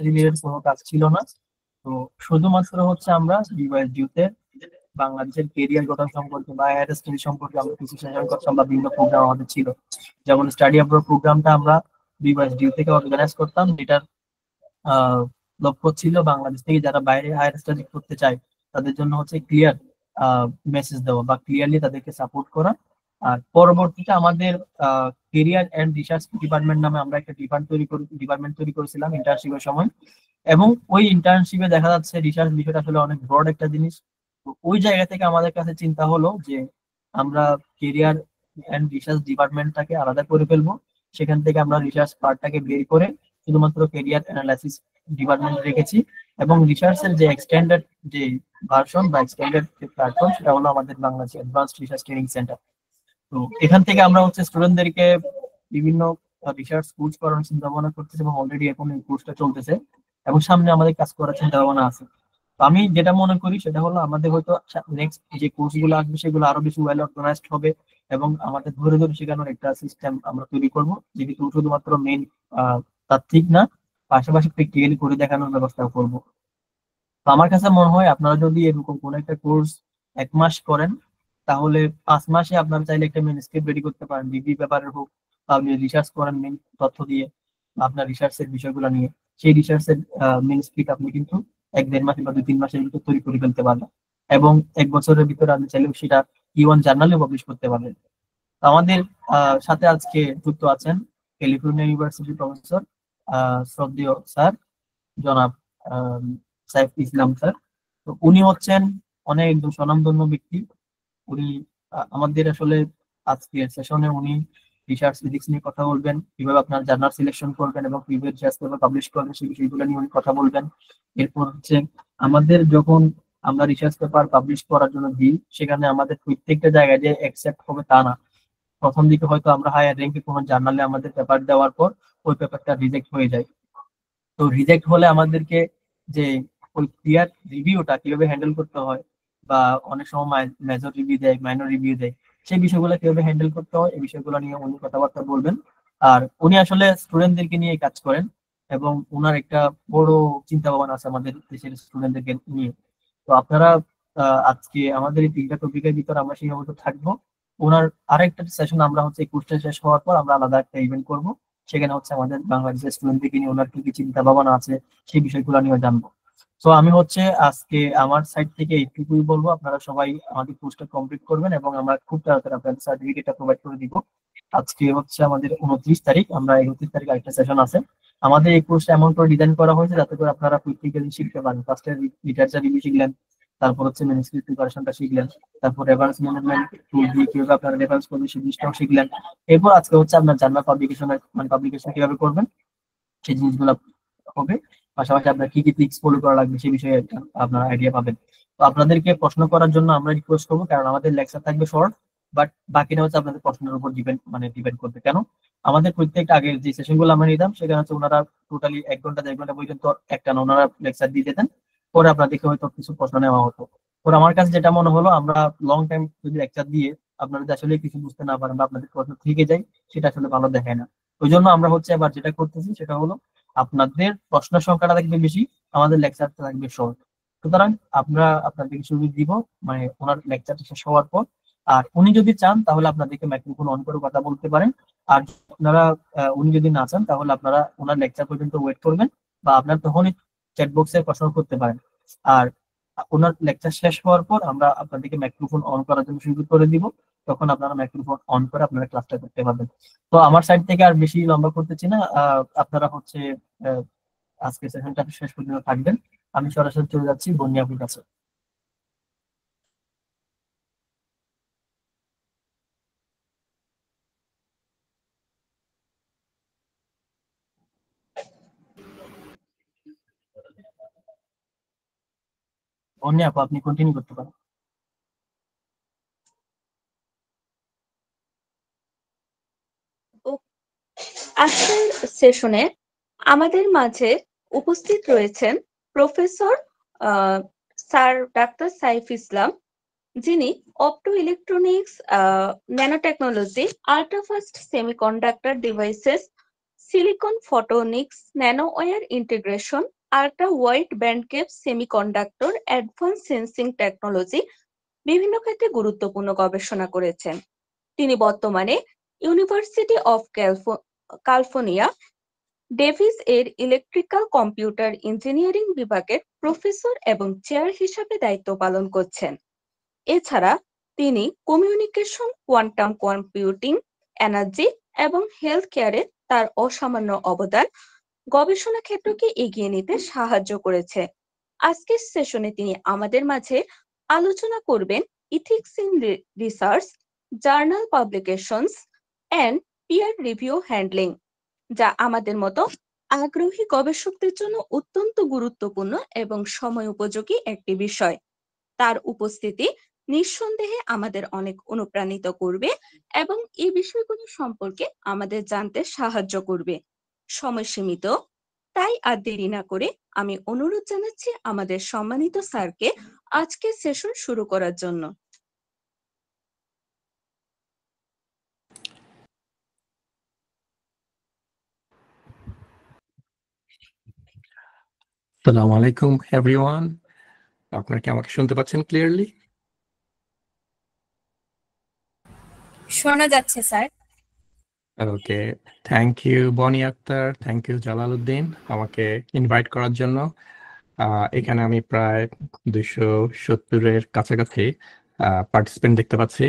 Related কোনো কাজ ছিল না। তো শুধুমাত্র হচ্ছে আমরা বিওএসডিউতে বাংলাদেশের কেরিয়ার গঠন সম্পর্কে বা হায়ার স্টাডি সম্পর্কে আমরা কিছু সেশন করতাম বা বিভিন্ন প্রোগ্রাম আমাদের ছিল। যেমন স্টাডি অ্যাব্রোড প্রোগ্রামটা আমরা বিওএসডিউ থেকে অর্গানাইজ করতাম, যেটার আহ লক্ষ্য ছিল বাংলাদেশ থেকে যারা বাইরে হায়ার স্টাডি করতে চায় তাদের জন্য হচ্ছে ক্লিয়ার মেসেজ দেওয়া বা ক্লিয়ারলি তাদেরকে সাপোর্ট করা। আর পরবর্তীতে আমাদের কেরিয়ার এন্ড রিসার্চ ডিপার্টমেন্ট নামে আমরা একটা ডিপার্টমেন্ট তৈরি করেছিলাম ইন্টার্নশিপের সময়। এবং ওই ইন্টার্নশিপে দেখা যাচ্ছে রিসার্চ বিষয়টা আসলে অনেক ব্রড একটা জিনিস। তো ওই জায়গা থেকে আমাদের কাছে চিন্তা হলো যে আমরা কেরিয়ার এন্ড রিসার্চ ডিপার্টমেন্টটাকে আলাদা করে ফেলবো। সেখান থেকে আমরা রিসার্চ পার্টটাকে বের করে শুধুমাত্র কেরিয়ার অ্যানালাইসিস ডিপার্টমেন্ট রেখেছি। এবং রিসার্চের যে এক্সটেন্ডেড যে ভার্সন বা এক্সটেন্ডেড যে প্ল্যাটফর্ম সেটা হলো আমাদের Bangladesh advanced research training centre. তো এখান থেকে আমরা হচ্ছে স্টুডেন্টদেরকে বিভিন্ন রিসার্চ কোর্স করানোর চিন্তা ভাবনা করতেছি এবং অলরেডি এখন এই কোর্সটা চলতেছে এবং সামনে আমাদের কাজ করার চিন্তা ভাবনা আছে। তো আমি যেটা মনে করি সেটা হলো আমাদের হয়তো নেক্সট যে কোর্স গুলো আসবে সেগুলো আরো বেশি ওয়েল অর্গানাইজড হবে এবং আমাদের ধরে ধরে শেখানোর একটা সিস্টেম আমরা তৈরি করবো, যেহেতু শুধুমাত্র মেইন তাত্ত্বিক না, পাশাপাশি প্র্যাকটিক্যালি করে দেখানোর ব্যবস্থা করবো। তো আমার কাছে মনে হয় আপনারা যদি এরকম কোন একটা কোর্স 1 মাস করেন, তাহলে 5 মাসে আপনারা চাইলে একটা মেনস্ক্রিপ্ট রেডি করতে পারেন, ডিগ্রি পেপারের হোক বা আপনি রিসার্চ করেন মেন তথ্য দিয়ে বা আপনার রিসার্চের বিষয়গুলো নিয়ে। সেই রিসার্চের মেনস্ক্রিপ্ট আপনি কিন্তু 1-1.5 মাসে বা 2-3 মাসের ভিতরে তৈরি করে ফেলতে পারবেন এবং 1 বছরের ভিতরে আপনি চাইলে সেটা E1 জার্নালে পাবলিশ করতে পারবেন। তো আমাদের সাথে আজকে যুক্ত আছেন ক্যালিফোর্নিয়া ইউনিভার্সিটির প্রফেসর শ্রদ্ধেয় স্যার জনাব আহ, সাইফ ইসলাম স্যার। তো উনি হচ্ছেন অনেক একজন স্বনামধন্য ব্যক্তি। উনি আমাদের আসলে আজকের সেশনে উনি রিসার্চ এথিক্স নিয়ে কথা বলবেন, কিভাবে আপনার জার্নাল সিলেকশন করবেন এবং কিভাবে রিসার্চ পেপার পাবলিশ করবেন সেই বিষয়গুলো নিয়ে উনি কথা বলবেন। এরপর হচ্ছে আমাদের যখন আমরা রিসার্চ পেপার পাবলিশ করার জন্য দিই, সেখানে আমাদের প্রত্যেকটা জায়গায় যে অ্যাকসেপ্ট হবে তা না। প্রথম দিকে হয়তো আমরা হায়ার র্যাঙ্কে কোনো জার্নালে আমাদের পেপার দেওয়ার পর ওই পেপারটা রিজেক্ট হয়ে যায়। তো রিজেক্ট হলে আমাদেরকে যে ওই পিয়ার রিভিউটা কিভাবে হ্যান্ডেল করতে হয় বা অনেক সময় মেজর রিভিউ দেয়, মাইনর রিভিউ দেয়, সেই বিষয়গুলো কিভাবে হ্যান্ডেল করতে হয় এই বিষয়গুলো নিয়ে উনি কথাবার্তা বলবেন। আর উনি আসলে স্টুডেন্টদেরকে নিয়ে কাজ করেন এবং ওনার একটা বড় চিন্তা ভাবনা আছে আমাদের দেশের স্টুডেন্টদেরকে নিয়ে। তো আপনারা আজকে আমাদের এই 3টা টপিকের ভিতর আমরা সেইভাবে থাকবো। ওনার আরেকটা সেশন আমরা হচ্ছে এই কোর্সটা শেষ হওয়ার পর আমরা আলাদা একটা ইভেন্ট করবো, সেখানে হচ্ছে আমাদের বাংলাদেশের স্টুডেন্টদেরকে নিয়ে ওনার কি কি চিন্তা ভাবনা আছে সেই বিষয়গুলো নিয়ে জানবো। তো আমি হচ্ছে আজকে আমার সাইড থেকে এইটুকুই বলবো, আপনারা সবাই আমাদের কোর্সটা কমপ্লিট করবেন এবং আমরা খুব তাড়াতাড়ি আপনাদের সার্টিফিকেটটা প্রোভাইড করে দিব। আজকে হচ্ছে আমাদের 29 তারিখ, আমরা 31 তারিখ আরেকটা সেশন আছে। আমাদের এই কোর্সটা এমন করে ডিজাইন করা হয়েছে যাতে করে আপনারা প্র্যাকটিক্যালি শিখতে পারেন। ফার্স্টে লিটারেচার রিভিউ শিখলেন, তারপর হচ্ছে ম্যানেজমেন্ট প্রিপারেশনটা শিখলেন, তারপর রেফারেন্স ম্যানেজমেন্ট টুল দিয়ে কিভাবে আপনারা রেফারেন্স করবেন সেই জিনিসটাও শিখলেন। এরপর আজকে হচ্ছে আপনার জার্নাল পাবলিকেশনের মানে পাবলিকেশন কিভাবে করবেন সেই জিনিসগুলো হবে। পাশাপাশি আপনার কি কি টিপস ফলো করা লাগবে সেই বিষয়ে একটা আপনার আইডিয়া পাবেন। তো আপনাদেরকে প্রশ্ন করার জন্য আমরা রিকোয়েস্ট করবো, কারণ আমাদের লেকচার থাকবে শর্ট, বাট বাকিটা হচ্ছে আপনাদের প্রশ্নের উপর ডিপেন্ড করবে। কেন আমাদের প্রত্যেকটা আগের যে সেশন গুলো আমরা নিতাম সেখানে হচ্ছে ওনারা টোটালি 1 ঘন্টা 1.5 ঘন্টা পর্যন্ত একটা না ওনারা লেকচার দিয়ে যেতেন, পরে আপনাদেরকে হয়তো কিছু প্রশ্ন নেওয়া হতো। পরে আমার কাছে যেটা মনে হলো, আমরা লং টাইম যদি লেকচার দিয়ে আপনারা যদি আসলে কিছু বুঝতে না পারেন বা আপনাদের প্রশ্ন থেকে যায়, সেটা আসলে ভালো দেখায় না। ওই জন্য আমরা হচ্ছে এবার যেটা করতেছি সেটা হলো আপনাদের প্রশ্নের সংখ্যাটা থাকবে বেশি, আমাদের লেকচারটা থাকবে শর্ট। সুতরাং আমরা আপনাদেরকে সুযোগ দিব মানে ওনার লেকচারটা শেষ হওয়ার পর। আর উনি যদি চান তাহলে আপনাদেরকে মাইক্রোফোন অন করে কথা বলতে পারেন। আর আপনারা উনি যদি না চান তাহলে আপনারা ওনার লেকচার পর্যন্ত ওয়েট করবেন বা আপনার তখনই চ্যাট বক্সে প্রশ্ন করতে পারেন। আর ওনার লেকচার শেষ হওয়ার পর আমরা আপনাদেরকে মাইক্রোফোন অন করার জন্য সুযোগ করে দিব, তখন আপনারা মাইক্রোফোন অন করে আপনারা ক্লাসটা করতে পারবেন। তো আমার সাইড থেকে আর বেশি লম্বা করতেছি না, আপনারা হচ্ছে আহ, আজকে সেশনটা শেষ পর্যন্ত থাকবেন। আমি সরাসরি চলে যাচ্ছি বন্যাপুর কাছে। বন্যা আপু, আপনি কন্টিনিউ করতে পারেন। ও, আজকের সেশনে আমাদের মাঝে উপস্থিত রয়েছেন প্রফেসর আহ, স্যার ডাক্তার সাইফ ইসলাম, যিনি opto electronics, nanotechnology, ultrafast semiconductor devices, silicon photonics, nanowire integration, ultra wide bandgap semiconductor, advance sensing technology বিভিন্ন ক্ষেত্রে গুরুত্বপূর্ণ গবেষণা করেছেন। তিনি বর্তমানে ইউনিভার্সিটি অফ ক্যালিফোর্নিয়া ডেভিস এর ইলেকট্রিক্যাল কম্পিউটার ইঞ্জিনিয়ারিং বিভাগের প্রফেসর এবং চেয়ার হিসাবে দায়িত্ব পালন করছেন। এছাড়া তিনি কমিউনিকেশন, কোয়ান্টাম কম্পিউটিং, এনার্জি এবং হেলথ কেয়ারে তার অসামান্য অবদান গবেষণা ক্ষেত্রকে এগিয়ে নিতে সাহায্য করেছে। আজকের সেশনে তিনি আমাদের মাঝে আলোচনা করবেন ethics in research, journal publications and peer review handling, যা আমাদের মতো আগ্রহী গবেষকদের জন্য অত্যন্ত গুরুত্বপূর্ণ এবং সময় উপযোগী একটি বিষয়। তার উপস্থিতি নিঃসন্দেহে আমাদের অনেক অনুপ্রাণিত করবে এবং এই বিষয়গুলো সম্পর্কে আমাদের জানতে সাহায্য করবে। সময় সীমিত, তাই আর দেরি না করে আমি অনুরোধ জানাচ্ছি আমাদের সম্মানিত স্যারকে আজকের সেশন শুরু করার জন্য। আসসালামু আলাইকুম এভরিওয়ান। আপনারা কি আমাকে শুনতে পাচ্ছেন ক্লিয়ারলি? শোনা যাচ্ছে স্যার। ওকে, থ্যাংক ইউ বনি আক্তার, থ্যাংক ইউ জালালউদ্দিন আমাকে ইনভাইট করার জন্য। এখানে আমি প্রায় 270-এর কাছাকাছি পার্টিসিপেন্ট দেখতে পাচ্ছি।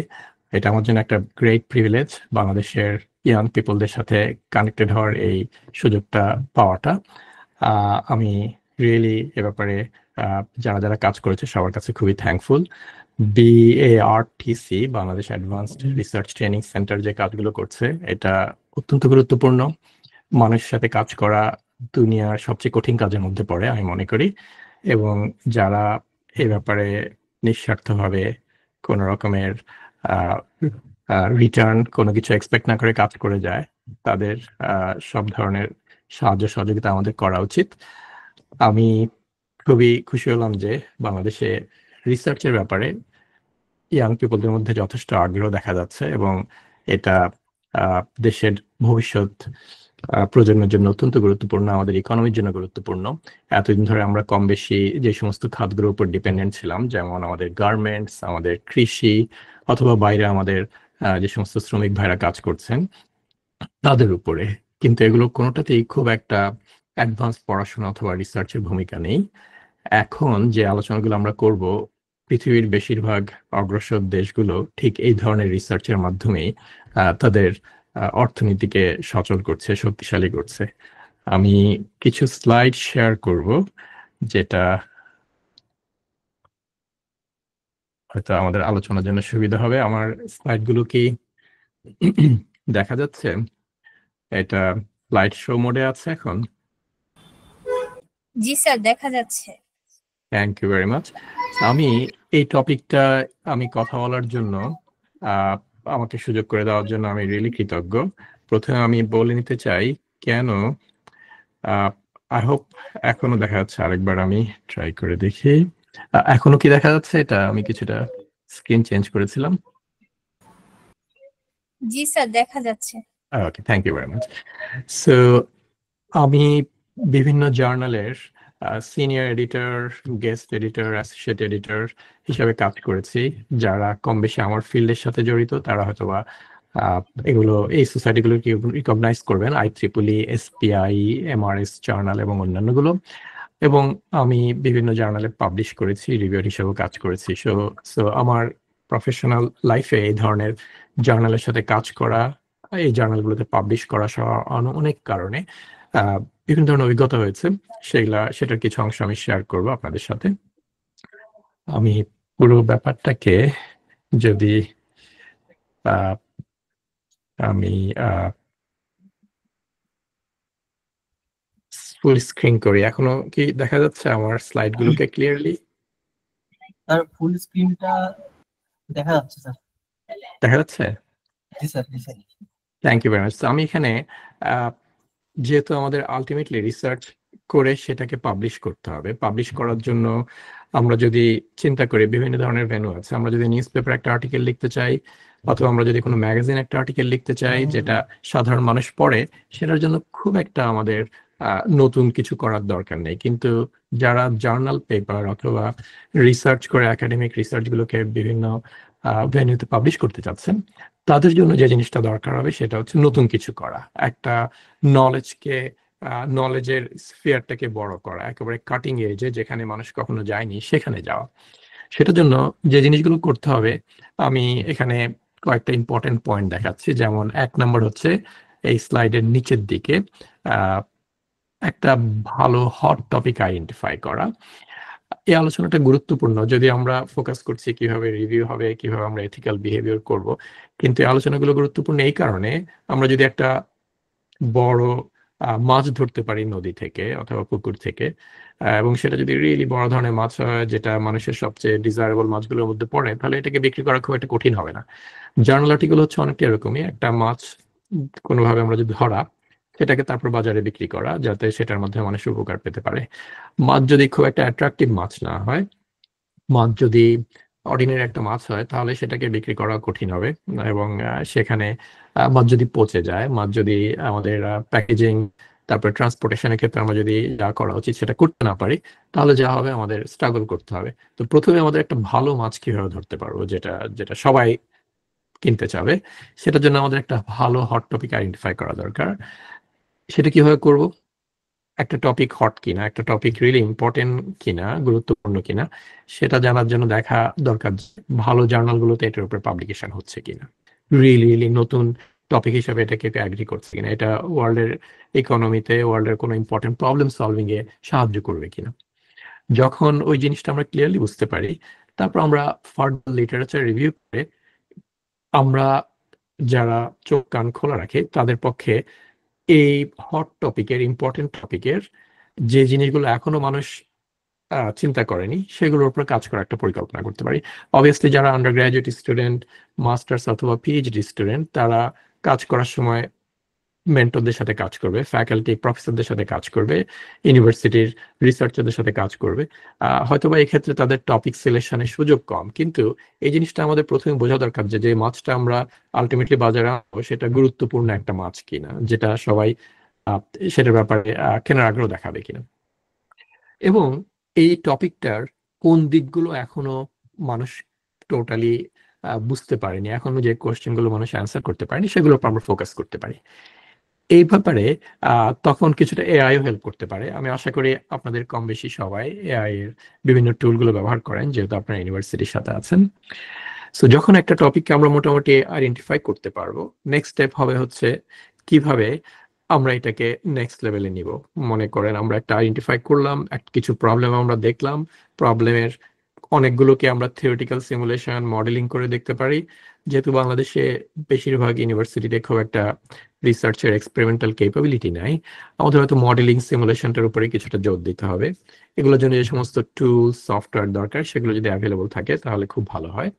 এটা আমার জন্য একটা গ্রেট প্রিভিলেজ, বাংলাদেশের ইয়াং পিপলদের সাথে কানেক্টেড হওয়ার এই সুযোগটা পাওয়াটা। আমি রিয়েলি এ ব্যাপারে যারা যারা কাজ করেছে সবার কাছে খুবই thankful. BARTC, Bangladesh advanced research training centre, যে কাজগুলো করছে এটা অত্যন্ত গুরুত্বপূর্ণ। মানুষের সাথে কাজ করা দুনিয়ার সবচেয়ে কঠিন কাজের মধ্যে পড়ে আমি মনে করি, এবং যারা এ ব্যাপারে নিঃস্বার্থভাবে কোনো রকমের রিটার্ন কোনো কিছু এক্সপেক্ট না করে কাজ করে যায়, তাদের সব ধরনের সাহায্য সহযোগিতা আমাদের করা উচিত। আমি খুবই খুশি হলাম যে বাংলাদেশে রিসার্চের ব্যাপারে ইয়াং পিপলদের মধ্যে যথেষ্ট আগ্রহ দেখা যাচ্ছে, এবং এটা দেশের ভবিষ্যৎ প্রজন্মের জন্য অত্যন্ত গুরুত্বপূর্ণ, আমাদের ইকোনমির জন্য গুরুত্বপূর্ণ। এতদিন ধরে আমরা কম বেশি যে সমস্ত খাতগুলোর উপর ডিপেন্ডেন্ট ছিলাম, যেমন আমাদের গার্মেন্টস, আমাদের কৃষি, অথবা বাইরে আমাদের যে সমস্ত শ্রমিক ভাইরা কাজ করছেন তাদের উপরে, কিন্তু এগুলো কোনোটাতেই খুব একটা অ্যাডভান্স পড়াশোনা অথবা রিসার্চের ভূমিকা নেই। এখন যে আলোচনাগুলো আমরা করব, পৃথিবীর বেশিরভাগ অগ্রসর দেশগুলো ঠিক এই ধরনের রিসার্চের মাধ্যমেই তাদের অর্থনীতিকে সচল করছে, শক্তিশালী করছে। আমি কিছু স্লাইড শেয়ার করব, যেটা হয়তো আমাদের আলোচনার জন্য সুবিধা হবে। আমার স্লাইডগুলো কি দেখা যাচ্ছে? এটা স্লাইড শো মোডে আছে এখন? জি স্যার, দেখা যাচ্ছে। Thank you very much. আমি এই টপিকটা আমি কথা বলার জন্য আমাকে সুযোগ করে দেওয়ার জন্য আমি রিয়েলি কৃতজ্ঞ। প্রথমে আমি বলে নিতে চাই কেন। আই হোপ এখনো দেখা যাচ্ছে, আরেকবার আমি ট্রাই করে দেখি। এখনো কি দেখা যাচ্ছে? এটা আমি কিছুটা স্ক্রিন চেঞ্জ করেছিলাম। জি স্যার, দেখা যাচ্ছে। Okay, thank you very much. So আমি বিভিন্ন জার্নালের senior editor, guest editor, associate editor হিসাবে কাজ করেছি। যারা কম বেশি আমার ফিল্ডের সাথে জড়িত তারা হয়তোবা এগুলো, এই সোসাইটিগুলোকে রিকগনাইজ করবেন, IEEE, SPI, MRS জার্নাল এবং অন্যান্যগুলো। এবং আমি বিভিন্ন জার্নালে পাবলিশ করেছি, রিভিউয়ার হিসেবেও কাজ করেছি। সো আমার প্রফেশনাল লাইফে এই ধরনের জার্নালের সাথে কাজ করা, এই জার্নালগুলোতে পাবলিশ করা সহ অনেক কারণে বিভিন্ন ধরনের অভিজ্ঞতা হয়েছে। সেটার কিছু অংশ আমি শেয়ার করব আপনাদের সাথে। আমি পুরো ব্যাপারটাকে যদি আমি ফুল স্ক্রিন করি, এখনো কি দেখা যাচ্ছে আমার স্লাইডগুলোকে ক্লিয়ারলি? তার ফুল স্ক্রিনটা দেখা যাচ্ছে স্যার। দেখা যাচ্ছে? জি স্যার, জি sir. Thank you very much. আমি এখানে যেহেতু আমাদের আলটিমেটলি রিসার্চ করে সেটাকে পাবলিশ করতে হবে, পাবলিশ করার জন্য আমরা যদি চিন্তা করি বিভিন্ন ধরনের ভেন্যু আছে, আমরা যদি নিউজ পেপার একটা আর্টিকেল লিখতে চাই অথবা আমরা যদি কোনো ম্যাগাজিন একটা আর্টিকেল লিখতে চাই যেটা সাধারণ মানুষ পড়ে, সেটার জন্য খুব একটা আমাদের নতুন কিছু করার দরকার নেই। কিন্তু যারা জার্নাল পেপার অথবা রিসার্চ করে একাডেমিক রিসার্চ গুলোকে বিভিন্ন ভেন্যুতে পাবলিশ করতে চাচ্ছেন, তাদের জন্য যে জিনিসটা দরকার হবে সেটা হচ্ছে নতুন কিছু করা, একটা নলেজের স্ফিয়ারটাকে বড় করা, একেবারে কাটিং এজে যেখানে মানুষ কখনো যায়নি সেখানে যাওয়া। সেটার জন্য যে জিনিসগুলো করতে হবে আমি এখানে কয়েকটা ইম্পর্টেন্ট পয়েন্ট দেখাচ্ছি। যেমন 1 নম্বর হচ্ছে এই স্লাইডের নিচের দিকে একটা ভালো হট টপিক আইডেন্টিফাই করা। এই আলোচনাটা গুরুত্বপূর্ণ যদি আমরা ফোকাস করছি কিভাবে রিভিউ হবে, কিভাবে আমরা এথিক্যাল বিহেভিয়ার করব। কিন্তু এই আলোচনাগুলো গুরুত্বপূর্ণ এই কারণে আমরা যদি একটা বড় মাছ ধরতে পারি নদী থেকে অথবা পুকুর থেকে, এবং সেটা যদি রিয়েলি বড় ধরনের মাছ হয় যেটা মানুষের সবচেয়ে ডিজায়ারেবল মাছগুলোর মধ্যে পড়ে, তাহলে এটাকে বিক্রি করা খুব একটা কঠিন হবে না। জার্নাল আর্টিকেল হচ্ছে অনেকটা এরকমই, একটা মাছ কোনোভাবে আমরা যদি ধরা সেটাকে তারপর বাজারে বিক্রি করা যাতে সেটার মধ্যে মানুষ উপকার পেতে পারে। মাছ যদি খুব একটা অ্যাট্রাকটিভ মাছ না হয়, মাছ যদি অর্ডিনারি একটা মাছ হয়, তাহলে সেটাকে বিক্রি করা কঠিন হবে। এবং সেখানে মাছ যদি পচে যায়, মাছ যদি আমাদের প্যাকেজিং তারপরে ট্রান্সপোর্টেশনের ক্ষেত্রে আমরা যদি যা করা উচিত সেটা করতে না পারি, তাহলে যা হবে আমাদের স্ট্রাগল করতে হবে। তো প্রথমে আমাদের একটা ভালো মাছ কিভাবে ধরতে পারবো যেটা যেটা সবাই কিনতে চাবে, সেটার জন্য আমাদের একটা ভালো হট টপিক আইডেন্টিফাই করা দরকার। সেটা কিভাবে করব? একটা টপিক হট কিনা, একটা টপিক রিয়েলি ইম্পর্টেন্ট কিনা, গুরুত্বপূর্ণ কিনা, সেটা জানার জন্য দেখা দরকার ভালো জার্নালগুলোতে এটার উপরে পাবলিকেশন হচ্ছে কিনা, রিয়েলি নতুন টপিক হিসাবে এটাকে অ্যাগ্রি করছে কিনা, এটা ওয়ার্ল্ডের ইকোনমিতে, ওয়ার্ল্ডের কোনো ইম্পর্টেন্ট প্রবলেম সলভিং এ সাহায্য করবে কিনা। যখন ওই জিনিসটা আমরা ক্লিয়ারলি বুঝতে পারি, তারপর আমরা ফার্দার লিটারেচার রিভিউ করে আমরা যারা চোখ কান খোলা রাখে তাদের পক্ষে এই হট টপিকের, ইম্পর্টেন্ট টপিকের যে জিনিসগুলো এখনো মানুষ চিন্তা করেনি সেগুলোর উপর কাজ করার একটা পরিকল্পনা করতে পারি। অবভিয়াসলি যারা আন্ডার গ্রাজুয়েট স্টুডেন্ট, মাস্টার্স অথবা পিএইচডি স্টুডেন্ট, তারা কাজ করার সময় মেন্টরদের সাথে কাজ করবে, ফ্যাকাল্টি প্রফেসরদের সাথে কাজ করবে, ইউনিভার্সিটির রিসার্চারদের সাথে কাজ করবে। হয়তোবা এক্ষেত্রে তাদের টপিক সিলেকশনের সুযোগ কম, কিন্তু এই জিনিসটা আমাদের প্রথমে বোঝা দরকার যে যে মাছটা আমরা আলটিমেটলি বাজারে আনবো সেটা গুরুত্বপূর্ণ একটা মাছ কিনা, যেটা সবাই সেটার ব্যাপারে কেনার আগ্রহ দেখাবে কিনা। এবং এই টপিকটার কোন দিকগুলো এখনো মানুষ টোটালি বুঝতে পারেনি, এখনো যে কোয়েশ্চেন গুলো মানুষ অ্যান্সার করতে পারেনি সেগুলোর উপর আমরা ফোকাস করতে পারি। এই ব্যাপারে তখন কিছুটা এআইও হেল্প করতে পারে। আমি আশা করি আপনাদের কম বেশি সবাই এআই এর বিভিন্ন টুলগুলো ব্যবহার করেন, যেহেতু আপনারা ইউনিভার্সিটির সাথে আছেন। সো যখন একটা টপিককে আমরা মোটামুটি আইডেন্টিফাই করতে পারবো, নেক্সট স্টেপ হবে হচ্ছে কিভাবে আমরা এটাকে নেক্সট লেভেলে নিব। মনে করেন আমরা একটা আইডেন্টিফাই করলাম, কিছু প্রবলেম আমরা দেখলাম, প্রবলেমের অনেকগুলোকে আমরা থিওরিটিক্যাল সিমুলেশন মডেলিং করে দেখতে পারি। যেহেতু বাংলাদেশে বেশিরভাগ ইউনিভার্সিটিতে খুব একটা রিসার্চের এক্সপেরিমেন্টাল ক্যাপাবিলিটি নাই, আমাদের হয়তো মডেলিং সিমুলেশনটার উপরে কিছুটা জোর দিতে হবে। এগুলোর জন্য যে সমস্ত টুল সফটওয়্যার দরকার সেগুলো যদি অ্যাভেলেবল থাকে তাহলে খুব ভালো হয়।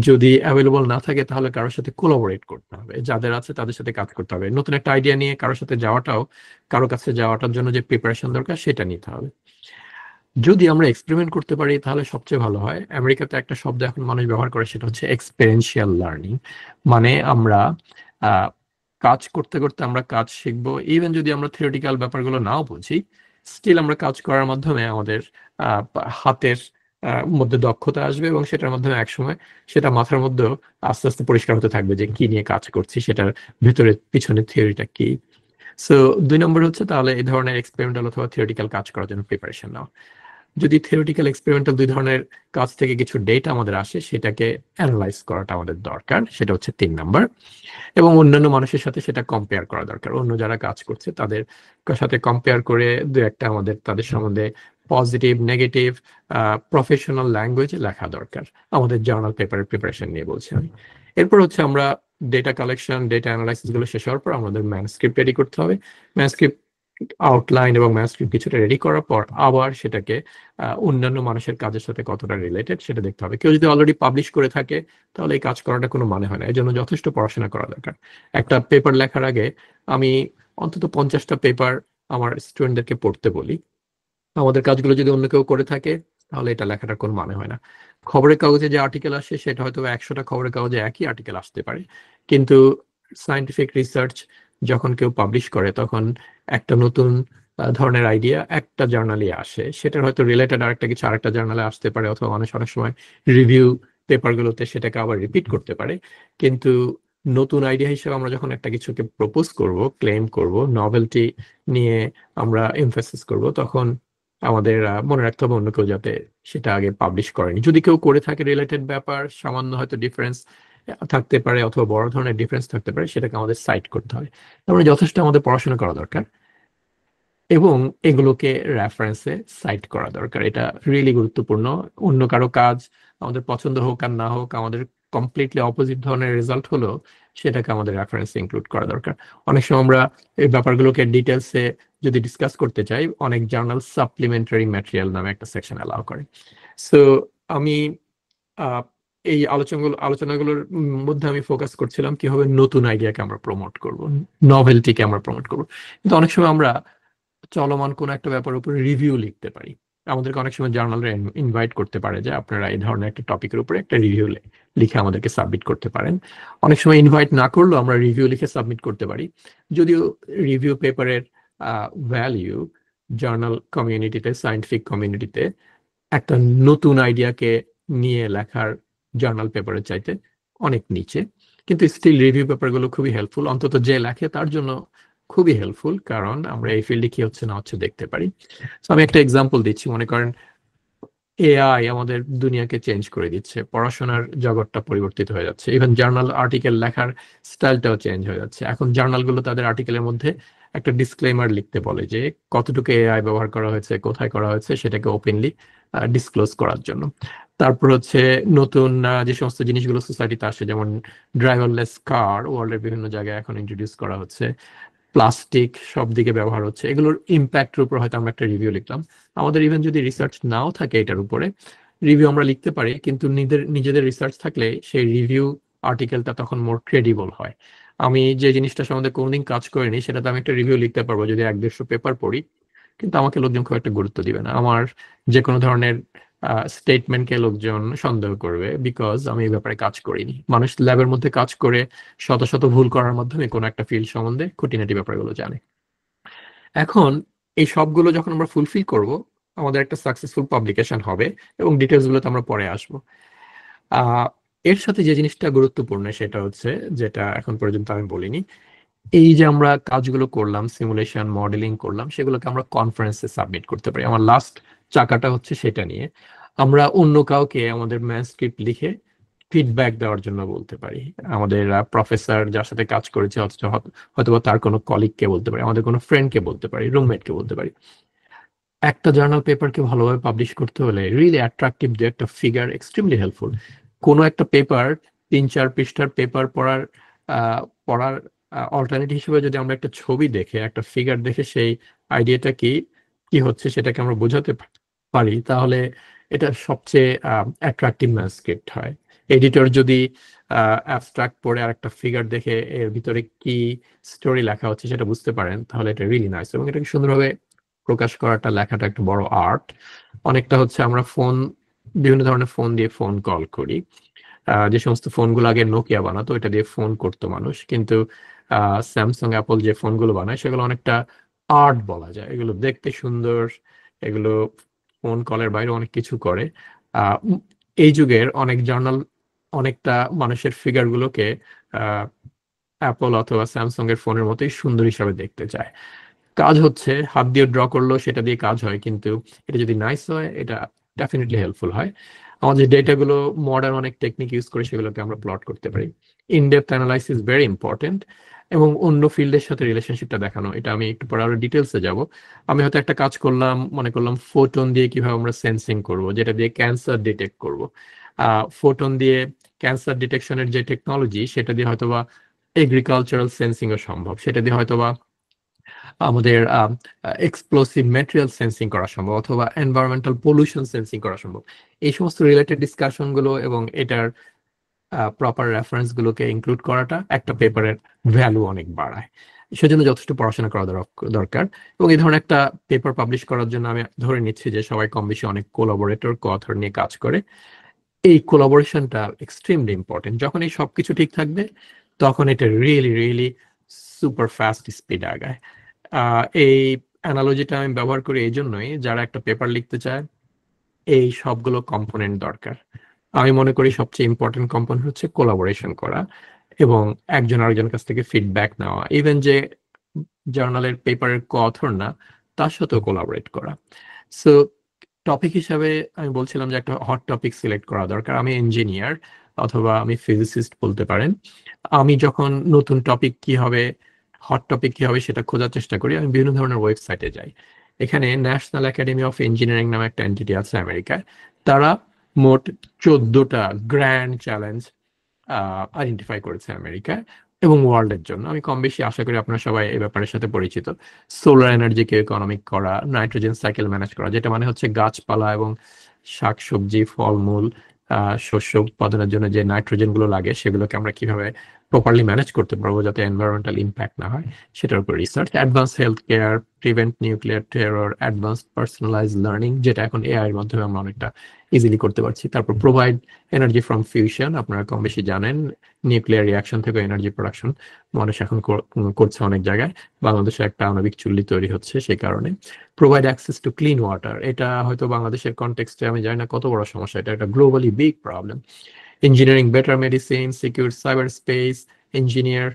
যদি অ্যাভেলেবল না থাকে তাহলে কারোর সাথে কোলাবোরেট করতে হবে, যাদের আছে তাদের সাথে কাজ করতে হবে। নতুন একটা আইডিয়া নিয়ে কারোর সাথে যাওয়াটাও, কারো কাছে যাওয়াটার জন্য যে প্রিপারেশন দরকার সেটা নিতে হবে। যদি আমরা এক্সপেরিমেন্ট করতে পারি তাহলে সবচেয়ে ভালো হয়। আমেরিকাতে একটা শব্দ এখন মানুষ ব্যবহার করে, সেটা হচ্ছে এক্সপেরিয়েন্সিয়াল লার্নিং। মানে আমরা কাজ করতে করতে আমরা কাজ শিখবো। ইভেন যদি আমরা থিওরিটিক্যাল ব্যাপারগুলো নাও বুঝি, স্টিল আমরা কাজ করার মাধ্যমে আমাদের হাতের মধ্যে দক্ষতা আসবে এবং সেটার মাধ্যমে একসময় সেটা মাথার মধ্যেও আস্তে আস্তে পরিষ্কার হতে থাকবে যে কি নিয়ে কাজ করছি, সেটার ভিতরে পিছনে থিওরিটা কি। সো 2 নম্বর হচ্ছে তাহলে এই ধরনের এক্সপেরিমেন্টাল অথবা থিওরিটিক্যাল কাজ করার জন্য প্রিপারেশন নাও। যদি থিওরিটিক্যাল এক্সপেরিমেন্টাল 2 ধরনের কাজ থেকে কিছু ডেটা আমাদের আসে, সেটাকে অ্যানালাইজ করাটা আমাদের দরকার, সেটা হচ্ছে 3 নাম্বার। এবং অন্যান্য মানুষের সাথে সেটা কম্পেয়ার করা দরকার, অন্য যারা কাজ করছে তাদের সাথে কম্পেয়ার করে দু একটা আমাদের তাদের সম্বন্ধে পজিটিভ নেগেটিভ প্রফেশনাল ল্যাঙ্গুয়েজে লেখা দরকার। আমাদের জার্নাল পেপারের প্রিপারেশন নিয়ে বলছি আমি। এরপর হচ্ছে আমরা ডেটা কালেকশন, ডেটা অ্যানালাইসিস গুলো শেষ হওয়ার পর আমাদের ম্যানস্ক্রিপ্ট রেডি করতে হবে। ম্যানস্ক্রিপ্ট আউটলাইন এবং ম্যানস্ক্রিপ্ট কিছুটা রেডি করার পর আবার সেটাকে অন্যান্য মানুষের কাজের সাথে কতটা রিলেটেড সেটা দেখতে হবে। কেউ যদি অলরেডি পাবলিশ করে থাকে তাহলে এই কাজ করাটা কোনো মানে হয় না, এই জন্য যথেষ্ট পড়াশোনা করা দরকার। একটা পেপার লেখার আগে আমি অন্তত 50টা পেপার আমার স্টুডেন্টদেরকে পড়তে বলি। আমাদের কাজগুলো যদি অন্য কেউ করে থাকে তাহলে এটা লেখাটার কোনো মানে হয় না। খবরের কাগজে যে আর্টিকেল আসে সেটা হয়তো 100টা খবরের কাগজে একই আর্টিকেল আসতে পারে, কিন্তু সায়েন্টিফিক রিসার্চ যখন কেউ পাবলিশ করে তখন একটা নতুন ধরনের আইডিয়া একটা জার্নালে আসে, সেটার হয়তো রিলেটেড আরেকটা কিছু আরেকটা জার্নালে আসতে পারে, অথবা মানুষ অনেক সময় রিভিউ পেপারগুলোতে সেটাকে আবার রিপিট করতে পারে। কিন্তু নতুন আইডিয়া হিসেবে আমরা যখন একটা কিছুকে প্রপোজ করব, ক্লেম করব, নভেলটি নিয়ে আমরা এমফাসিস করব, তখন আমাদের মনে রাখতে হবে অন্য কেউ যাতে সেটা আগে পাবলিশ করেনি। যদি কেউ করে থাকে রিলেটেড ব্যাপার, সামান্য হয়তো ডিফারেন্স থাকতে পারে অথবা বড় ধরনের ডিফারেন্স থাকতে পারে, সেটাকে আমাদের সাইট করতে হবে। তারপরে যথেষ্ট আমাদের পড়াশোনা করা দরকার এবং এগুলোকে রেফারেন্সে সাইট করা দরকার। এটা রিয়েলি গুরুত্বপূর্ণ। অন্য কারো কাজ আমাদের পছন্দ হোক আর না হোক, আমাদের কমপ্লিটলি অপোজিট ধরনের রেজাল্ট হলো, সেটাকে আমাদের রেফারেন্সে ইনক্লুড করা দরকার। অনেক সময় আমরা এই ব্যাপারগুলোকে ডিটেলসে যদি ডিসকাস করতে চাই, অনেক জার্নাল সাপ্লিমেন্টারি ম্যাটেরিয়াল নামে একটা সেকশন অ্যালাউ করে। সো আমি আহ, এই আলোচনাগুলোর মধ্যে আমি ফোকাস করছিলাম কিভাবে নতুন আইডিয়াকে আমরা প্রমোট করব, নভেলটিকে আমরা প্রমোট করব। কিন্তু অনেক সময় আমরা চলমান কোন একটা ব্যাপারের উপরে রিভিউ লিখতে পারি। আমাদেরকে অনেক সময় জার্নালরা ইনভাইট করতে পারে যে আপনারা এই ধরনের একটা টপিকের উপরে একটা রিভিউ লিখে আমাদেরকে সাবমিট করতে পারেন। অনেক সময় ইনভাইট না করলেও আমরা রিভিউ লিখে সাবমিট করতে পারি। যদিও রিভিউ পেপারের ভ্যালিউ জার্নাল কমিউনিটিতে, সায়েন্টিফিক কমিউনিটিতে একটা নতুন আইডিয়াকে নিয়ে লেখার জার্নাল পেপারের চাইতে অনেক নিচে, কিন্তু স্টিল রিভিউ পেপারগুলো খুবই হেল্পফুল, অন্তত যে লেখে তার জন্য খুবই হেল্পফুল, কারণ আমরা এই ফিল্ডে কি হচ্ছে না হচ্ছে দেখতে পারি। তো আমি একটা এক্সাম্পল দিচ্ছি। মনে করেন এআই আমাদের দুনিয়াকে চেঞ্জ করে দিচ্ছে, পড়াশোনার জগৎটা পরিবর্তিত হয়ে যাচ্ছে, ইভেন জার্নাল আর্টিকেল লেখার স্টাইলটাও চেঞ্জ হয়ে যাচ্ছে। এখন জার্নালগুলো তাদের আর্টিকেলের মধ্যে একটা ডিসক্লেমার লিখতে বলে যে কতটুকু এআই ব্যবহার করা হয়েছে, কোথায় করা হয়েছে, সেটাকে ওপেনলি ডিসক্লোজ করার জন্য। তারপর হচ্ছে নতুন যে সমস্ত জিনিসগুলো সোসাইটিতে আসে, যেমন ড্রাইভারলেস কার ওয়ার্ল্ডের বিভিন্ন জায়গায় এখন ইন্ট্রোডিউস করা হচ্ছে, প্লাস্টিক সব দিকে ব্যবহার হচ্ছে, এগুলোর ইম্প্যাক্টের উপর হয়তো আমরা একটা রিভিউ লিখলাম। আমাদের ইভেন যদি রিসার্চ নাও থাকে এটার উপরে, রিভিউ আমরা লিখতে পারি, কিন্তু নিজেদের রিসার্চ থাকলে সেই রিভিউ আর্টিকেলটা তখন মোর ক্রেডিবল হয়। আমি যে জিনিসটা সম্বন্ধে কোনোদিন কাজ করিনি সেটাতে আমি একটা রিভিউ লিখতে পারবো যদি 1-150 পেপার পড়ি, কিন্তু আমাকে লোকজন খুব একটা গুরুত্ব দিবে না। আমার যে কোনো ধরনের স্টেটমেন্টকে লোকজন সন্দেহ করবে, বিকজ আমি এই ব্যাপারে কাজ করিনি। মানুষ ল্যাবের মধ্যে কাজ করে শত শত ভুল করার মাধ্যমে কোনো একটা ফিল্ড সম্বন্ধে খুঁটিনাটি ব্যাপারগুলো জানে। এখন এই সবগুলো যখন আমরা ফুলফিল করব, আমাদের একটা সাকসেসফুল পাবলিকেশন হবে, এবং ডিটেলস গুলোতে আমরা পরে আসবো। এর সাথে যে জিনিসটা গুরুত্বপূর্ণ সেটা হচ্ছে, যেটা এখন পর্যন্ত আমি বলিনি, এই যে আমরা কাজগুলো করলাম, সিমুলেশন মডেলিং করলাম, সেগুলোকে আমরা কনফারেন্সে সাবমিট করতে পারি। আমার লাস্ট চাকাটা হচ্ছে সেটা নিয়ে আমরা অন্য কাউকে আমাদের ম্যানস্ক্রিপ্ট লিখে ফিডব্যাক দেওয়ার জন্য বলতে পারি। আমাদের প্রফেসর যার সাথে কাজ করেছে হয়তোবা তার কোনো কলিগকে বলতে পারি, আমাদের কোনো ফ্রেন্ডকে বলতে পারি, রুমমেটকে বলতে পারি। একটা জার্নাল পেপারকে ভালোভাবে পাবলিশ করতে হলে রিয়েলি অ্যাট্রাকটিভ যে একটা ফিগার এক্সট্রিমলি হেল্পফুল। কোনো একটা পেপার 3-4 পৃষ্ঠার পেপার পড়ার অল্টারনেটিভ হিসেবে যদি আমরা একটা ছবি দেখে, একটা ফিগার দেখে সেই আইডিয়াটা কি হচ্ছে সেটাকে আমরা বোঝাতে পারি, তাহলে এটা সবচেয়ে অ্যাট্রাকটিভ ম্যানস্ক্রিপ্ট হয়। এডিটর যদি অ্যাবস্ট্রাক্ট পড়ে আর একটা ফিগার দেখে এর ভিতরে কি স্টোরি লেখা হচ্ছে সেটা বুঝতে পারেন, তাহলে এটা রিয়েলি নাইস। এবং এটাকে সুন্দরভাবে প্রকাশ করাটা, লেখাটা একটা বড় আর্ট। অনেকটা হচ্ছে আমরা বিভিন্ন ধরনের ফোন দিয়ে ফোন কল করি। যে সমস্ত ফোনগুলো আগে নোকিয়া বানাতো, এটা দিয়ে ফোন করতো মানুষ, কিন্তু স্যামসাং, অ্যাপল যে ফোনগুলো বানায় সেগুলো অনেকটা আর্ট বলা যায়। এগুলো দেখতে সুন্দর, এগুলো ফোন কলের বাইরে অনেক কিছু করে। এই যুগের অনেক জার্নাল অনেকটা মানুষের ফিগার গুলোকে অ্যাপল অথবা স্যামসাং এর ফোনের মতোই সুন্দর হিসাবে দেখতে চায়। কাজ হচ্ছে হাত দিয়ে ড্র করলো সেটা দিয়ে কাজ হয়, কিন্তু এটা যদি নাইস হয় এটা ডেফিনেটলি হেল্পফুল হয়। আমাদের ডেটাগুলো মডার্ন অনেক টেকনিক ইউজ করে সেগুলোকে আমরা প্লট করতে পারি। ইনডেপথ অ্যানালাইসিস ভেরি ইম্পর্টেন্ট, এবং অন্য ফিল্ডের সাথে রিলেশনশিপটা দেখানো, এটা আমি একটু পরে আরো ডিটেলসে যাব। আমি হয়তো একটা কাজ করলাম, মনে করলাম ফোটন দিয়ে কিভাবে আমরা সেন্সিং করব, যেটা দিয়ে ক্যান্সার ডিটেক্ট করব। ফোটন দিয়ে ক্যান্সার ডিটেকশনের যে টেকনোলজি, সেটা দিয়ে হয়তোবা এগ্রিকালচারাল সেন্সিংও সম্ভব, সেটা দিয়ে হয়তোবা আমাদের এক্সপ্লোসিভ ম্যাটেরিয়াল সেন্সিং করা সম্ভব, অথবা এনভায়রনমেন্টাল পলিউশন সেন্সিং করা সম্ভব। এই সমস্ত রিলেটেড ডিসকাশন গুলো এবং এটার প্রপার রেফারেন্স গুলোকে ইনক্লুড করাটা একটা পেপারের ভ্যালু অনেক বাড়ায়। সেজন্য যথেষ্ট পড়াশোনা করা দরকার। এবং এই ধরনের একটা পেপার পাবলিশ করার জন্য আমি ধরে নিচ্ছি যে সবাই কম বেশি অনেক কোলাবোরেটর co-author নিয়ে কাজ করে। এই কোলাবোরেশনটা এক্সট্রিমলি ইম্পর্টেন্ট। যখন এই সবকিছু ঠিক থাকবে তখন এটা really really super fast speed আগায়। এই অ্যানালজিটা আমি ব্যবহার করি এই জন্যই, যারা একটা পেপার লিখতে চায় এই সবগুলো কম্পোনেন্ট দরকার। আমি মনে করি সবচেয়ে ইম্পর্টেন্ট কম্পোনেন্ট হচ্ছে কোলাবোরেশন করা এবং একজন আরেকজনের কাছ থেকে ফিডব্যাক নেওয়া, ইভেন যে জার্নালের পেপারের co-author না তার সাথেও কোলাবোরেট করা। সো টপিক হিসাবে আমি বলছিলাম যে একটা হট টপিক সিলেক্ট করা দরকার। আমি ইঞ্জিনিয়ার অথবা আমি ফিজিসিস্ট বলতে পারেন। আমি যখন নতুন টপিক কি হবে, হট টপিক কি হবে সেটা খোঁজার চেষ্টা করি, আমি বিভিন্ন ধরনের ওয়েবসাইটে যাই। এখানে ন্যাশনাল একাডেমি অফ ইঞ্জিনিয়ারিং নামে একটা এন্টিটি আছে আমেরিকায়। তারা মোট 14টা গ্র্যান্ড চ্যালেঞ্জ আইডেন্টিফাই করেছে আমেরিকায় এবং ওয়ার্ল্ডের জন্য। আমি কম বেশি আশা করি আপনারা সবাই এই ব্যাপারের সাথে পরিচিত। সোলার এনার্জিকে ইকোনমিক করা, নাইট্রোজেন সাইকেল ম্যানেজ করা, যেটা মানে হচ্ছে গাছপালা এবং শাকসবজি ফলমূল শস্য উৎপাদনের জন্য যে নাইট্রোজেন গুলো লাগে সেগুলোকে আমরা কিভাবে প্রপারলি ম্যানেজ করতে পারবো যাতে এনভায়রনমেন্টাল ইম্প্যাক্ট না হয়, সেটার উপর research. Advance health care, prevent nuclear terror, advance personalize learning, যেটা এখন এআই এর মাধ্যমে আমরা অনেকটা ইজিলি করতে পারছি। তারপর প্রোভাইড এনার্জি ফ্রম ফিউশন, আপনারা কম বেশি জানেন নিউক্লিয়ার রিয়াকশন থেকে এনার্জি প্রোডাকশন মানুষ এখন করছে অনেক জায়গায়। বাংলাদেশে একটা আণবিক চুল্লি তৈরি হচ্ছে সেই কারণে। Provide access to clean water, এটা হয়তো বাংলাদেশের কনটেক্সটে আমি জানি না কত বড় সমস্যা, এটা একটা globally big problem. Engineering better medicine, secure cyber space, engineer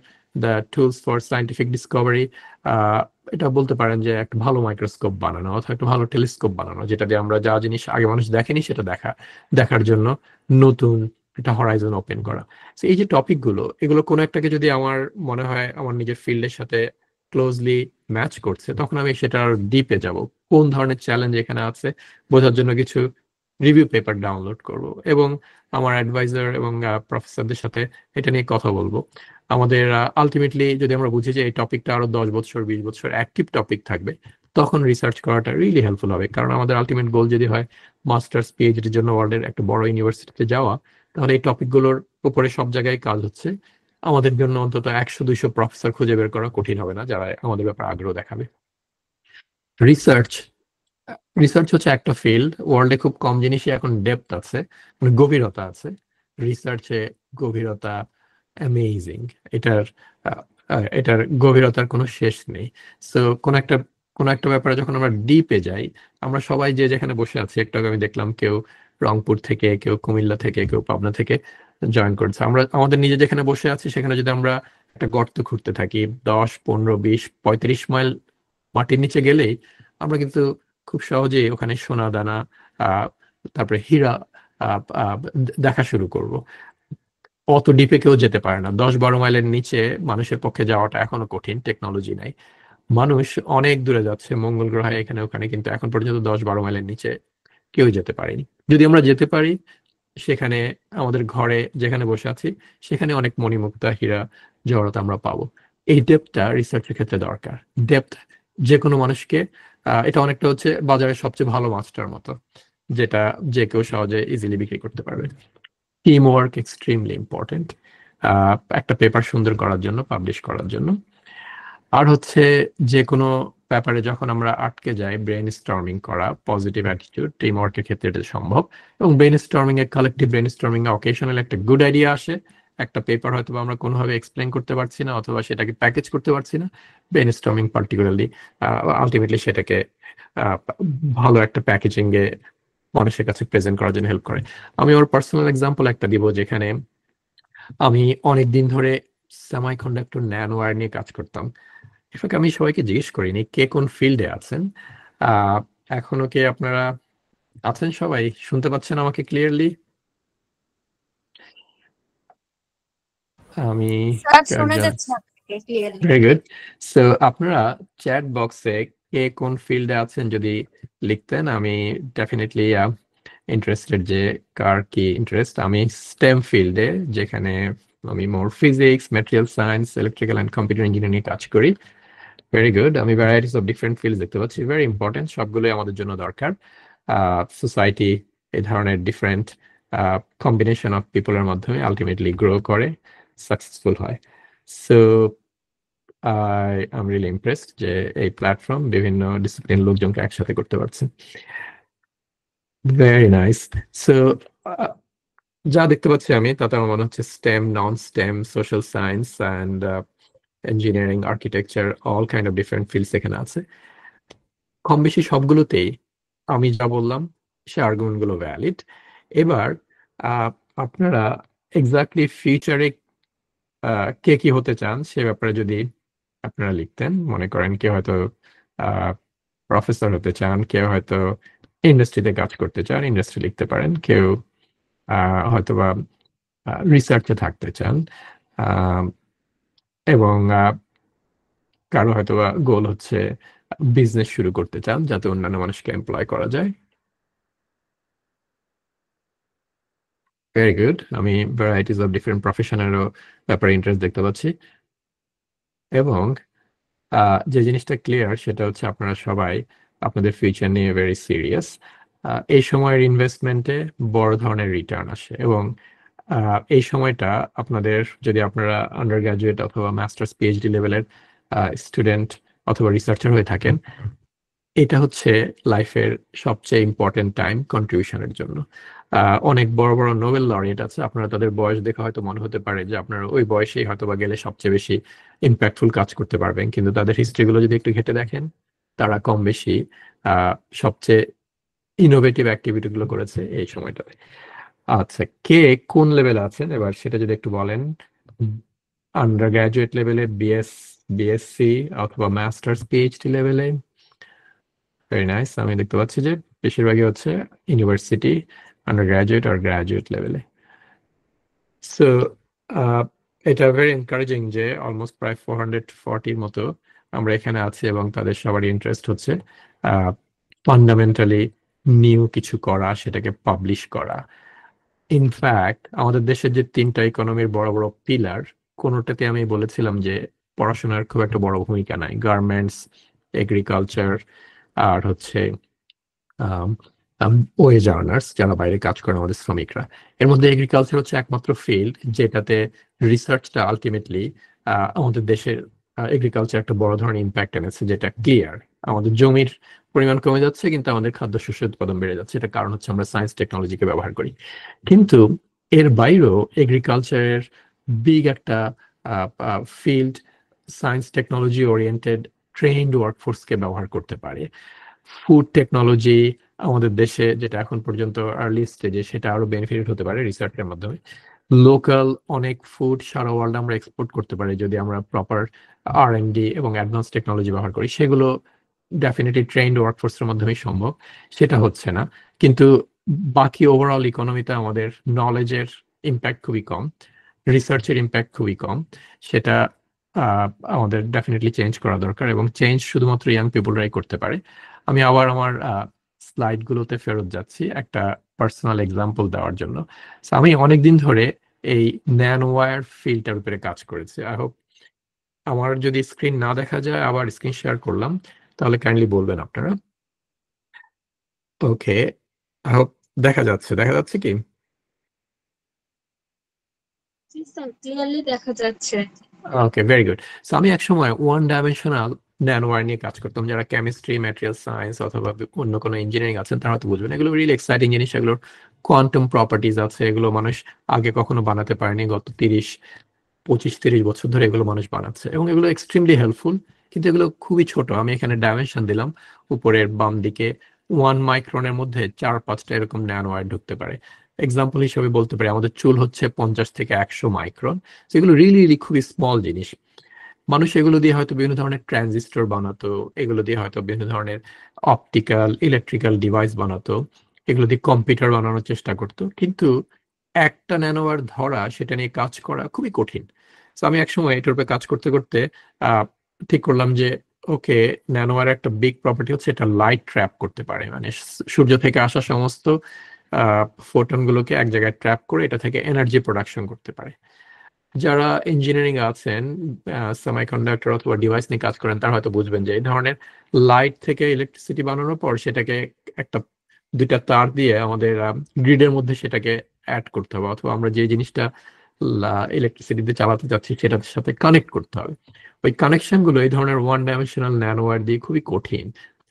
the tools for scientific Discovery, এটা বলতে পারেন যে একটা ভালো মাইক্রোস্কোপ বানানো অথবা একটা ভালো টেলিস্কোপ বানানো, যেটা দিয়ে আমরা যা জিনিস আগে মানুষ দেখেনি সেটা দেখার জন্য নতুন একটা হরাইজন ওপেন করা। এই যে টপিকগুলো, এগুলো কোনো একটাকে যদি আমার মনে হয় আমার নিজের ফিল্ডের সাথে ক্লোজলি ম্যাচ করছে, তখন আমি সেটার ডিপে যাব। কোন ধরনের চ্যালেঞ্জ এখানে আছে বোঝার জন্য কিছু রিভিউ পেপার ডাউনলোড করব এবং আমার অ্যাডভাইজার এবং প্রফেসরদের সাথে এটা নিয়ে কথা বলবো। আমাদের আলটিমেটলি যদি আমরা বুঝি যে এই টপিকটা আরো 10 বছর 20 বছর অ্যাক্টিভ টপিক থাকবে, তখন রিসার্চ করাটা রিয়েলি হেল্পফুল হবে। কারণ আমাদের আলটিমেট গোল যদি হয় মাস্টার্স পিএইচডির জন্য ওয়ার্ল্ডের একটা বড় ইউনিভার্সিটিতে যাওয়া, তাহলে এই টপিকগুলোর উপরে সব জায়গায় কাজ হচ্ছে। আমাদের জন্য অন্তত 100-200 প্রফেসর খুঁজে বের করা কঠিন হবে না যারা আমাদের ব্যাপারে আগ্রহ দেখাবে। রিসার্চ হচ্ছে একটা ফিল্ড, ওয়ার্ল্ডে খুব কম জিনিসই এখন ডেপথ আছে, মানে গভীরতা আছে। রিসার্চে গভীরতা অ্যামেজিং, এটার গভীরতার কোনো শেষ নেই। সো কোন একটা ব্যাপারে যখন আমরা ডিপে যাই, আমরা সবাই যে যেখানে বসে আছি, একটু আগে আমি দেখলাম কেউ রংপুর থেকে, কেউ কুমিল্লা থেকে, কেউ পাবনা থেকে জয়েন করছে। আমরা আমাদের নিজে যেখানে বসে আছি সেখানে যদি আমরা একটা গর্ত খুঁড়তে থাকি 10, 15, 20, 35 মাইল মাটির নিচে গেলেই আমরা কিন্তু খুব সহজেই ওখানে সোনা দানা তারপরে হীরা দেখা শুরু করব। অত ডিপে কেউ যেতে পারে না। 10-12 মাইলের নিচে মানুষের পক্ষে যাওয়াটা এখনো কঠিন, টেকনোলজি নাই। মানুষ অনেক দূরে যাচ্ছে মঙ্গল গ্রহে এখানে ওখানে, কিন্তু এখন পর্যন্ত 10-12 মাইলের নিচে কেউ যেতে পারেনি। যদি আমরা যেতে পারি, সেখানে আমাদের ঘরে যেখানে বসে আছি সেখানে অনেক মণিমুক্তা হীরা জহরত আমরা পাবো। এই ডেপথটা রিসার্চের ক্ষেত্রে দরকার। ডেপথ যে কোনো মানুষকে এটা অনেকটা হচ্ছে বাজারের সবচেয়ে ভালো মাছটার মতো, যেটা যে কেউ সহজে ইজিলি বিক্রি করতে পারবে। টিম ওয়ার্ক এক্সট্রিমলি ইম্পর্টেন্ট একটা পেপার সুন্দর করার জন্য, পাবলিশ করার জন্য। আর হচ্ছে যে কোনো ব্যাপারে যখন আমরা আটকে যাই, ব্রেন স্টর্মিং করা, পজিটিভ অ্যাটিটিউড, টিম ওয়ার্কের ক্ষেত্রে এটা সম্ভব। এবং ব্রেন স্টর্মিং এ, কালেকটিভ ব্রেন স্টর্মিং এ অকেশনাল একটা গুড আইডিয়া আসে, একটা পেপার হয়তো আমরা কোনোভাবে এক্সপ্লেন করতে পারছি না অথবা সেটাকে প্যাকেজ করতে পারছি না। ব্রেন স্টর্মিং পার্টিকুলারলি আলটিমেটলি সেটাকে ভালো একটা প্যাকেজিং এ মানুষের কাছে প্রেজেন্ট করার জন্য হেল্প করে। আমি ওর পার্সোনাল এক্সাম্পল একটা দিব, যেখানে আমি অনেকদিন ধরে সেমি কন্ডাক্টর ন্যানো ওয়্যার নিয়ে কাজ করতাম। এফাকে আমি সবাইকে জিজ্ঞেস করিনি কে কোন ফিল্ডে আছেন। এখনো কে আপনারা আছেন? সবাই শুনতে পাচ্ছেন আমাকে ক্লিয়ারলি? আমি স্যার শোনা যাচ্ছে আপনাকে ক্লিয়ারলি। Very good. সো আপনারা চ্যাট বক্সে কে কোন ফিল্ডে আছেন যদি লিখতেন, আমি ডেফিনেটলি ইন্টারেস্টেড যে কার কি ইন্টারেস্ট। আমি স্টেম ফিল্ডে, যেখানে আমি more physics, material science, electrical and computer engineering নিয়ে কাজ করি। Very good. আমি ভ্যারাইটিস অফ ডিফারেন্ট ফিল্ডস দেখতে পাচ্ছি, ভেরি ইম্পর্টেন্ট, সবগুলোই আমাদের জন্য দরকার। সোসাইটি এই ধরনের ডিফারেন্ট কম্বিনেশন অফ পিপলের মাধ্যমে আলটিমেটলি গ্রো করে, সাকসেসফুল হয়। So I am really impressed যে এই প্ল্যাটফর্ম বিভিন্ন ডিসিপ্লিন লোকজনকে একসাথে করতে পারছে। Very nice. সো যা দেখতে পাচ্ছি আমি তাতে আমার মনে হচ্ছে stem, non stem, social science and engineering, architecture, all kind of different fields এখানে আছে। কম বেশি সবগুলোতেই আমি যা বললাম সে আর্গুমেন্ট গুলো ভ্যালিড। এবার আহ, আপনারা এক্স্যাক্টলি ফিউচারে কে কি হতে চান সে ব্যাপারে যদি আপনারা লিখতেন, মনে করেন কেউ হয়তো প্রফেসর হতে চান, কেউ হয়তো ইন্ডাস্ট্রিতে কাজ করতে চান, ইন্ডাস্ট্রি লিখতে পারেন, কেউ হয়তোবা রিসার্চে থাকতে চান, আহ, এবং কারো হয়তোবা গোল হচ্ছে বিজনেস শুরু করতে চান যাতে অন্যান্য মানুষকে এমপ্লয় করা যায়। Very good. আমি ভ্যারাইটিস অফ ডিফারেন্ট প্রফেশনেরও ব্যাপারে ইন্টারেস্ট দেখতে পাচ্ছি, এবং যে জিনিসটা ক্লিয়ার সেটা হচ্ছে আপনারা সবাই আপনাদের ফিউচার নিয়ে ভেরি সিরিয়াস। এই সময়ের ইনভেস্টমেন্টে বড় ধরনের রিটার্ন আসে, এবং এই সময়টা আপনাদের, যদি আপনারা আন্ডার গ্রাজুয়েট অথবা মাস্টার্স পিএইচডি লেভেলের স্টুডেন্ট অথবা রিসার্চার হয়ে থাকেন, এটা হচ্ছে লাইফের সবচেয়ে ইম্পর্টেন্ট টাইম কন্ট্রিবিউশনের জন্য। অনেক বড় বড় নোবেল লরিয়েট আছে, আপনারা তাদের বয়স দেখে হয়তো মনে হতে পারে যে আপনারা ওই বয়সেই হয়তো বা গেলে সবচেয়ে বেশি ইম্প্যাক্টফুল কাজ করতে পারবেন, কিন্তু তাদের হিস্ট্রিগুলো যদি একটু ঘেটে দেখেন তারা কম বেশি সবচেয়ে ইনোভেটিভ অ্যাক্টিভিটি গুলো করেছে এই সময়টাতে। আচ্ছা, কে কোন লেভেলে আছেন এবার সেটা যদি একটু বলেন। আন্ডার গ্রাজুয়েট লেভেলে, বিএসসি অথবা মাস্টার্স পিএইচডি লেভেলে? Very nice. আমি দেখতে পাচ্ছি যে বেশিরভাগই হচ্ছে ইউনিভার্সিটি আন্ডার গ্রাজুয়েট আর গ্রাজুয়েট লেভেলে। সো এটা ভেরি এনকারেজিং যে অলমোস্ট প্রায় 440 মতো আমরা এখানে আছি, এবং তাদের সবারই ইন্টারেস্ট হচ্ছে ফান্ডামেন্টালি নিউ কিছু করা, সেটাকে পাবলিশ করা। ইনফ্যাক্ট আমাদের দেশের যে তিনটা ইকোনমির বড় বড় পিলার, কোনোটাতে আমি বলেছিলাম যে পড়াশোনার খুব একটা বড় ভূমিকা নাই। গার্মেন্টস, এগ্রিকালচার, আর হচ্ছে ওয়েজ আর্নার্স, যারা বাইরে কাজ করে আমাদের শ্রমিকরা। এর মধ্যে এগ্রিকালচার হচ্ছে একমাত্র ফিল্ড যেটাতে রিসার্চটা আলটিমেটলি আমাদের দেশের এগ্রিকালচার একটা বড় ধরনের ইম্প্যাক্ট এনেছে, যেটা ক্লিয়ার। আমাদের জমির পরিমাণ কমে যাচ্ছে কিন্তু আমাদের খাদ্যশস্য উৎপাদন বেড়ে যাচ্ছে। এটা কারণ হচ্ছে আমরা সায়েন্স টেকনোলজিকে ব্যবহার করি। কিন্তু এর বাইরেও এগ্রিকালচারের বিগ একটা field science technology oriented trained ওয়ার্কফোর্সকে ব্যবহার করতে পারে। ফুড টেকনোলজি আমাদের দেশে, যেটা এখন পর্যন্ত আর্লি স্টেজে, সেটা আরো বেনিফিট হতে পারে রিসার্চের মাধ্যমে। লোকাল অনেক ফুড সারা ওয়ার্ল্ড আমরা এক্সপোর্ট করতে পারি যদি আমরা প্রপার R&D এবং অ্যাডভান্স টেকনোলজি ব্যবহার করি। সেগুলো ডেফিনেটলি ট্রেন্ড ওয়ার্কফোর্সের মাধ্যমেই সম্ভব, সেটা হচ্ছে না। কিন্তু বাকি ওভারঅল ইকোনমিতে আমাদের নলেজের ইম্প্যাক্ট খুবই কম, রিসার্চের ইম্প্যাক্ট খুবই কম। সেটা আমাদের ডেফিনেটলি চেঞ্জ করা দরকার, এবং চেঞ্জ শুধুমাত্র ইয়াং পিপলরাই করতে পারে। আমি আবার আমার স্লাইড গুলোতে ফেরত যাচ্ছি একটা পার্সোনাল এক্সাম্পল দেওয়ার জন্য। So, আমি অনেকদিন ধরে এই ন্যানোওয়্যার ফিল্ডটার উপরে কাজ করেছি। আই হোপ আমার যদি স্ক্রিন না দেখা যায়, আবার স্ক্রিন শেয়ার করলাম, তাহলে কাইন্ডলি বলবেন আপনারা। ওকে, আই হোপ দেখা যাচ্ছে কি? ক্লিয়ারলি দেখা যাচ্ছে। ওকে, ভেরি গুড। সো আমি একসময় ওয়ান ডাইমেনশনাল ন্যানোওয়্যার নিয়ে কাজ করতাম। যারা কেমিস্ট্রি, ম্যাটেরিয়াল সায়েন্স অথবা অন্য কোনো ইঞ্জিনিয়ারিং আছেন তারা হয়তো বুঝবেন, এগুলো রিয়েলি এক্সাইটিং জিনিস। এগুলোর কোয়ান্টাম প্রপার্টিজ আছে, এগুলো মানুষ আগে কখনো বানাতে পারেনি। গত 25-30 বছর ধরে এগুলো মানুষ বানাচ্ছে, এবং এগুলো এক্সট্রিমলি হেল্পফুল। কিন্তু এগুলো খুবই ছোট। আমি এখানে ডাইমেনশন দিলাম উপরের বাম দিকে, 1 মাইক্রনের মধ্যে 4-5টা এরকম ন্যানোওয়্যার ঢুকতে পারে। এক্সাম্পল হিসেবে বলতে পারি আমাদের চুল হচ্ছে 50 থেকে 100 মাইক্রন। যেগুলো রিয়েলি খুবই স্মল জিনিস। মানুষ এগুলো দিয়ে হয়তো বিভিন্ন ধরনের ট্রানজিস্টর বানাতো, এগুলো দিয়ে হয়তো বিভিন্ন ধরনের অপটিক্যাল, ইলেকট্রিক্যাল ডিভাইস বানাতো, এগুলো দিয়ে কম্পিউটার বানানোর চেষ্টা করতো। কিন্তু একটা ন্যানোওয়্যার ধরা, সেটা নিয়ে কাজ করা খুবই কঠিন। তো আমি একসময় এটার উপরে কাজ করতে করতে ঠিক করলাম যে ওকে, ন্যানোওয়্যার একটা বিগ প্রপার্টি হচ্ছে এটা লাইট ট্র্যাপ করতে পারে। মানে সূর্য থেকে আসা সমস্ত ফোটন গুলোকে এক জায়গায় ট্র্যাপ করে এটা থেকে এনার্জি প্রোডাকশন করতে পারে। যারা ইঞ্জিনিয়ারিং আছেন, সেমিকন্ডাক্টর অথবা ডিভাইস নিয়ে কাজ করেন, তারা হয়তো বুঝবেন যে এই ধরনের লাইট থেকে ইলেকট্রিসিটি বানানোর পর সেটাকে একটা দুইটা তার দিয়ে আমাদের গ্রিডের মধ্যে সেটাকে অ্যাড করতে হবে, অথবা আমরা যে জিনিসটা ইলেকট্রিসিটিতে চালাতে যাচ্ছি সেটার সাথে কানেক্ট করতে হবে। ওই কানেকশন গুলো এই ধরনের ওয়ান ডাইমেনশনাল ন্যানোওয়্যার দিয়ে খুবই কঠিন।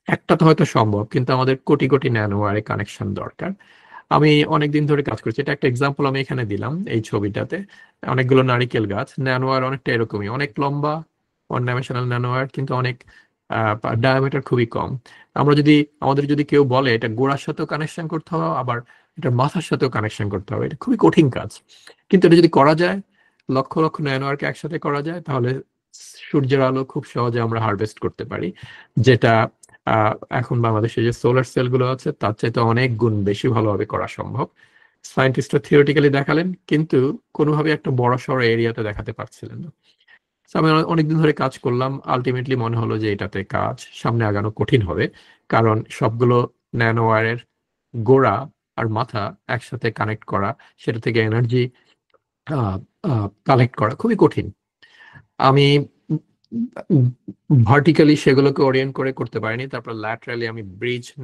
একটা তো হয়তো সম্ভব, কিন্তু আমাদের কোটি কোটি ন্যানোওয়্যারে কানেকশন দরকার। আমি অনেকদিন ধরে কাজ করছি, এটা একটা এক্সাম্পল আমি এখানে দিলাম এই ছবিটাতে। অনেকগুলো নারিকেল গাছ, ন্যানোওয়্যার অনেকটা এরকমই, অনেক লম্বা ওয়ান ডাইমেনশনাল ন্যানোওয়্যার, কিন্তু অনেক ডায়ামিটার খুবই কম। আমাদের যদি কেউ বলে এটা গোড়ার সাথেও কানেকশন করতে হবে, আবার এটার মাথার সাথেও কানেকশন করতে হবে, এটা খুবই কঠিন কাজ। কিন্তু এটা যদি করা যায়, লক্ষ লক্ষ ন্যানোওয়্যারকে একসাথে করা যায়, তাহলে সূর্যের আলো খুব সহজে আমরা হারভেস্ট করতে পারি, যেটা এখন বাংলাদেশে যে সোলার সেল গুলো আছে তার চাইতে অনেক গুণ বেশি ভালোভাবে করা সম্ভব। সায়েন্টিস্টরা থিওরিটিক্যালি দেখালেন, কিন্তু কোনোভাবে একটা বড় সড়ো এরিয়াতে দেখাতে পারছিলেন না। So, আমি অনেকদিন ধরে কাজ করলাম, আলটিমেটলি মনে হলো যে এটাতে কাজ সামনে আগানো কঠিন হবে, কারণ সবগুলো ন্যানোওয়্যারের গোড়া আর মাথা একসাথে কানেক্ট করা, সেটা থেকে এনার্জি কালেক্ট করা খুবই কঠিন। আমি ভার্টিক্যালি সেগুলোকে ওরিয়েন্ট করে করতে পারিনি, তারপর ল্যাটারালি আমি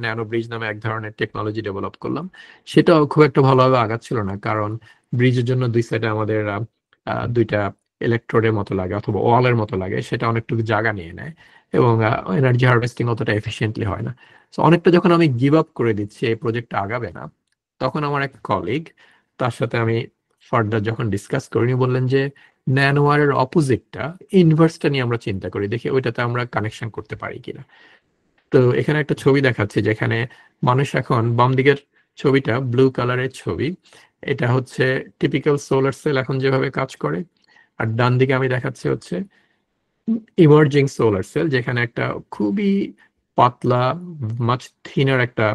ন্যানো ব্রিজ নামে এক ধরনের টেকনোলজি ডেভেলপ করলাম। সেটাও খুব একটা ভালোভাবে আগাচ্ছিল না, কারণ ব্রিজের জন্য দুই সাইডে আমাদের দুইটা ইলেকট্রোডের মতো লাগে অথবা ওয়ালের মতো লাগে, সেটা অনেকটুকু জায়গা নিয়ে নেয় এবং এনার্জি হারভেস্টিং অতটা এফিসিয়েন্টলি হয় না। তো অনেকটা যখন আমি গিভ আপ করে দিচ্ছি, এই প্রজেক্টটা আগাবে না, তখন আমার এক কলিগ, তার সাথে আমি ফার্দার যখন ডিসকাস করিনি, বললেন যে ন্যানোওয়্যারের অপোজিটটা, ইনভার্সটা নিয়ে আমরা চিন্তা করি, দেখি ওইটাতে আমরা কানেকশন করতে পারি কিনা। তো এখানে একটা ছবি দেখাচ্ছে, যেখানে মানুষ, এখন বাম দিকের ছবিটা ব্লু কালারের ছবি, এটা হচ্ছে টিপিক্যাল সোলার সেল এখন যেভাবে কাজ করে, আর ডান দিকে আমি দেখাচ্ছি হচ্ছে ইমার্জিং সোলার সেল, যেখানে একটা খুবই পাতলা, মাছ থিনার একটা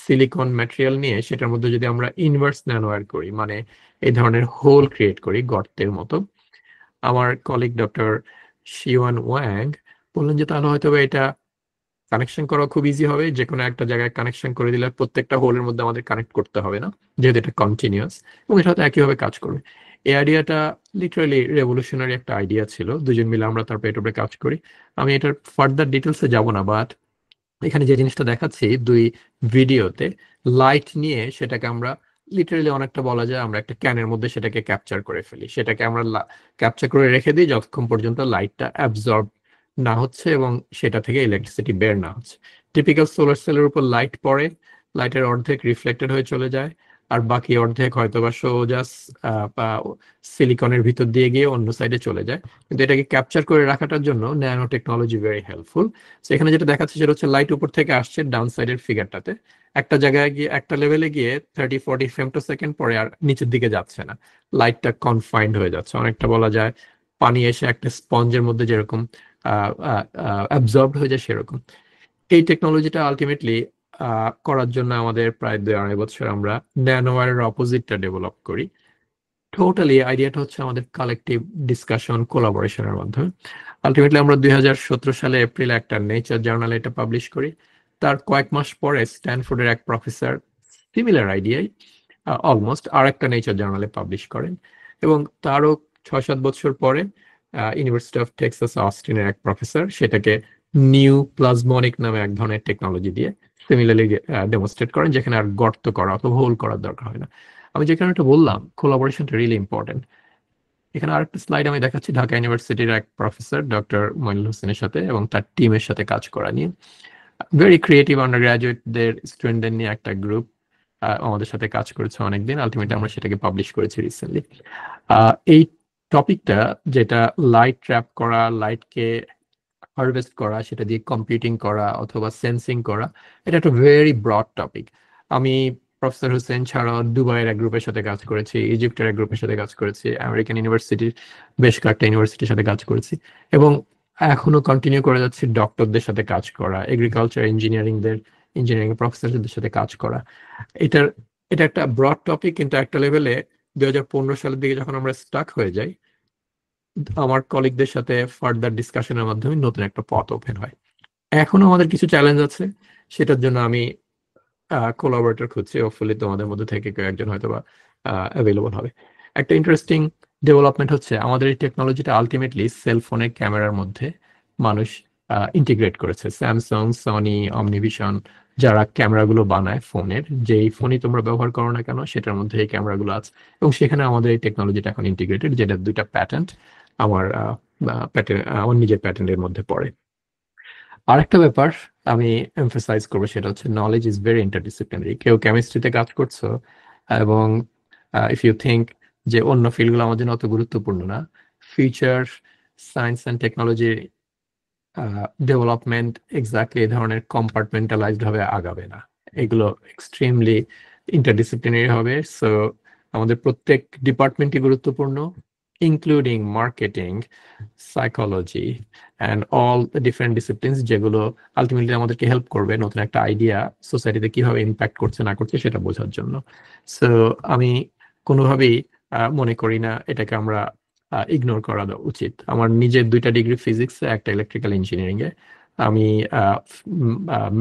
সিলিকন ম্যাটেরিয়াল নিয়ে সেটার মধ্যে যদি আমরা ইনভার্স ন্যানোওয়্যার করি, মানে এই ধরনের হোল ক্রিয়েট করি গর্তের মতো, আমার কলিগ ডক্টর শিওয়ান ওয়াং বললেন যে তাহলে হয়তো এটা কানেকশন করা খুব ইজি হবে, যে কোনো একটা জায়গায় কানেকশন করে দিলে প্রত্যেকটা হোলের মধ্যে আমাদের কানেক্ট করতে হবে না, যেহেতু এটা কন্টিনিউয়াস, এবং এটা হয়তো একইভাবে কাজ করবে। এই আইডিয়াটা লিটারালি রেভলিউশনারি একটা আইডিয়া ছিল, দুজন মিলে আমরা তারপর এটার উপরে কাজ করি। আমি এটার ফার্দার ডিটেলসে যাব না, বাট এখানে যে জিনিসটা দেখাচ্ছি দুই ভিডিওতে, লাইট নিয়ে সেটাকে আমরা লিটারালি অনেকটা বলা যায় আমরা একটা ক্যানের মধ্যে সেটাকে ক্যাপচার করে ফেলি, সেটাকে আমরা ক্যাপচার করে রেখে দিই যতক্ষণ পর্যন্ত লাইটটা অ্যাবজর্ব না হচ্ছে এবং সেটা থেকে ইলেকট্রিসিটি বের না হচ্ছে। টিপিক্যাল সোলার সেলের উপর লাইট পড়ে, লাইটের অর্ধেক রিফ্লেক্টেড হয়ে চলে যায়, আর বাকি অর্ধেক হয়তোবা সোজা সিলিকনের ভিতর দিয়ে গিয়ে অন্য সাইডে চলে যায়। কিন্তু এটাকে ক্যাপচার করে রাখাটার জন্য ন্যানো টেকনোলজি ভেরি হেল্পফুল। এখানে যেটা দেখাচ্ছে সেটা হচ্ছে লাইট উপর থেকে আসছে ডাউন সাইডের ফিগারটাতে, একটা জায়গায় গিয়ে একটা লেভেলে গিয়ে 30-40 ফেমটোসেকেন্ড পরে আর নিচের দিকে যাচ্ছে না, লাইটটা কনফাইন্ড হয়ে যাচ্ছে, অনেকটা বলা যায় পানি এসে একটা স্পঞ্জের মধ্যে যেরকম অ্যাবজর্ব হয়ে যায় সেরকম। এই টেকনোলজিটা আলটিমেটলি করার জন্য আমাদের প্রায় 2-2.5 বছর আমরা ন্যানোওয়্যারের অপোজিটটা ডেভেলপ করি। টোটালি আইডিয়াটা হচ্ছে আমাদের কালেকটিভ ডিসকাশন, কোলাবোরেশনের মাধ্যমে। আলটিমেটলি আমরা 2017 সালে এপ্রিলে একটা নেচার জার্নালে এটা পাবলিশ করি। তার কয়েক মাস পরে স্ট্যানফোর্ডের এক প্রফেসর সিমিলার আইডিয়ায় অলমোস্ট আর একটা নেচার জার্নালে পাবলিশ করেন, এবং তারও 6-7 বছর পরে ইউনিভার্সিটি অফ টেক্সাস অস্টিনের এক প্রফেসর সেটাকে নিউ প্লাজমনিক নামে এক ধরনের টেকনোলজি দিয়ে সিমিলারলি ডেমনস্ট্রেট করেন, যেখানে আর গর্ত করা অথবা হোল করার দরকার হয় না। আমি যে কারণে বললাম কোলাবোরেশনটা রিয়েলি ইম্পর্টেন্ট। এখানে আরেকটা স্লাইড আমি দেখাচ্ছি ঢাকা ইউনিভার্সিটির এক প্রফেসর ডক্টর মইনুল হোসেনের সাথে এবং তার টিমের সাথে কাজ করা নিয়ে, ভেরি ক্রিয়েটিভ আন্ডার গ্রাজুয়েটদের স্টুডেন্টদের নিয়ে একটা গ্রুপ আমাদের সাথে কাজ করেছে অনেকদিন। আলটিমেটলি আমরা সেটাকে পাবলিশ করেছি রিসেন্টলি। এই টপিকটা, যেটা লাইট ট্র্যাপ করা, লাইটকে হারভেস্ট করা, সেটা দিয়ে কম্পিউটিং করা অথবা সেন্সিং করা, এটা একটা ভেরি ব্রড টপিক। আমি প্রফেসর হোসেন ছাড়াও দুবাইয়ের এক গ্রুপের সাথে কাজ করেছি, ইজিপ্টের এক গ্রুপের সাথে কাজ করেছি, আমেরিকান ইউনিভার্সিটির বেশ কয়েকটা ইউনিভার্সিটির সাথে কাজ করেছি, এবং এখনো কন্টিনিউ করে যাচ্ছি ডক্টরদের সাথে কাজ করা, এগ্রিকালচার ইঞ্জিনিয়ারিং প্রফেসরদের সাথে কাজ করা। এটা একটা ব্রড টপিক, কিন্তু একটা লেভেলে 2015 সালের দিকে যখন আমরা স্টাক হয়ে যাই, আমার কলিগদের সাথে ফার্দার ডিসকাশনের মাধ্যমে নতুন একটা পথ ওপেন হয়। এখনো আমাদের কিছু চ্যালেঞ্জ আছে, সেটার জন্য আমি কোলাবোরেটর খুঁজছি। হোপফুলি তোমাদের মধ্যে থেকে কেউ একজন হয়তো বা অ্যাভেলেবল হবে। একটা ইন্টারেস্টিং ডেভেলপমেন্ট হচ্ছে আমাদের এই টেকনোলজিটা আলটিমেটলি সেলফোনের ক্যামেরার মধ্যে মানুষ ইন্টিগ্রেট করেছে। স্যামসাং, সনি, অমনিভিশন, যারা ক্যামেরাগুলো বানায় ফোনের, যেই ফোনই তোমরা ব্যবহার করো না কেন সেটার মধ্যে এই ক্যামেরাগুলো আছে, এবং সেখানে আমাদের এই টেকনোলজিটা এখন ইন্টিগ্রেটেড, যেটা 2টা প্যাটেন্ট আমার আমার নিজের প্যাটেন্টের মধ্যে পড়ে। আরেকটা ব্যাপার আমি এমফাসাইজ করবো, সেটা হচ্ছে নলেজ ইজ ভেরি ইন্টারডিসিপ্লিনারি। কেউ কেমিস্ট্রিতে কাজ করছো এবং ইফ ইউ থিঙ্ক যে অন্য ফিল্ডগুলো আমার জন্য অত গুরুত্বপূর্ণ না, future science and technology development exactly এই ধরনের কম্পার্টমেন্টালাইজড ভাবে আগাবে না, এগুলো এক্সট্রিমলি ইন্টারডিসিপ্লিনারি হবে। সো আমাদের প্রত্যেক ডিপার্টমেন্টই গুরুত্বপূর্ণ, including marketing, psychology and all different disciplines, যেগুলো আলটিমেটলি আমাদেরকে হেল্প করবে নতুন একটা আইডিয়া সোসাইটিতে কিভাবে ইম্প্যাক্ট করছে না করছে সেটা বোঝার জন্য। সো আমি কোনোভাবেই মনে করি না এটাকে আমরা ইগনোর করা উচিত। আমার নিজের 2টা ডিগ্রি ফিজিক্সে, একটা ইলেকট্রিক্যাল ইঞ্জিনিয়ারিং এ। আমি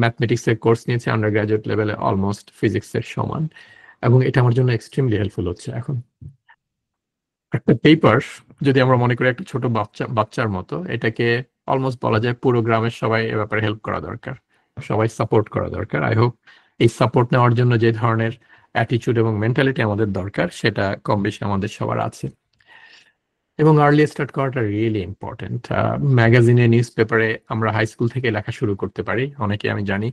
ম্যাথমেটিক্স এর কোর্স নিয়েছি আন্ডার গ্রাজুয়েট লেভেলে, অলমোস্ট ফিজিক্স এর সমান, এবং এটা আমার জন্য এক্সট্রিমলি হেল্পফুল হচ্ছে এখন। একটা পেপার যদি আমরা মনে করি একটা ছোট বাচ্চার মতো, এটাকে অলমোস্ট বলা যায় পুরো গ্রামের সবাই এ ব্যাপারে হেল্প করা দরকার, সবাই সাপোর্ট করা দরকার। আই হোপ এই সাপোর্ট নেওয়ার জন্য যে ধরনের অ্যাটিটিউড এবং মেন্টালিটি আমাদের দরকার সেটা কম বেশি আমাদের সবার আছে। এবং আর্লি স্টার্ট করাটা রিয়েলি ইম্পর্টেন্ট। ম্যাগাজিনে, নিউজ পেপারে আমরা হাই স্কুল থেকে লেখা শুরু করতে পারি, অনেকে আমি জানি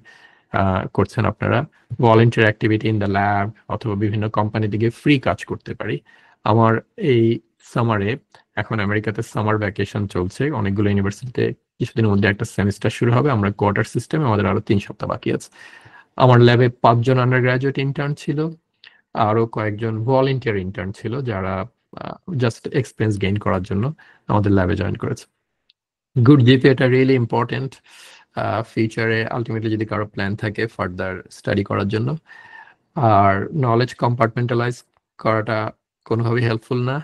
করছেন আপনারা। Volunteer activity in the lab অথবা বিভিন্ন কোম্পানি থেকে ফ্রি কাজ করতে পারি। আমার এই সামারে, এখন আমেরিকাতে সামার ভ্যাকেশন চলছে, অনেকগুলো ইউনিভার্সিটিতে কিছুদিনের মধ্যে একটা সেমিস্টার শুরু হবে, আমরা কোয়ার্টার সিস্টেমে, আমাদের আরো 3 সপ্তাহ বাকি আছে। আমার ল্যাবে 5 জন আন্ডার গ্রাজুয়েট ইন্টার্ন ছিল, আরো কয়েকজন ভলেন্টিয়ার ইন্টার্ন ছিল যারা জাস্ট এক্সপিরিয়েন্স গেইন করার জন্য আমাদের ল্যাবে জয়েন করেছে। গুড জিপি এটা রিয়েলি ইম্পর্টেন্ট ফিউচারে, আলটিমেটলি যদি কারো প্ল্যান থাকে ফার্দার স্টাডি করার জন্য। আর নলেজ কম্পার্টমেন্টালাইজ করাটা কোনোভাবেই হেল্পফুল না।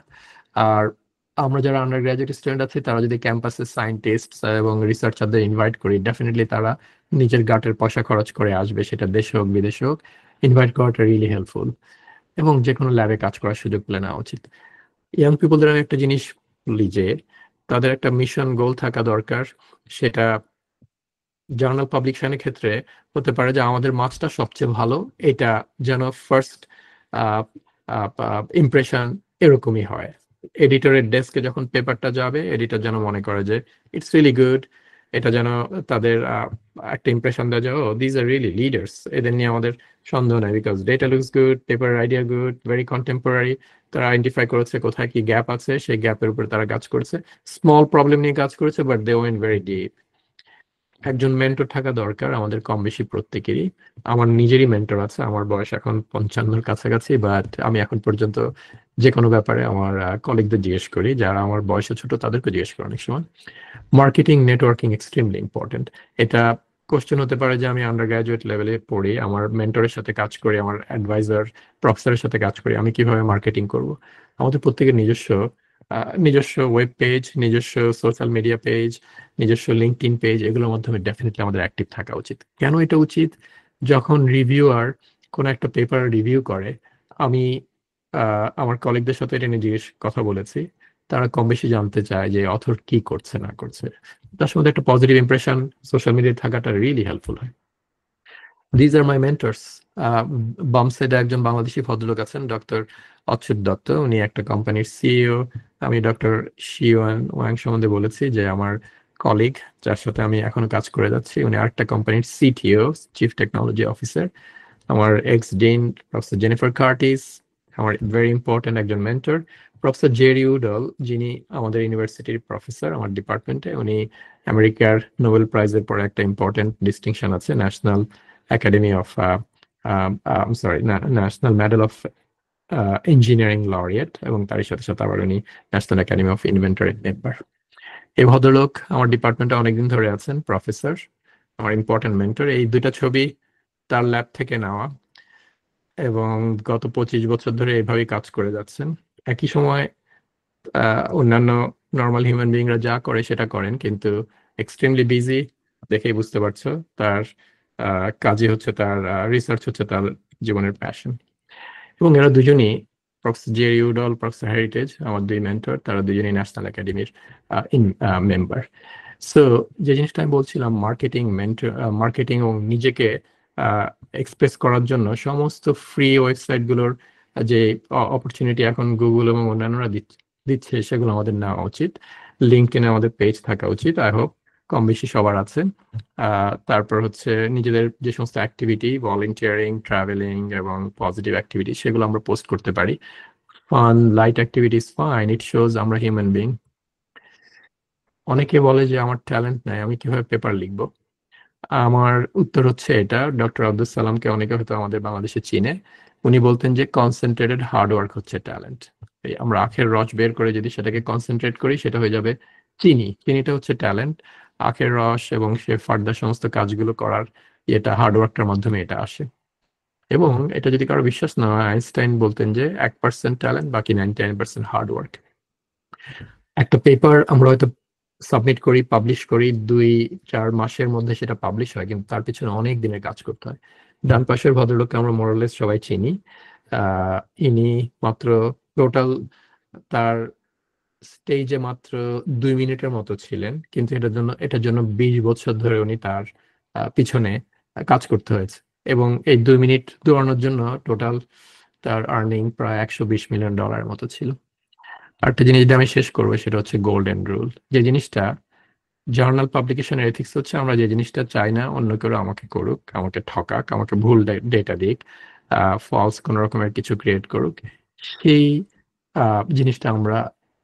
আর আমরা যারা আন্ডার গ্রাজুয়েট স্টুডেন্ট আছি তারা যদি ক্যাম্পাসে সায়েন্টিস্ট এবং রিসার্চারদের ইনভাইট করি, ডেফিনেটলি তারা নিজের গাটের পয়সা খরচ করে আসবে, সেটা দেশে হোক বিদেশে হোক। ইনভাইট করাটা রিয়েলি হেল্পফুল, এবং যে কোনো ল্যাবে কাজ করার সুযোগ পেলে নেওয়া উচিত। ইয়াং পিপলদের আমি একটা জিনিস বলি যে তাদের একটা মিশন গোল থাকা দরকার। সেটা জার্নাল পাবলিকেশনের ক্ষেত্রে হতে পারে যে আমাদের মার্কসটা সবচেয়ে ভালো, এটা যেন ফার্স্ট ইমপ্রেশন এরকমই হয়। এডিটরের ডেস্কে যখন পেপারটা যাবে, এডিটর যেন মনে করে যে ইটস রিয়েলি গুড, এটা যেন তাদের একটা ইমপ্রেশন দেওয়া যায়, ও দিজ আর রিয়েলি লিডার্স, এদের নিয়ে আমাদের সন্দেহ নাই, because data looks good, paper idea good, very contemporary. তারা আইডেন্টিফাই করেছে কোথায় কি গ্যাপ আছে, সেই গ্যাপের উপরে তারা কাজ করেছে, স্মল প্রবলেম নিয়ে কাজ করেছে, but they went very deep. একজন মেন্টর থাকা দরকার আমাদের কম বেশি প্রত্যেকেরই। আমার নিজেরই মেন্টর আছে, আমার বয়স এখন 55-এর কাছাকাছি, বাট আমি এখন পর্যন্ত যে কোনো ব্যাপারে আমার কলিগদের জিজ্ঞেস করি, যারা আমার বয়সে ছোট তাদেরকে জিজ্ঞেস করি অনেক সময়। Marketing, networking extremely important. এটা কোশ্চেন হতে পারে যে আমি আন্ডার গ্রাজুয়েট লেভেলে পড়ি, আমার মেন্টরের সাথে কাজ করি, আমার অ্যাডভাইজার প্রফেসরের সাথে কাজ করি, আমি কিভাবে মার্কেটিং করব? আমাদের প্রত্যেকের নিজস্ব ওয়েব পেজ, নিজস্ব সোশ্যাল মিডিয়া পেজ, নিজস্ব লিঙ্কডইন পেজ, এগুলোর মাধ্যমে ডেফিনেটলি আমাদের অ্যাক্টিভ থাকা উচিত। কেন এটা উচিত? যখন রিভিউয়ার কোনো একটা পেপার রিভিউ করে, আমি আমার কলিগদের সাথে এটা নিয়ে কথা বলেছি, তারা কম বেশি জানতে চায় যে অথর কি করছে না করছে। তার মধ্যে একটা পজিটিভ ইমপ্রেশন সোশ্যাল মিডিয়ায় থাকাটা রিয়েলি হেল্পফুল হয়। These are my mentors. বাম সাইডে একজন বাংলাদেশি ভদ্রলোক আছেন, ডক্টর অচ্যুত দত্ত, উনি একটা কোম্পানির সিইও। আমি ডক্টর শিওয়ান ওয়াং সম্বন্ধে বলেছি যে আমার কলিগ, যার সাথে আমি এখনো কাজ করে যাচ্ছি, উনি আরেকটা কোম্পানির সিটিও, চিফ টেকনোলজি অফিসার। আমার x dean professor Jennifer Curtis, আমার ভেরি ইম্পর্টেন্ট একজন মেন্টর। প্রফেসর জেরি উডল, যিনি আমাদের ইউনিভার্সিটির প্রফেসর আমার ডিপার্টমেন্টে, উনি আমেরিকার নোবেল প্রাইজের পরে একটা ইম্পর্টেন্ট ডিস্টিংশন আছে, national academy of national medal of engineering laureate, এবং তারই সাথে সাথে আবার উনি ন্যাশনাল একাডেমি অফ ইনভেন্টরের মেম্বার। এই ভদ্রলোক আমার ডিপার্টমেন্টে অনেকদিন ধরে আছেন, প্রফেসর, আমার ইম্পর্টেন্ট মেন্টর। এই 2টা ছবি তার ল্যাব থেকে নেওয়া, এবং গত 25 বছর ধরে এইভাবেই কাজ করে যাচ্ছেন। একই সময় অন্যান্য নর্মাল হিউম্যান বিইংরা যা করে সেটা করেন, কিন্তু এক্সট্রিমলি বিজি, দেখেই বুঝতে পারছো। তার কাজই হচ্ছে, তার রিসার্চ হচ্ছে তার জীবনের প্যাশন। এবং এরা দুজনই, প্রফেসর জেরি উডল, প্রফেসর হেরিটেজ, আমার 2 মেন্টর, তারা দুজনই ন্যাশনাল একাডেমির মেম্বার। সো যে জিনিসটা আমি বলছিলাম, মার্কেটিং এবং নিজেকে এক্সপ্রেস করার জন্য সমস্ত ফ্রি ওয়েবসাইটগুলোর যে অপরচুনিটি এখন গুগল এবং অন্যান্যরা দিচ্ছে সেগুলো আমাদের নেওয়া উচিত। লিঙ্কডইনে আমাদের পেজ থাকা উচিত, আই হোপ কম বেশি সবার আছে। তারপর হচ্ছে নিজেদের যে সমস্ত অ্যাক্টিভিটি, ভলেন্টিয়ারিং, ট্রাভেলিং এবং পজিটিভ অ্যাক্টিভিটি, সেগুলো আমরা পোস্ট করতে পারি। Fun light activities fine, it shows আমরা হিউম্যান বিং। অনেকে বলে যে আমার ট্যালেন্ট নাই, আমি কিভাবে পেপার লিখবো। আমার উত্তর হচ্ছে এটা, ডক্টর আব্দুল সালামকে অনেকে হয়তো আমাদের বাংলাদেশে চিনে। উনি বলতেন যে কনসেন্ট্রেটেড হার্ড ওয়ার্ক হচ্ছে ট্যালেন্ট। আমরা আখের রস বের করে যদি সেটাকে কনসেন্ট্রেট করি সেটা হয়ে যাবে চিনি। চিনিটা হচ্ছে ট্যালেন্ট, আখের রস এবং সে ফার্দার সমস্ত কাজগুলো করার এটা হার্ড ওয়ার্কটার মাধ্যমে এটা আসে। এবং এটা যদি কারো বিশ্বাস না হয়, আইনস্টাইন বলতেন যে 1% ট্যালেন্ট, বাকি 99% হার্ড ওয়ার্ক। একটা পেপার আমরা হয়তো সাবমিট করি, পাবলিশ করি, 2-4 মাসের মধ্যে সেটা পাবলিশ হয়, কিন্তু তার পিছনে অনেক দিনের কাজ করতে হয়। ডান পাশের ভদ্রলোককে আমরা মোরালেস সবাই চিনি। ইনি মাত্র টোটাল তার স্টেজে মাত্র 2 মিনিটের মতো ছিলেন, কিন্তু এটার জন্য 20 বছর ধরে উনি তার পিছনে কাজ করতে হয়েছে। এবং এই 2 মিনিট দৌড়ানোর জন্য টোটাল তার আর্নিং প্রায় $120 মিলিয়ন মতো ছিল। আরেকটা জিনিস দিয়ে আমি শেষ করবো, সেটা হচ্ছে গোল্ডেন রুল। যে জিনিসটা জার্নাল পাবলিকেশনের এথিক্স হচ্ছে, আমরা যে জিনিসটা চাই না অন্য কেউ আমাকে করুক, আমাকে ঠকাক, আমাকে ভুল ডেটা দিক, ফলস কোন রকমের কিছু ক্রিয়েট করুক, সেই জিনিসটা আমরা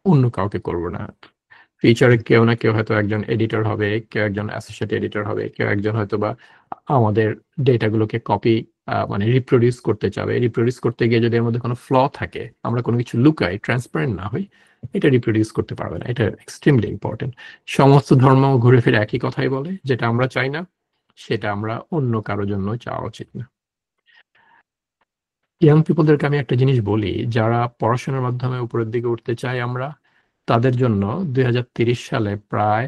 অন্য কাউকে করব না। ফিউচারে কেউ না কেউ হয়তো একজন এডিটর হবে, কেউ একজন অ্যাসোসিয়েট এডিটর হবে, কেউ একজন হয়তো বা আমাদের ডেটাগুলোকে কপি মানে রিপ্রোডিউস করতে চাবে। রিপ্রোডিউস করতে গিয়ে যদি এর মধ্যে কোনো ফ্ল থাকে, আমরা কোনো কিছু লুকাই, ট্রান্সপারেন্ট না হই, এটা রিপ্রোডিউস করতে পারবে না। এটা এক্সট্রিমলি ইম্পর্টেন্ট। সমস্ত ধর্ম ঘুরে ফিরে একই কথাই বলে, যেটা আমরা চাই না সেটা আমরা অন্য কারোর জন্য চাওয়া উচিত না। ইয়াং পিপলদেরকে আমি একটা জিনিস বলি, যারা পড়াশোনার মাধ্যমে উপরের দিকে উঠতে চায় আমরা, তাদের জন্য 2030 সালে প্রায়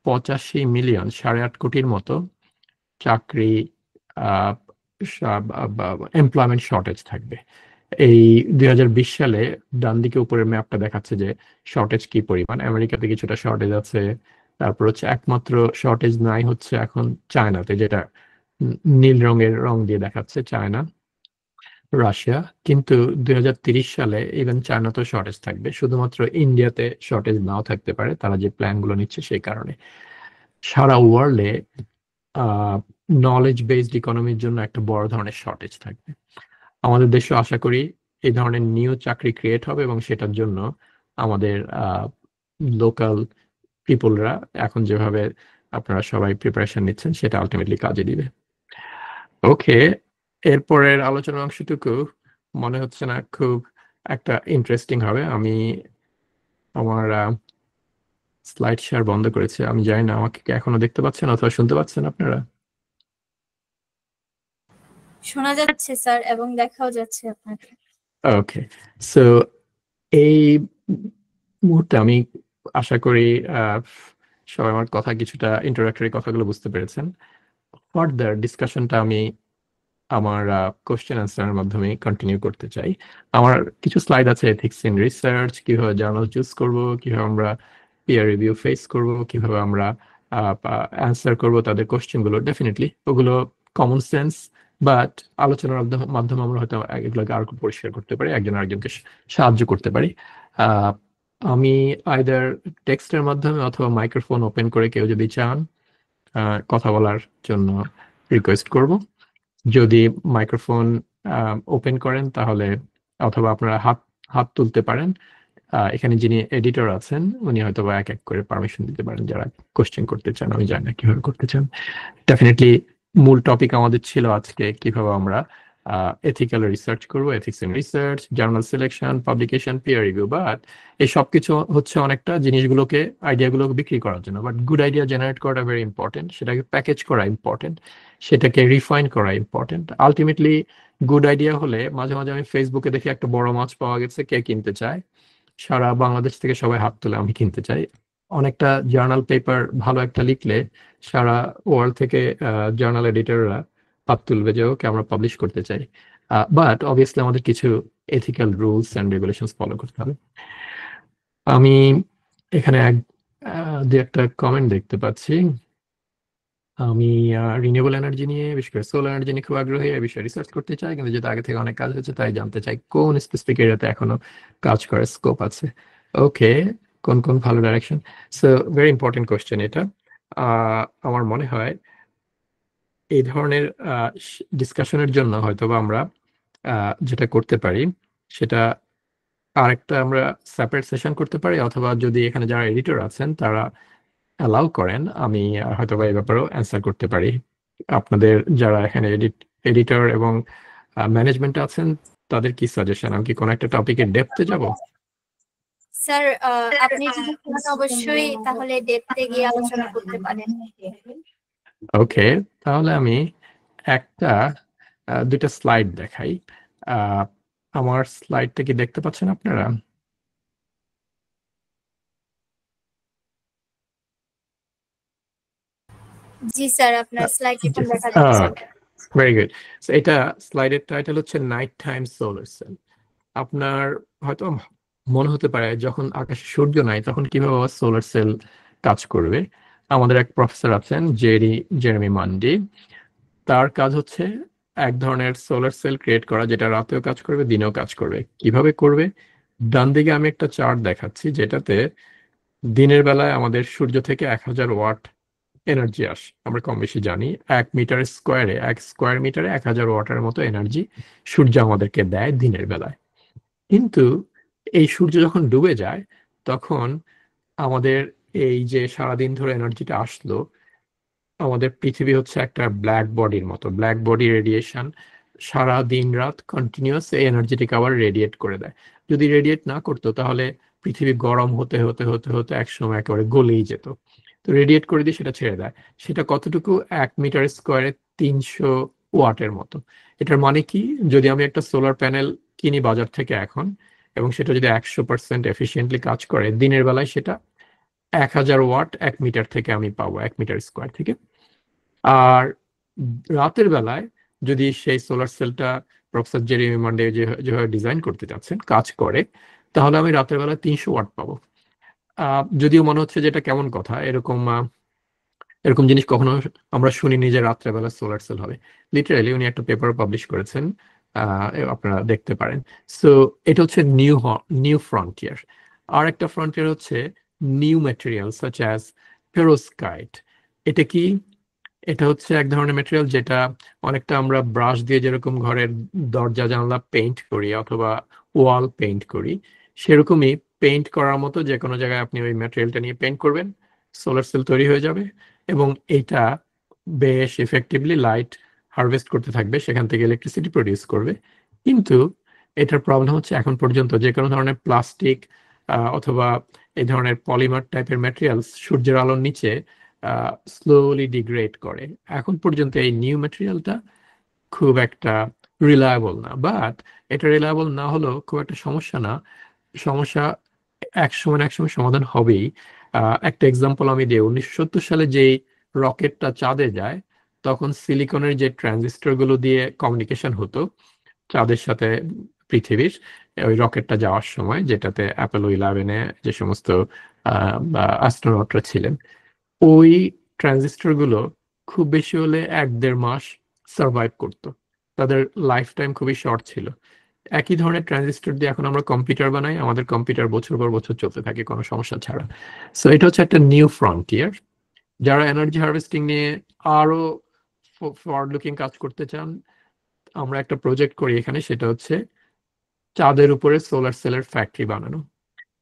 85 মিলিয়ন, 8.5 কোটির মতো চাকরি এমপ্লয়মেন্ট শর্টেজ থাকবে। এই 2020 সালে ডান দিকে উপরের ম্যাপটা দেখাচ্ছে যে শর্টেজ কি পরিমাণ। আমেরিকাতে কিছুটা শর্টেজ আছে, তারপর হচ্ছে একমাত্র শর্টেজ নাই হচ্ছে এখন চায়নাতে, যেটা নীল রঙের রং দিয়ে দেখাচ্ছে, চায়না, রাশিয়া। কিন্তু 2030 সালে ইভেন চায়নাতেও শর্টেজ থাকবে, শুধুমাত্র ইন্ডিয়াতে শর্টেজ নাও থাকতে পারে, তারা যে প্ল্যান গুলো নিচ্ছে সেই কারণে। সারা ওয়ার্ল্ডে নলেজ বেসড ইকোনমির জন্য একটা বড় ধরনের শর্টেজ থাকবে। আমাদের দেশে আশা করি এই ধরনের নিউ চাকরি ক্রিয়েট হবে, এবং সেটার জন্য আমাদের লোকাল পিপলরা এখন যেভাবে আপনারা সবাই প্রিপারেশন নিচ্ছেন সেটা আলটিমেটলি কাজে দিবে। ওকে, এরপরের আলোচনার অংশটুকু মনে হচ্ছে না খুব একটা ইন্টারেস্টিং হবে। আমি আমার স্লাইড শেয়ার বন্ধ করেছি, আমি জানি না আমাকে কি এখনো দেখতে পাচ্ছেন অথবা শুনতে পাচ্ছেন আপনারা? শোনা যাচ্ছে স্যার এবং দেখাও যাচ্ছে আপনাকে। ওকে, সো এই মুহূর্তে আমি আশা করি সবাই আমার কথা, কিছুটা ইন্ট্রোডাক্টরি কথাগুলো বুঝতে পেরেছেন। ফার্দার ডিসকাশনটা আমি আমার কোশ্চেন অ্যান্সারের মাধ্যমে কন্টিনিউ করতে চাই। আমার কিছু স্লাইড আছে এথিক্স ইন রিসার্চ, কিভাবে জার্নাল চুজ করব, কিভাবে আমরা পিয়ার রিভিউ ফেস করব, কিভাবে আমরা অ্যান্সার করব তাদের কোশ্চেনগুলো। ডেফিনেটলি ওগুলো কমন সেন্স, বাট আলোচনার মাধ্যমে আমরা হয়তো এগুলোকে আরো পরিষ্কার করতে পারি, একজন আরেকজনকে সাহায্য করতে পারি। আমি আইদার টেক্সটের মাধ্যমে অথবা মাইক্রোফোন ওপেন করে কেউ যদি চান কথা বলার জন্য রিকোয়েস্ট করব। যদি মাইক্রোফোন ওপেন করেন তাহলে, অথবা আপনারা হাত তুলতে পারেন। এখানে যিনি এডিটর আছেন উনি হয়তো বা এক এক করে পারমিশন দিতে পারেন যারা কোশ্চেন করতে চান। আমি জানি না কিভাবে করতে চান। ডেফিনেটলি মূল টপিক আমাদের ছিল আজকে কিভাবে আমরা এথিক্যাল রিসার্চ করবো, ethics in research, journal selection, publication, peer review. But এই সবকিছু হচ্ছে অনেকটা জিনিসগুলোকে, আইডিয়াগুলোকে বিক্রি করার জন্য। বাট গুড আইডিয়া জেনারেট করাটা ভেরি ইম্পর্টেন্ট, সেটাকে প্যাকেজ করা ইম্পর্টেন্ট, সেটাকে রিফাইন করা ইম্পর্টেন্ট। আলটিমেটলি গুড আইডিয়া হলে, মাঝে মাঝে আমি ফেসবুকে দেখি একটা বড় মাছ পাওয়া গেছে, কে কিনতে চায়, সারা বাংলাদেশ থেকে সবাই হাত তুলে আমি কিনতে চাই। অনেকটা জার্নাল পেপার ভালো একটা লিখলে সারা ওয়ার্ল্ড থেকে জার্নাল এডিটররা হাত তুলবে যে ওকে আমরা পাবলিশ করতে চাই। বাট অবভিয়াসলি আমাদের কিছু ethical rules and regulations follow করতে হবে। আমি এখানে দু একটা কমেন্ট দেখতে পাচ্ছি। আমি রিনিউয়েবল এনার্জি নিয়ে, বিশেষ করে সোলার এনার্জি নিয়ে খুব আগ্রহী, এই বিষয়ে রিসার্চ করতে চাই, কিন্তু যেটা আগে থেকে অনেক কাজ হচ্ছে তাই জানতে চাই কোন স্পেসিফিক এরিয়াতে এখনো কাজ করার স্কোপ আছে। ওকে, কোন কোন ভালো direction? So very important question এটা। আমার মনে হয় এই ধরনের ডিসকাশনের জন্য হয়তোবা আমরা যেটা করতে পারি সেটা আরেকটা আমরা সেপারেট সেশন করতে পারি, অথবা যদি এখানে যারা এডিটর আছেন তারা অ্যালাউ করেন আমি হয়তোবা এই ব্যাপারেও অ্যান্সার করতে পারি। আপনাদের যারা এখানে এডিটর এবং ম্যানেজমেন্ট আছেন তাদের কি সাজেশন? আমি কি কোনো একটা টপিকের ডেপথে যাব? স্যার আপনি যদি চান অবশ্যই তাহলে ডেপথে গিয়ে আলোচনা করতে পারেন। ওকে, তাহলে আমি একটা দুইটা স্লাইড দেখাই। আহ, আমার স্লাইডটা কি দেখতে পাচ্ছেন আপনারা? জি স্যার, আপনার স্লাইড এখন দেখা যাচ্ছে। Very good. এটা স্লাইডের টাইটেল হচ্ছে নাইট টাইম সোলার সেল। আপনার হয়তো মনে হতে পারে যখন আকাশে সূর্য নাই তখন কিভাবে সোলার সেল কাজ করবে। আমাদের এক প্রফেসর আছেন জেরেমি মান্ডি, তার কাজ হচ্ছে এক ধরনের সোলার সেল ক্রিয়েট করা যেটা রাতেও কাজ করবে দিনেও কাজ করবে। কিভাবে করবে? ডান দিকে আমি একটা চার্ট দেখাচ্ছি যেটাতে দিনের বেলায় আমাদের সূর্য থেকে 1000 ওয়াট এনার্জি আসে। আমরা কম বেশি জানি 1 স্কোয়ার মিটারে 1000 ওয়াটের মতো এনার্জি সূর্য আমাদেরকে দেয় দিনের বেলায়। কিন্তু এই সূর্য যখন ডুবে যায় তখন আমাদের এই যে সারাদিন ধরে এনার্জিটা আসলো, আমাদের পৃথিবী হচ্ছে একটা ব্ল্যাক বডির মতো। ব্ল্যাক বডি রেডিয়েশন সারা দিন রাত কন্টিনিউয়াস এই এনার্জিটিকে আবার রেডিয়েট করে দেয়। যদি রেডিয়েট না করতো তাহলে পৃথিবী গরম হতে হতে হতে হতে একসময় একেবারে গলেই যেত। তো রেডিয়েট করে দিয়ে সেটা ছেড়ে দেয়। সেটা কতটুকু? 1 মিটার স্কোয়ারে 300 ওয়াটের মতো। এটার মানে কি, যদি আমি একটা সোলার প্যানেল কিনি বাজার থেকে এখন এবং সেটা যদি 100% এফিসিয়েন্টলি কাজ করে, দিনের বেলায় সেটা 1000 ওয়াট 1 মিটার থেকে আমি পাবো, 1 মিটার স্কোয়ার থেকে। আর রাতের বেলায় যদি সেই সোলার সেলটা প্রফেসর জেরেমি মান্ডে যেভাবে ডিজাইন করতে চাচ্ছেন কাজ করে, তাহলে আমি রাতের বেলায় 300 ওয়াট পাবো। যদিও মনে হচ্ছে যে এটা কেমন কথা, এরকম জিনিস কখনো আমরা শুনিনি যে রাত্রেবেলা সোলার সেল হবে। লিটারালি উনি একটা পেপার পাবলিশ করেছেন, আপনারা দেখতে পারেন। সো এটা হচ্ছে নিউ ফ্রন্টিয়ার। আর একটা ফ্রন্টিয়ার হচ্ছে নিউ ম্যাটেরিয়াল সাচ অ্যাজ পেরোস্কাইট। এটা কি? এটা হচ্ছে এক ধরনের ম্যাটেরিয়াল যেটা অনেকটা আমরা ব্রাশ দিয়ে যেরকম ঘরের দরজা জানলা পেইন্ট করি অথবা ওয়াল পেইন্ট করি, সেরকমই পেইন্ট করার মতো যে কোনো জায়গায় আপনি ওই ম্যাটেরিয়ালটা নিয়ে পেইন্ট করবেন, সোলার সেল তৈরি হয়ে যাবে এবং এটা বেশ ইফেক্টিভলি লাইট হারভেস্ট করতে থাকবে, সেখান থেকে ইলেকট্রিসিটি প্রডিউস করবে। কিন্তু এটার প্রবলেম হচ্ছে এখন পর্যন্ত যে কোনো ধরনের প্লাস্টিক অথবা এই ধরনের পলিমার টাইপের ম্যাটেরিয়ালস সূর্যের আলোর নিচে স্লোলি ডিগ্রেড করে। এখন পর্যন্ত এই নিউ ম্যাটেরিয়ালটা খুব একটা রিলায়েবল না, বাট এটা রিলায়েবল না হলেও খুব একটা সমস্যা না। সমস্যা এক সময় না এক সময় সমাধান হবেই। একটা এক্সাম্পল আমি দিই, 1970 সালে যেই রকেটটা চাঁদে যায় তখন সিলিকনের যে ট্রানজিস্টর গুলো দিয়ে কমিউনিকেশন হতো চাঁদের সাথে পৃথিবীর, ওই রকেটটা যাওয়ার সময় যেটাতে অ্যাপোলো 11-এ যে সমস্ত অ্যাস্ট্রোনটরা ছিলেন, ওই ট্রানজিস্টর গুলো খুব বেশি হলে 1-1.5 মাস সার্ভাইভ করতো। তাদের লাইফ টাইম খুবই শর্ট ছিল। একই ধরনের ট্রানজিস্টর দিয়ে এখন আমরা কম্পিউটার বানাই, আমাদের কম্পিউটার বছর পর বছর চলতে থাকে কোনো সমস্যা ছাড়া। সো এটা হচ্ছে একটা নিউ ফ্রন্টিয়ার। যারা এনার্জি হারভেস্টিং নিয়ে আরো ফরওয়ার্ড লুকিং কাজ করতে চান, আমরা একটা প্রজেক্ট করি এখানে, সেটা হচ্ছে চাঁদের উপরে সোলার সেলের ফ্যাক্টরি বানানো।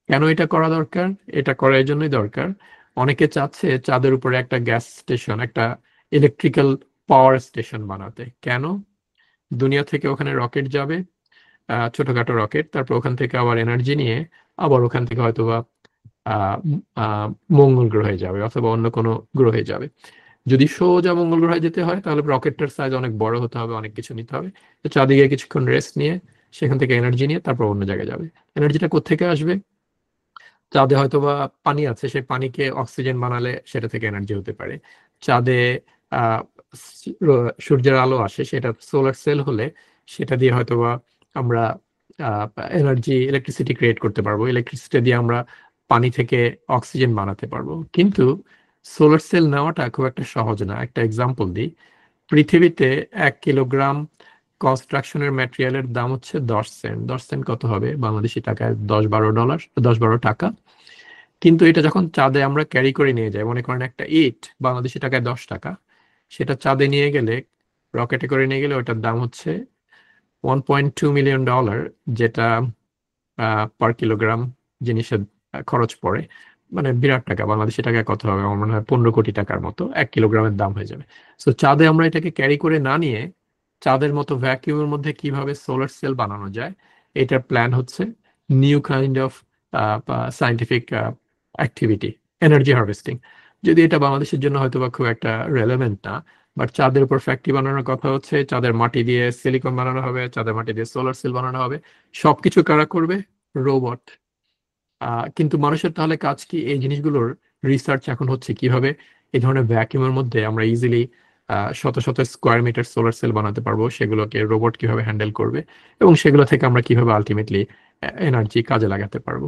কেন এটা করা দরকার? এটা করার জন্যই দরকার, অনেকে চাচ্ছে চাঁদের উপরে একটা গ্যাস স্টেশন, একটা ইলেকট্রিক্যাল পাওয়ার স্টেশন বানাতে। কেন? দুনিয়া থেকে ওখানে রকেট যাবে, ছোটখাটো রকেট, তারপর ওখান থেকে আবার এনার্জি নিয়ে আবার ওখান থেকে হয়তোবা আহ আহ মঙ্গল গ্রহে যাবে অথবা অন্য কোনো গ্রহে যাবে। যদি সোজা মঙ্গল গ্রহে যেতে হয় তাহলে রকেটটার সাইজ অনেক বড় হতে হবে, অনেক কিছু নিতে হবে। তো চাঁদে গিয়ে কিছুক্ষণ রেস্ট নিয়ে সেখান থেকে এনার্জি নিয়ে তারপর অন্য জায়গায় যাবে। এনার্জিটা কোত্থেকে আসবে? চাঁদে হয়তোবা পানি আছে, সেই পানিকে অক্সিজেন বানালে সেটা থেকে এনার্জি হতে পারে। চাঁদে আহ সূর্যের আলো আসে, সেটা সোলার সেল হলে সেটা দিয়ে হয়তোবা আমরা এনার্জি ইলেকট্রিসিটি ক্রিয়েট করতে পারবো। ইলেকট্রিসিটি দিয়ে আমরা পানি থেকে অক্সিজেন বানাতে পারবো। কিন্তু সোলার সেল নেওয়াটা খুব একটা সহজ না। একটা এক্সাম্পল দিই, পৃথিবীতে 1 কিলোগ্রাম কনস্ট্রাকশনের ম্যাটেরিয়ালের দাম হচ্ছে 10 সেন্ট। 10 সেন্ট কত হবে বাংলাদেশি টাকায়? $10-12, $10-12 টাকা। কিন্তু এটা যখন চাঁদে আমরা ক্যারি করে নিয়ে যাই, মনে করেন একটা ইট বাংলাদেশি টাকায় 10 টাকা, সেটা চাঁদে নিয়ে গেলে, রকেটে করে নিয়ে গেলে ওটার দাম হচ্ছে $1.2 মিলিয়ন, যেটা পার কিলোগ্রাম জিনিসের খরচ পড়ে। মানে বিরাট টাকা। বাংলাদেশি টাকায় কত হবে? আমার মনে হয় 15 কোটি টাকার মতো 1 কিলোগ্রামের দাম হয়ে যাবে। সো চাঁদে আমরা এটাকে ক্যারি করে না নিয়ে চাঁদের মতো ভ্যাকিউমের মধ্যে কিভাবে সোলার সেল বানানো যায়, এটার প্ল্যান হচ্ছে new kind of scientific activity, energy harvesting. যদি এটা বাংলাদেশের জন্য হয়তো বা খুব একটা রেলেভেন্ট না, বাট চাঁদের উপর ফ্যাক্টরি বানানোর কথা হচ্ছে, চাঁদের মাটি দিয়ে সিলিকন বানানো হবে, চাঁদের মাটি দিয়ে সোলার সেল বানানো হবে। সবকিছু কারা করবে? রোবট। কিন্তু মানুষের তাহলে কাজ কি? এই জিনিসগুলোর রিসার্চ এখন হচ্ছে কিভাবে এই ধরনের ভ্যাকিউমের মধ্যে আমরা ইজিলি শত শত স্কোয়ার মিটার সোলার সেল বানাতে পারবো, সেগুলোকে রোবট কিভাবে হ্যান্ডেল করবে, এবং সেগুলো থেকে আমরা কিভাবে আলটিমেটলি এনার্জি কাজে লাগাতে পারবো।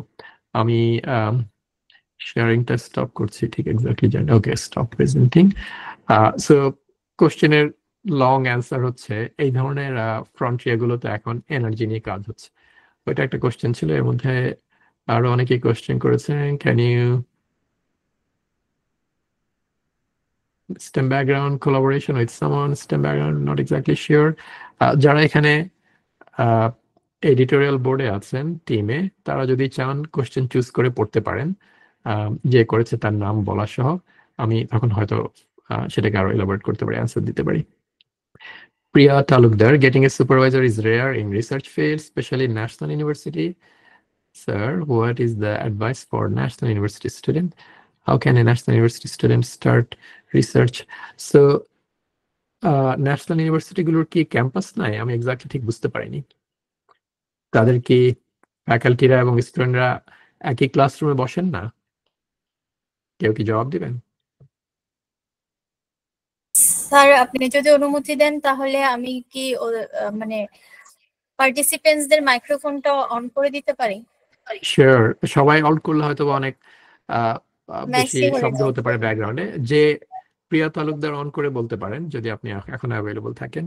আমি শেয়ারিংটা স্টপ করছি, ঠিক এক্স্যাক্টলি জানি। ওকে, স্টপ প্রেজেন্টিং। সো কোশ্চেনের লং অ্যান্সার হচ্ছে এই ধরনের ফ্রন্টিয়ারগুলোতে এখন এনার্জি নিয়ে কাজ হচ্ছে। ওইটা একটা কোশ্চেন ছিল। এর মধ্যে আরো অনেকেই কোশ্চেন করেছেন। Can you STEM background collaboration with someone? STEM background, not exactly sure. যারা এখানে এডিটোরিয়াল বোর্ডে আছেন টিমে, তারা যদি চান কোশ্চেন চুজ করে পড়তে পারেন, যে করেছে তার নাম বলা সহ। আমি তখন হয়তো সেটাকে আরো এলাবোরেট করতে পারি, অ্যান্সার দিতে পারি। Priya Talukdar, getting a supervisor is rare in research field, especially national university. Sir, what is the advice for national university student? How can a national university student start research? So, national university গুলোর কি campus নাই? আমি exactly ঠিক বুঝতে পারিনি। তাদের কি ফ্যাকাল্টিরা এবং স্টুডেন্টরা একই ক্লাসরুমে বসেন না? কেউ কি জবাব দিবেন? স্যার, আপনি যদি অনুমতি দেন তাহলে আমি কি মানে পার্টিসিপেন্টসদের মাইক্রোফোনটা অন করে দিতে পারি? শিওর। সবাই অন করলে হয়তো বা অনেক বেশি মেসি হয়ে শব্দ যায়। হতে পারে ব্যাকগ্রাউন্ডে। যে প্রিয়া তালুকদার অন করে বলতে পারেন যদি আপনি এখন অ্যাভেলেবল থাকেন।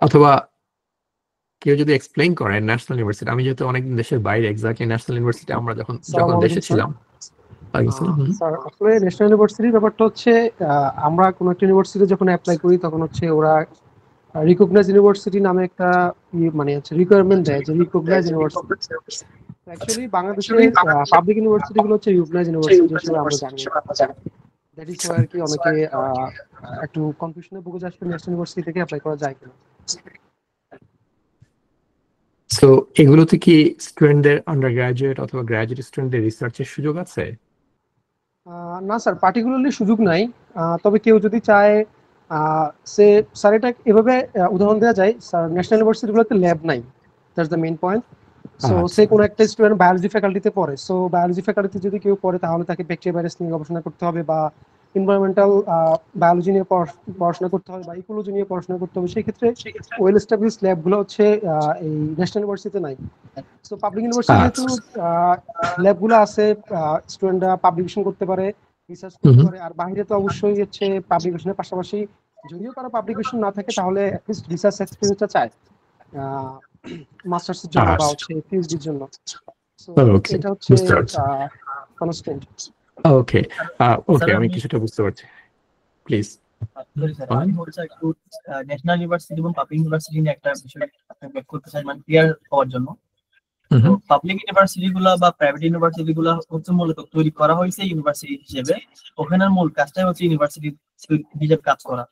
অথবা কেউ যদি এক্সপ্লেইন করেন ন্যাশনাল ইউনিভার্সিটি। আমি যেহেতু অনেকদিন দেশের বাইরে, এক্স্যাক্টলি ন্যাশনাল ইউনিভার্সিটি আমরা যখন দেশে ছিলাম। স্যার, আসলে ন্যাশনাল ইউনিভার্সিটির ব্যাপারটা হচ্ছে আমরা কোনো একটা ইউনিভার্সিটি যখন অ্যাপ্লাই করি তখন হচ্ছে ওরা রিকগনাইজ ইউনিভার্সিটি নামে একটা মানে হচ্ছে রিকোয়ারমেন্ট দেয় যে রিকগনাইজ ইউনিভার্সিটি। অ্যাকচুয়ালি বাংলাদেশে পাবলিক ইউনিভার্সিটি গুলো হচ্ছে রিকগনাইজ ইউনিভার্সিটি হিসেবে আমরা জানি। দ্যাট ইজ ওয়াই আর কি অনেকে একটু কনফিউশনে ভুগে যায় ন্যাশনাল ইউনিভার্সিটি থেকে অ্যাপ্লাই করা যায় কিনা। সো এগুলোতে কি স্টুডেন্টদের আন্ডার গ্রাজুয়েট অথবা গ্রাজুয়েট স্টুডেন্টদের রিসার্চের সুযোগ আছে? না স্যার, পার্টিকুলারলি সুযোগ নাই। তবে কেউ যদি চায় সে স্যার এটা এভাবে উদাহরণ দেওয়া যায়। স্যার, ন্যাশনাল ইউনিভার্সিটিগুলোতে ল্যাব নাই, that's the main point. So সে কোনো একটা স্টুডেন্ট বায়োলজি ফ্যাকাল্টিতে পড়ে, সো বায়োলজি ফ্যাকাল্টিতে যদি কেউ পড়ে তাহলে তাকে ব্যাকটেরিয়া ভাইরাস নিয়ে গবেষণা করতে হবে, বা এনভায়রনমেন্টাল বায়োলজি নিয়ে পড়াশোনা করতে হবে, বা ইকোলজি নিয়ে পড়াশোনা করতে হবে। সেই ক্ষেত্রে ওয়েল এস্টাবলিশ ল্যাবগুলো হচ্ছে এই ন্যাশনাল ইউনিভার্সিটিতে নাই। সো পাবলিক ইউনিভার্সিটি যেহেতু ল্যাবগুলো আছে, স্টুডেন্টরা পাবলিকেশন করতে পারে, রিসার্চ করতে পারে। আর বাইরে তো অবশ্যই হচ্ছে পাবলিকেশনের পাশাপাশি যদিও কারো পাবলিকেশন না থাকে তাহলে অ্যাটলিস্ট রিসার্চ এক্সপেরিয়েন্সটা চায় মাস্টার্সের জন্য বা হচ্ছে পিএইচডির জন্য। সো এটা হচ্ছে কনস্ট্যান্ট। ওকে ওকে, আমি কিছুটা বুঝতে পারছি। প্লিজ। আমি হচ্ছে একটু ন্যাশনাল ইউনিভার্সিটি এবং পাবলিক ইউনিভার্সিটি নিয়ে একটা বিষয় ব্যাখ্যা করতে চাই, মানে ক্লিয়ার হওয়ার জন্য। পাবলিক ইউনিভার্সিটি গুলা বা প্রাইভেট ইউনিভার্সিটি গুলা হচ্ছে মূলত তৈরি করা হয়েছে ইউনিভার্সিটি হিসেবে। ওখানের মূল কাজটাই হচ্ছে ইউনিভার্সিটি হিসেবে কাজ করা।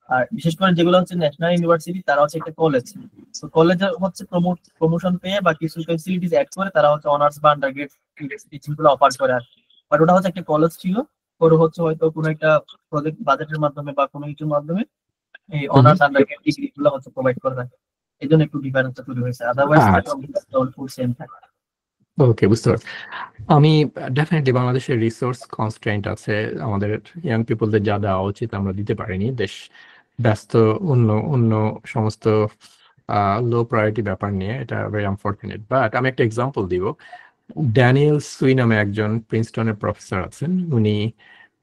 আর বিশেষ করে যেগুলো হচ্ছে ন্যাশনাল ইউনিভার্সিটি, তারা হচ্ছে একটা কলেজ। তো কলেজে হচ্ছে প্রমোশন পেয়ে বা কিছু ফেসিলিটিস অ্যাড করে তারা হচ্ছে অনার্স বা আন্ডারগ্রেড টিচিং গুলো অফার করে আর কি। বাট ওটা হচ্ছে একটা কলেজ ছিল, পরে হচ্ছে হয়তো কোনো একটা প্রজেক্ট বাজেটের মাধ্যমে বা কোনো কিছুর মাধ্যমে এই অনার্স আন্ডারগ্রেড ডিগ্রি গুলো হচ্ছে প্রোভাইড করে থাকে। এই জন্য একটু ডিফারেন্সটা তৈরি হয়েছে, আদারওয়াইজ ফুল সেম থাকে। ওকে, বুঝতে পারছি। আমি ডেফিনেটলি বাংলাদেশের রিসোর্স কনস্ট্রেন্ট আছে, আমাদের ইয়াং পিপলদের যা দেওয়া উচিত আমরা দিতে পারিনি। দেশ ব্যস্ত, অন্য সমস্ত লো প্রায়োরিটি ব্যাপার নিয়ে, এটা ভেরি আনফর্চুনেট। বাট আমি একটা এক্সাম্পল দিব। ড্যানিয়েল সুই নামে একজন প্রিন্সটনের প্রফেসর আছেন। উনি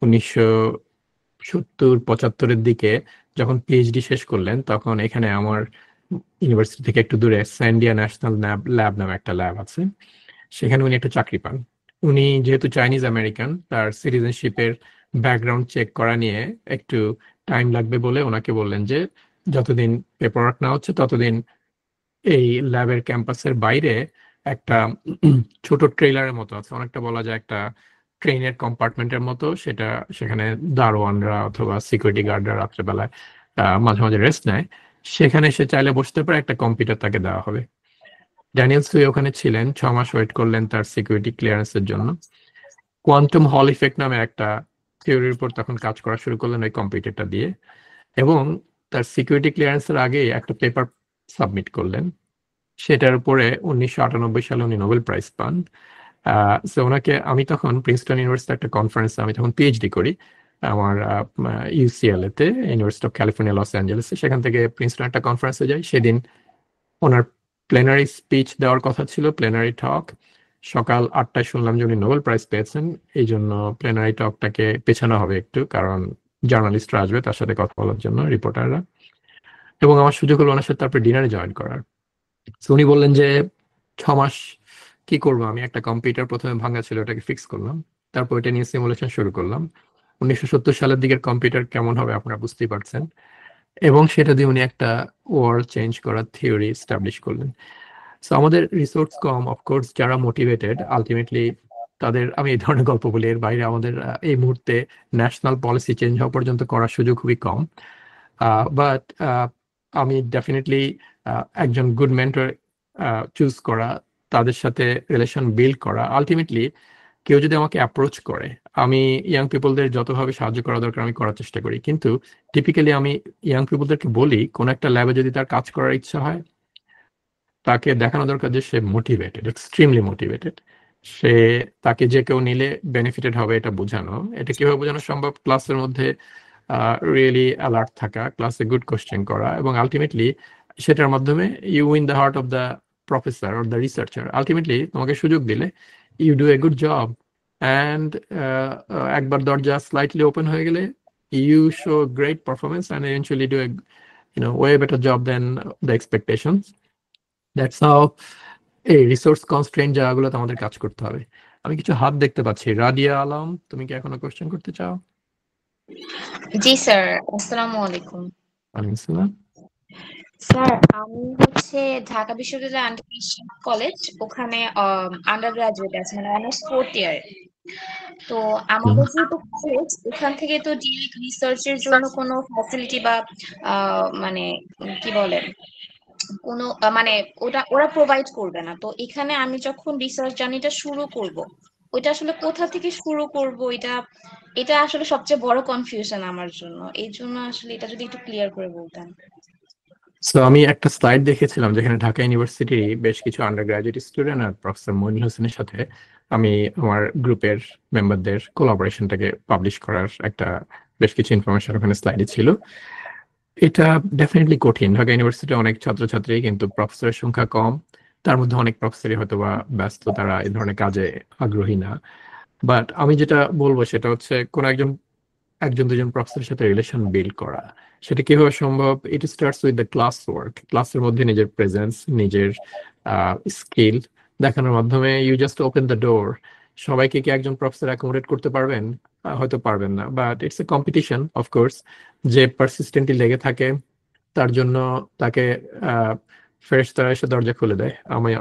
1970-75-এর দিকে যখন পিএইচডি শেষ করলেন, তখন এখানে আমার ইউনিভার্সিটি থেকে একটু দূরে স্যান্ডিয়া ন্যাশনাল ল্যাব নামে একটা ল্যাব আছে, সেখানে উনি একটা চাকরি পান। উনি যেহেতু চাইনিজ আমেরিকান, তার সিটিজেনশিপের ব্যাকগ্রাউন্ড চেক করা নিয়ে একটু টাইম লাগবে বলে ওনাকে বললেন যে যতদিন পেপার ওয়ার্ক না হচ্ছে ততদিন এই ল্যাবের ক্যাম্পাসের বাইরে একটা ছোট ট্রেলারের মতো আছে, অনেকটা বলা যায় একটা ট্রেনের কম্পার্টমেন্টের মতো, সেটা সেখানে দারোয়ানরা অথবা সিকিউরিটি গার্ডরা রাত্রেবেলায় মাঝে মাঝে রেস্ট নেয়, সেখানে সে চাইলে বসতে পারে, একটা কম্পিউটার তাকে দেওয়া হবে। ড্যানিয়েল সুই ওখানে ছিলেন, 6 মাস ওয়েট করলেন তার সিকিউরিটি ক্লিয়ারেন্সের জন্য। কোয়ান্টাম হল ইফেক্ট নামে একটা থিওরির উপর তখন কাজ করা শুরু করলেন ওই কম্পিউটারটা দিয়ে, এবং তার সিকিউরিটি ক্লিয়ারেন্সের আগে একটা পেপার সাবমিট করলেন, সেটার উপরে 1998 সালে উনি নোবেল প্রাইজ পান। সো ওনাকে আমি তখন প্রিন্সটন ইউনিভার্সিটি একটা কনফারেন্সে, আমি তখন পিএইচডি করি আমার ইউসিএলএ তে, ইউনিভার্সিটি অফ ক্যালিফোর্নিয়া লস অ্যাঞ্জেলেসে, সেখান থেকে প্রিন্সটন একটা কনফারেন্সে যাই। সেদিন ওনার প্লেনারি স্পিচ দেওয়ার কথা ছিল, প্লেনারি টক। সকাল 8টায় শুনলাম যে উনি নোবেল প্রাইজ পেয়েছেন, এই জন্য প্লেনারি টকটাকে পেছানো হবে একটু, কারণ জার্নালিস্টরা আসবে তার সাথে কথা বলার জন্য, রিপোর্টাররা। এবং আমার সুযোগ হলো ওনার সাথে তারপরে ডিনারে জয়েন করার। তো উনি বললেন যে 6 মাস কি করবো, আমি একটা কম্পিউটার প্রথমে ভাঙা ছিল, ওটাকে ফিক্স করলাম, তারপর এটা নিয়ে সিমুলেশন শুরু করলাম। 1970 সালের দিকের কম্পিউটার কেমন হবে আপনারা বুঝতেই পারছেন, এবং সেটা দিয়ে উনি একটা ওয়ার্ল্ড চেঞ্জ করার থিওরি এস্টাবলিশ করলেন। সো আমাদের রিসোর্স কম, অফকোর্স যারা মোটিভেটেড আলটিমেটলি তাদের, আমি এই ধরনের গল্প বলি, এর বাইরে আমাদের এই মুহূর্তে ন্যাশনাল পলিসি চেঞ্জ হওয়া পর্যন্ত করার সুযোগ খুবই কম। বাট আমি ডেফিনেটলি একজন গুড মেন্টর চুজ করা, তাদের সাথে রিলেশন বিল্ড করা, আলটিমেটলি কেউ যদি আমাকে অ্যাপ্রোচ করে, আমি ইয়াং পিপলদের যতভাবে সাহায্য করা দরকার আমি করার চেষ্টা করি। কিন্তু টিপিক্যালি আমি ইয়াং পিপলদেরকে বলি, কোন একটা ল্যাবে যদি তার কাজ করার ইচ্ছা হয়, তাকে দেখানো দরকার যে সে মোটিভেটেড, এক্সট্রিমলি মোটিভেটেড। সে, তাকে যে কেউ নিলে বেনিফিটেড হবে এটা বোঝানো। এটা কিভাবে বোঝানো সম্ভব? ক্লাসের মধ্যে রিয়েলি অ্যালার্ট থাকা, ক্লাসে গুড কোশ্চেন করা, এবং আলটিমেটলি সেটার মাধ্যমে you win the heart of the professor or the researcher. Ultimately তোমাকে সুযোগ দিলে you do a good job, and একবার দরজা স্লাইটলি ওপেন হয়ে গেলে you show great performance and eventually do a way better job than the expectations. That's how এই resource constraint জায়গাগুলোতে আমাদের কাজ করতে হবে। আমি কিছু হাত দেখতে পাচ্ছি। রাদিয়া আলম, তুমি কি এখনো কোশ্চেন করতে চাও? জি স্যার, আসসালামু আলাইকুম। ওয়ালাইকুম আসসালাম। স্যার, আমি হচ্ছে ঢাকা বিশ্ববিদ্যালয় আন্ডার কলেজ, ওখানে আন্ডার গ্রাজুয়েট আছে, মানে অনার্স 4th ইয়ার। তো আমাদের যেহেতু কলেজ, ওখান থেকে তো ডিরেক্ট রিসার্চের জন্য কোনো ফ্যাসিলিটি বা মানে কি বলে কোনো মানে ওরা প্রোভাইড করবে না। তো এখানে আমি যখন রিসার্চ জার্নিটা শুরু করব, ওইটা আসলে কোথা থেকে শুরু করব, এটা আসলে সবচেয়ে বড় কনফিউশন আমার জন্য। এই জন্য আসলে এটা যদি একটু ক্লিয়ার করে বলতেন। সো আমি একটা স্লাইড দেখেছিলাম যেখানে ঢাকা ইউনিভার্সিটির বেশ কিছু আন্ডার গ্রাজুয়েট স্টুডেন্ট আর প্রফেসর মইনুল হোসেনের সাথে আমি আমার গ্রুপের মেম্বারদের কোলাবোরেশনটাকে পাবলিশ করার একটা বেশ কিছু ইনফরমেশন ওখানে স্লাইডে ছিল। এটা ডেফিনেটলি কঠিন। ঢাকা ইউনিভার্সিটি অনেক ছাত্রছাত্রী, কিন্তু প্রফেসরের সংখ্যা কম। তার মধ্যে অনেক প্রফেসরই হয়তো বা ব্যস্ত, তারা এই ধরনের কাজে আগ্রহী না। বাট আমি যেটা বলবো সেটা হচ্ছে কোন একজন দুজন প্রফেসরের সাথে রিলেশন বিল্ড করা। সেটা কিভাবে সম্ভব? It starts with the class work. ক্লাসের মধ্যে নিজের প্রেজেন্স, নিজের স্কিল দেখানোর মাধ্যমে you just open the door. সবাইকে কি একজন প্রফেসর অ্যাকোমোডেট করতে পারবেন? হয়তো পারবেন না, but it's a competition of course. যে পারসিস্টেন্টলি লেগে থাকে তার জন্য তাকে ফেরেশতারা এসে দরজা খুলে দেয়।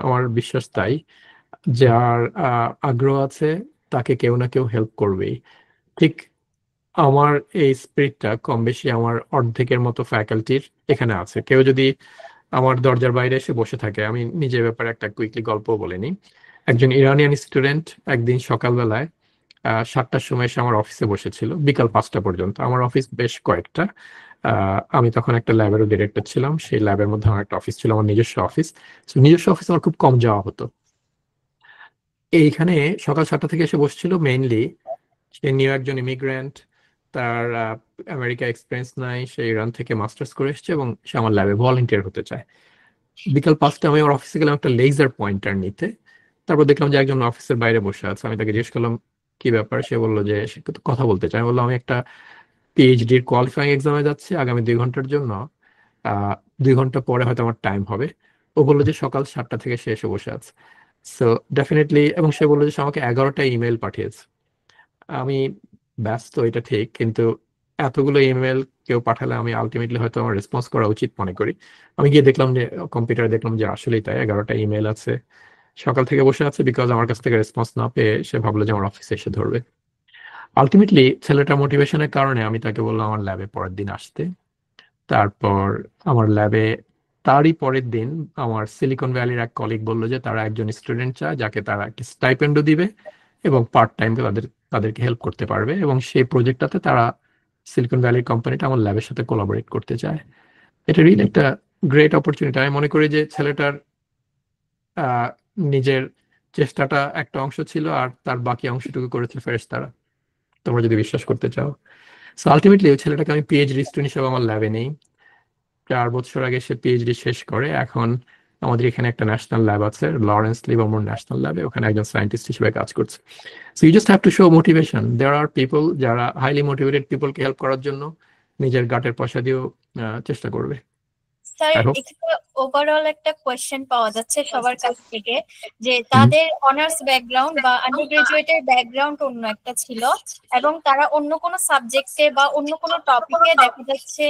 আমার বিশ্বাস তাই। যার আগ্রহ আছে তাকে কেউ না কেউ হেল্প করবেই। ঠিক আমার এই স্পিরিটটা কম বেশি আমার অর্ধেকের মতো ফ্যাকাল্টির এখানে আছে। কেউ যদি আমার দরজার বাইরে এসে বসে থাকে, আমি নিজের ব্যাপারে একটা কুইকলি গল্প বলে নিই। একজন ইরানিয়ান স্টুডেন্ট একদিন সকালবেলায় 7টার সময় এসে আমার অফিসে বসেছিল বিকাল 5টা পর্যন্ত। আমার অফিস বেশ কয়েকটা, আমি তখন একটা ল্যাবেরও ডিরেক্টর ছিলাম। সেই ল্যাবের মধ্যে আমার একটা অফিস ছিল, আমার নিজস্ব অফিস। নিজস্ব অফিস আমার খুব কম যাওয়া হতো। এইখানে সকাল 7টা থেকে এসে বসছিল মেইনলি, সে নিউ একজন ইমিগ্রেন্ট, তার আমেরিকা এক্সপিরিয়েন্স নাই, সে ইরান থেকে মাস্টার্স করে এসেছে এবং সে আমার ল্যাবে ভলান্টিয়ার হতে চায়। বিকাল 5টা আমি আমার অফিসে গেলাম একটা লেজার পয়েন্টার নিতে। তারপর দেখলাম যে একজন অফিসের বাইরে বসে আছে। আমি তাকে জিজ্ঞেস করলাম কি ব্যাপার, সে বললো যে সে কথা বলতে চায়। আমি বললাম আমি একটা পিএইচডির কোয়ালিফাইং এক্সামে যাচ্ছি আগামী 2 ঘন্টার জন্য, 2 ঘন্টা পরে হয়তো আমার টাইম হবে। ও বললো যে সকাল 7টা থেকে সে এসে বসে আছে। সো ডেফিনেটলি, এবং সে বললো যে সে আমাকে 11টা ইমেল পাঠিয়েছে। আমি ব্যস্ত, এটা ঠিক, কিন্তু এতগুলো ইমেল কেউ পাঠালে আমি আলটিমেটলি হয়তো আমার রেসপন্স করা উচিত মনে করি। আমি গিয়ে দেখলাম যে কম্পিউটারে দেখলাম যে আসলেই তাই, 11টা ইমেল আছে। সকাল থেকে বসে আছে বিকজ আমার কাছ থেকে রেসপন্স না পেয়ে সে ভাবলো যে আমার অফিসে এসে ধরবে। আলটিমেটলি ছেলেটার মোটিভেশনের কারণে আমি তাকে বললাম আমার ল্যাবে পরের দিন আসতে। তারপর আমার ল্যাবে তারই পরের দিন আমার সিলিকন ভ্যালির এক কলিগ বললো যে তারা একজন স্টুডেন্ট চায় যাকে তারা একটা স্টাইপেন্ডও দিবে এবং পার্ট টাইম তাদেরকে হেল্প করতে পারবে, এবং সেই প্রজেক্টটাতে তারা সিলিকন ভ্যালির কোম্পানিটা আমার ল্যাবের সাথে কোলাবোরেট করতে চায়। এটা রিয়েলি একটা গ্রেট অপরচুনিটি। আমি মনে করি যে ছেলেটার আহ, নিজের চেষ্টাটা একটা অংশ ছিল আর তার বাকি অংশটুকু করেছে ফেরেশতারা, তোমরা যদি বিশ্বাস করতে চাও। সো আলটিমেটলি ওই ছেলেটাকে আমি পিএইচডি স্টুডেন্ট হিসেবে আমার ল্যাবে নেই। 4 বছর আগে সে পিএইচডি শেষ করে এখন আমাদের এখানে একটা ন্যাশনাল ল্যাব আছে, লরেন্স লিভারমোর ন্যাশনাল ল্যাবে, ওখানে একজন সায়েন্টিস্ট হিসেবে কাজ করছে। So you just have to show motivation. There are people যারা হাইলি মোটিভেটেড পিপলকে হেল্প করার জন্য নিজের গাটের পয়সা দিয়েও চেষ্টা করবে। Sir, I hope. এখানে ওভারঅল একটা কোয়েশ্চেন পাওয়া যাচ্ছে সবার কাছ থেকে যে তাদের অনার্স ব্যাকগ্রাউন্ড বা আন্ডার গ্রাজুয়েটের ব্যাকগ্রাউন্ড অন্য একটা ছিল এবং তারা অন্য কোনো সাবজেক্টে বা অন্য কোনো টপিকে দেখা যাচ্ছে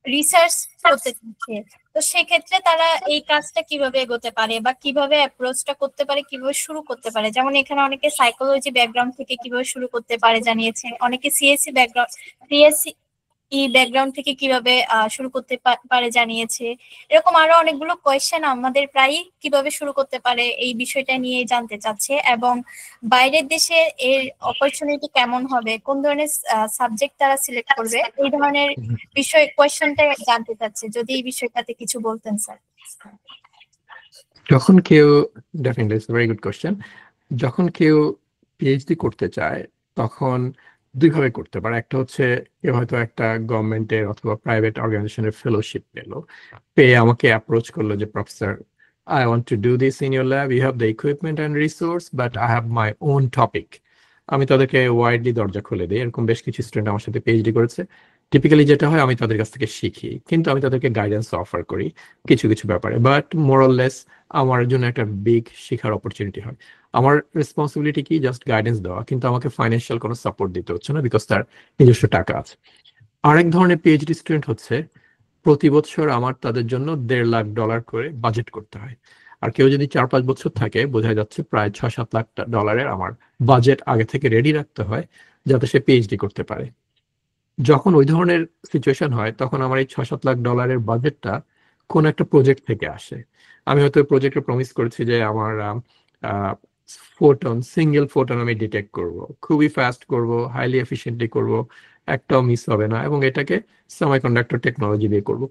রিসার্চ করতে চাচ্ছে। তো সেক্ষেত্রে তারা এই কাজটা কিভাবে এগোতে পারে বা কিভাবে অ্যাপ্রোচটা করতে পারে, কিভাবে শুরু করতে পারে? যেমন এখানে অনেকে সাইকোলজি ব্যাকগ্রাউন্ড থেকে কিভাবে শুরু করতে পারে জানিয়েছে, অনেকে সিএসসি ব্যাকগ্রাউন্ড থেকে কিভাবে শুরু করতে পারে জানিয়েছে। এরকম আরো অনেকগুলো কোয়েশ্চেন আমাদের প্রায়ই কিভাবে শুরু করতে পারে এই বিষয়টা নিয়ে জানতে চাচ্ছে, এবং বাইরের দেশে এর অপরচুনিটি কেমন হবে, কোন ধরনের সাবজেক্ট তারা সিলেক্ট করবে, এই ধরনের বিষয় কোয়েশ্চেনটা জানতে চাচ্ছে। যদি এই বিষয়টাতে কিছু বলতেন স্যার। যখন কেউ, definitely it's very good question, যখন কেউ পিএইচডি করতে চায় তখন দুইভাবে করতে পারে। একটা হচ্ছে কেউ হয়তো একটা গভর্নমেন্টের অথবা প্রাইভেট অর্গানাইজেশনের ফেলোশিপ পেয়ে আমাকে অ্যাপ্রোচ করলো যে professor, I want to do this in your lab. You have the equipment and resource, but I have my own topic. আমি তাদেরকে ওয়াইডলি দরজা খুলে দিই। এরকম বেশ কিছু স্টুডেন্ট আমার সাথে পিএইচডি করেছে। টিপিক্যালি যেটা হয় আমি তাদের কাছ থেকে শিখি, কিন্তু আমি তাদেরকে গাইডেন্স অফার করি কিছু কিছু ব্যাপারে, বাট মোরলেস আমার জন্য একটা বিগ শেখার অপরচুনিটি হয়। আমার রেসপন্সিবিলিটি কি? জাস্ট গাইডেন্স দেওয়া, কিন্তু আমাকে ফাইন্যান্সিয়াল কোনো সাপোর্ট দিতে হচ্ছে না বিকজ তার নিজস্ব টাকা আছে। আরেক ধরনের পিএইচডি স্টুডেন্ট হচ্ছে প্রতি বছর আমার তাদের জন্য $1.5 লাখ করে বাজেট করতে হয়। আর কেউ যদি 4-5 বছর থাকে, বোঝা যাচ্ছে প্রায় $6-7 লাখ আমার বাজেট আগে থেকে রেডি রাখতে হয় যাতে সে পিএইচডি করতে পারে। যখন ওই ধরনের সিচুয়েশন হয় তখন আমার এই $6-7 লাখ বাজেটটা কোন একটা প্রজেক্ট থেকে আসে। আমি হয়তো প্রজেক্টে প্রমিস করেছি যে আমার সিঙ্গেল ফোটন আমি ডিটেক্ট করব, খুবই ফাস্ট করব, হাইলি এফিসিয়েন্টলি করব, একটাও মিস হবে না, এবং এটাকে সেমিকন্ডাক্টর টেকনোলজি দিয়ে করব।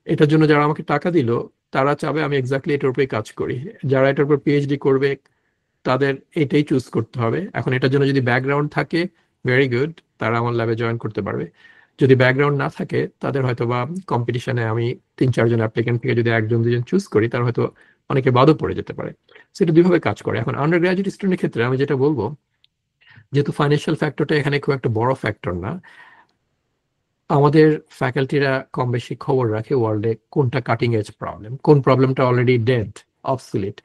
এটার জন্য যারা আমাকে টাকা দিল তারা চাবে আমি এক্স্যাক্টলি এটার উপরে কাজ করি। যারা এটার উপর পিএইচডি করবে তাদের এটাই চুজ করতে হবে। এখন এটার জন্য যদি ব্যাকগ্রাউন্ড থাকে, ভেরি গুড, তারা আমার ল্যাবে জয়েন করতে পারবে। যদি ব্যাকগ্রাউন্ড না থাকে, তাদের হয়তো বা কম্পিটিশনে আমি 3-4 জন অ্যাপ্লিকেন্ট থেকে যদি 1-2 জন চুজ করি, তার হয়তো অনেকে বাদও পড়ে যেতে পারে। সেটা দুইভাবে কাজ করে। এখন আন্ডার গ্রাজুয়েট স্টুডেন্টের ক্ষেত্রে আমি যেটা বলবো, যেহেতু ফাইন্যান্সিয়াল ফ্যাক্টরটা এখানে খুব একটা বড় ফ্যাক্টর না, আমাদের ফ্যাকাল্টিরা কম বেশি খবর রাখে ওয়ার্ল্ডে কোনটা কাটিং এজ প্রবলেম, কোন প্রবলেমটা অলরেডি ডেড, অবসলিট,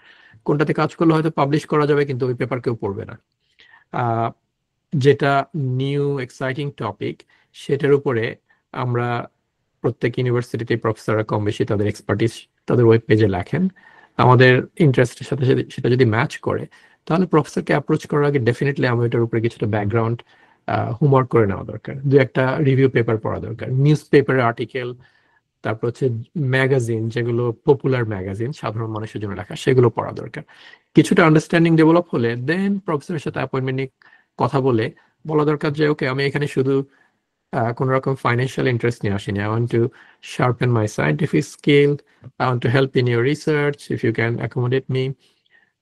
কোনটাতে কাজ করলে হয়তো পাবলিশ করা যাবে কিন্তু ওই পেপার কেউ পড়বে না। যেটা নিউ এক্সাইটিং টপিক সেটার উপরে আমরা প্রত্যেক ইউনিভার্সিটিতে প্রফেসররা কম বেশি তাদের এক্সপার্টিস তাদের ওয়েব পেজে লেখেন। আমাদের ইন্টারেস্টের সাথে সেটা যদি ম্যাচ করে, তাহলে প্রফেসরকে অ্যাপ্রোচ করার আগে ডেফিনেটলি আমি এটার উপরে কিছুটা ব্যাকগ্রাউন্ড হোমওয়ার্ক করে নেওয়া দরকার, দু একটা রিভিউ পেপার পড়া দরকার, নিউজ পেপারের আর্টিকেল, তারপর হচ্ছে ম্যাগাজিন, যেগুলো পপুলার ম্যাগাজিন সাধারণ মানুষের জন্য লেখা, সেগুলো পড়া দরকার। কিছুটা আন্ডারস্ট্যান্ডিং ডেভেলপ হলে দেন প্রফেসরের সাথে অ্যাপয়েন্টমেন্ট নিয়ে কথা বলে বলা দরকার যে ওকে, আমি এখানে শুধু কোন রকম ফাইন্যান্সিয়াল ইন্টারেস্ট নিয়ে আসিনি। I want to sharpen my scientific skill, I want to help in your research, if you can accommodate me.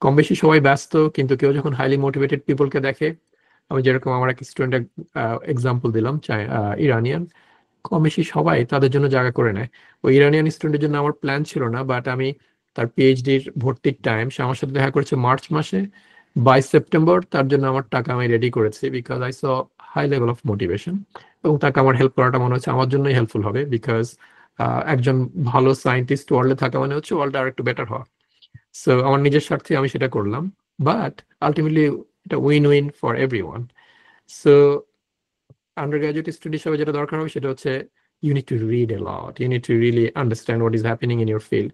কম বেশি সবাই ব্যস্ত, কিন্তু কেউ যখন হাইলি মোটিভেটেড পিপলকে দেখে, আমি যেরকম আমার এক স্টুডেন্ট এক্সাম্পল দিলাম, ইরানিয়ান, কম বেশি সবাই তাদের জন্য জায়গা করে নেয়। ওই ইরানিয়ান স্টুডেন্টের জন্য আমার প্ল্যান ছিল না, বাট আমি তার পিএইচডির ভর্তির টাইম সে আমার সাথে দেখা করেছে মার্চ মাসে, বাই সেপ্টেম্বর তার জন্য আমার টাকা আমি রেডি করেছি, because I saw high level of motivation. এবং তাকে আমার হেল্প করাটা মনে হচ্ছে আমার জন্যই হেল্পফুল হবে, বিকজ একজন ভালো সায়েন্টিস্ট ওয়ার্ল্ডে থাকা মানে হচ্ছে ওয়ার্ল্ডে আর একটু বেটার হওয়া। সো আমার নিজের স্বার্থে আমি সেটা করলাম, বাট আলটিমেটলি এটা win win for everyone. So under graduate student হিসেবে যেটা দরকার হবে সেটা হচ্ছে you need to read a lot, you need to really understand what is happening in your field.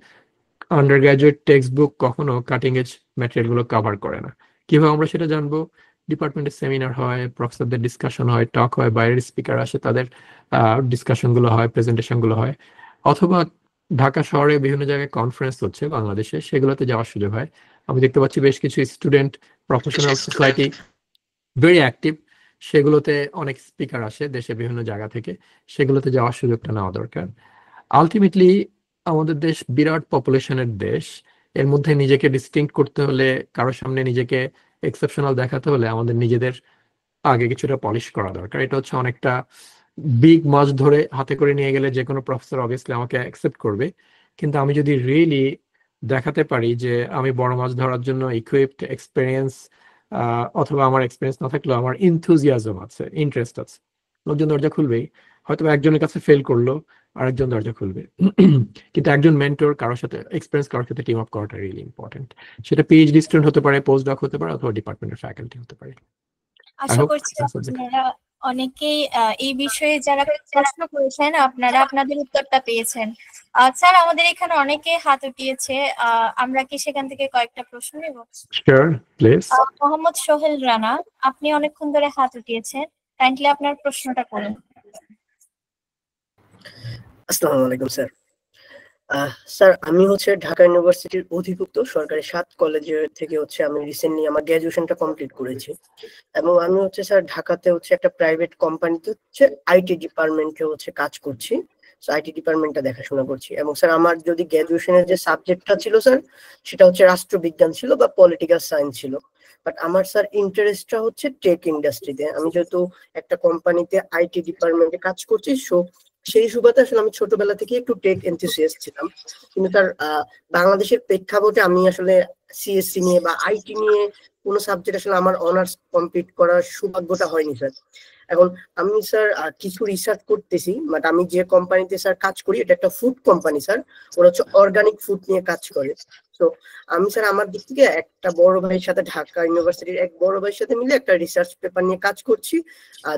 Under graduate text book কখনো cutting edge material গুলো cover করে না। কিভাবে আমরা সেটা জানবো? ডিপার্টমেন্টের সেমিনার হয়, প্রফেসরদের ডিসকাশন হয়, টক হয়, বাইরের স্পিকার আসে, তাদের ডিসকাশন গুলো হয়, প্রেজেন্টেশন গুলো হয়, অথবা ঢাকা শহরে বিভিন্ন জায়গায় কনফারেন্স হচ্ছে বাংলাদেশে, সেগুলোতে যাওয়ার সুযোগ হয়। আমি দেখতে পাচ্ছি বেশ কিছু student professional society very active, সেগুলোতে অনেক স্পিকার আসে দেশে বিভিন্ন জায়গা থেকে, সেগুলোতে যাওয়ার সুযোগটা নেওয়া দরকার। আলটিমেটলি আমাদের দেশ বিরাট পপুলেশনের দেশ, এর মধ্যে নিজেকে ডিস্টিংক্ট করতে হলে, কারোর সামনে নিজেকে এক্সেপশনাল দেখাতে হলে আমাদের নিজেদের আগে কিছুটা পলিশ করা দরকার। এটা হচ্ছে অনেকটা বিগ মাছ ধরে হাতে করে নিয়ে গেলে যে কোনো প্রফেসর অবভিয়াসলি আমাকে অ্যাকসেপ্ট করবে, কিন্তু আমি যদি রিয়েলি দেখাতে পারি যে আমি বড় মাছ ধরার জন্য ইকুইপড, এক্সপিরিয়েন্স, অথবা আমার এক্সপিরিয়েন্স না থাকলেও আমার ইনথুজিয়াজম আছে, ইন্টারেস্ট আছে, লোকজন দরজা খুলবেই। হয়তো একজনের কাছে ফেল করলো, আরেকজন দরজা খুলবে। কিন্তু একজন মেন্টর কারোর সাথে, এক্সপিরিয়েন্স কারোর সাথে টিম আপ করাটা রিয়েলি ইম্পর্টেন্ট। সেটা পিএইচডি স্টুডেন্ট হতে পারে, পোস্ট ডক হতে পারে, অথবা ডিপার্টমেন্টের ফ্যাকাল্টি হতে পারে। আশা করছি আপনারা অনেকেই এই বিষয়ে যারা প্রশ্ন করেছেন আপনারা আপনাদের উত্তরটা পেয়েছেন। স্যার, আমাদের এখানে অনেকে হাত উঠিয়েছে, আমরা কি সেখান থেকে কয়েকটা প্রশ্ন নেব? Sure, please. মোহাম্মদ সোহেল রানা, আপনি অনেকক্ষণ ধরে হাত উঠিয়েছেন, কাইন্ডলি আপনার প্রশ্নটা করুন। আসসালামু আলাইকুম স্যার। স্যার, আমি হচ্ছে ঢাকা ইউনিভার্সিটির অধিভুক্ত সরকারি 7 কলেজের থেকে হচ্ছে আমি রিসেন্টলি আমার গ্র্যাজুয়েশনটা কমপ্লিট করেছি, এবং আমি হচ্ছে স্যার ঢাকাতে হচ্ছে একটা প্রাইভেট কোম্পানিতে হচ্ছে আইটি ডিপার্টমেন্টে হচ্ছে কাজ করছি, আইটি ডিপার্টমেন্টটা দেখাশোনা করছি। এবং স্যার আমার যদি গ্র্যাজুয়েশনের যে সাবজেক্টটা ছিল স্যার, সেটা হচ্ছে রাষ্ট্রবিজ্ঞান ছিল বা পলিটিক্যাল সায়েন্স ছিল, বাট আমার স্যার ইন্টারেস্টটা হচ্ছে টেক ইন্ডাস্ট্রিতে। আমি যেহেতু একটা কোম্পানিতে আইটি ডিপার্টমেন্টে কাজ করছি, সেই সুবাদে আসলে আমি ছোটবেলা থেকে একটু টেক এনথুসিয়াস্ট ছিলাম, কিন্তু তার বাংলাদেশের প্রেক্ষাপটে আমি আসলে সিএসসি নিয়ে বা আইটি নিয়ে কোনো সাবজেক্ট আসলে আমার অনার্স কমপ্লিট করার সৌভাগ্যটা হয়নি স্যার। এখন আমি স্যার কিছু রিসার্চ করতেছি, বাট আমি যে কোম্পানিতে স্যার কাজ করি এটা একটা ফুড কোম্পানি স্যার, ওরা হচ্ছে অর্গানিক ফুড নিয়ে কাজ করে। তো আমি স্যার আমার দিক থেকে একটা বড় ভাইয়ের সাথে, ঢাকা ইউনিভার্সিটির এক বড় ভাইয়ের সাথে মিলে একটা রিসার্চ পেপার নিয়ে কাজ করছি,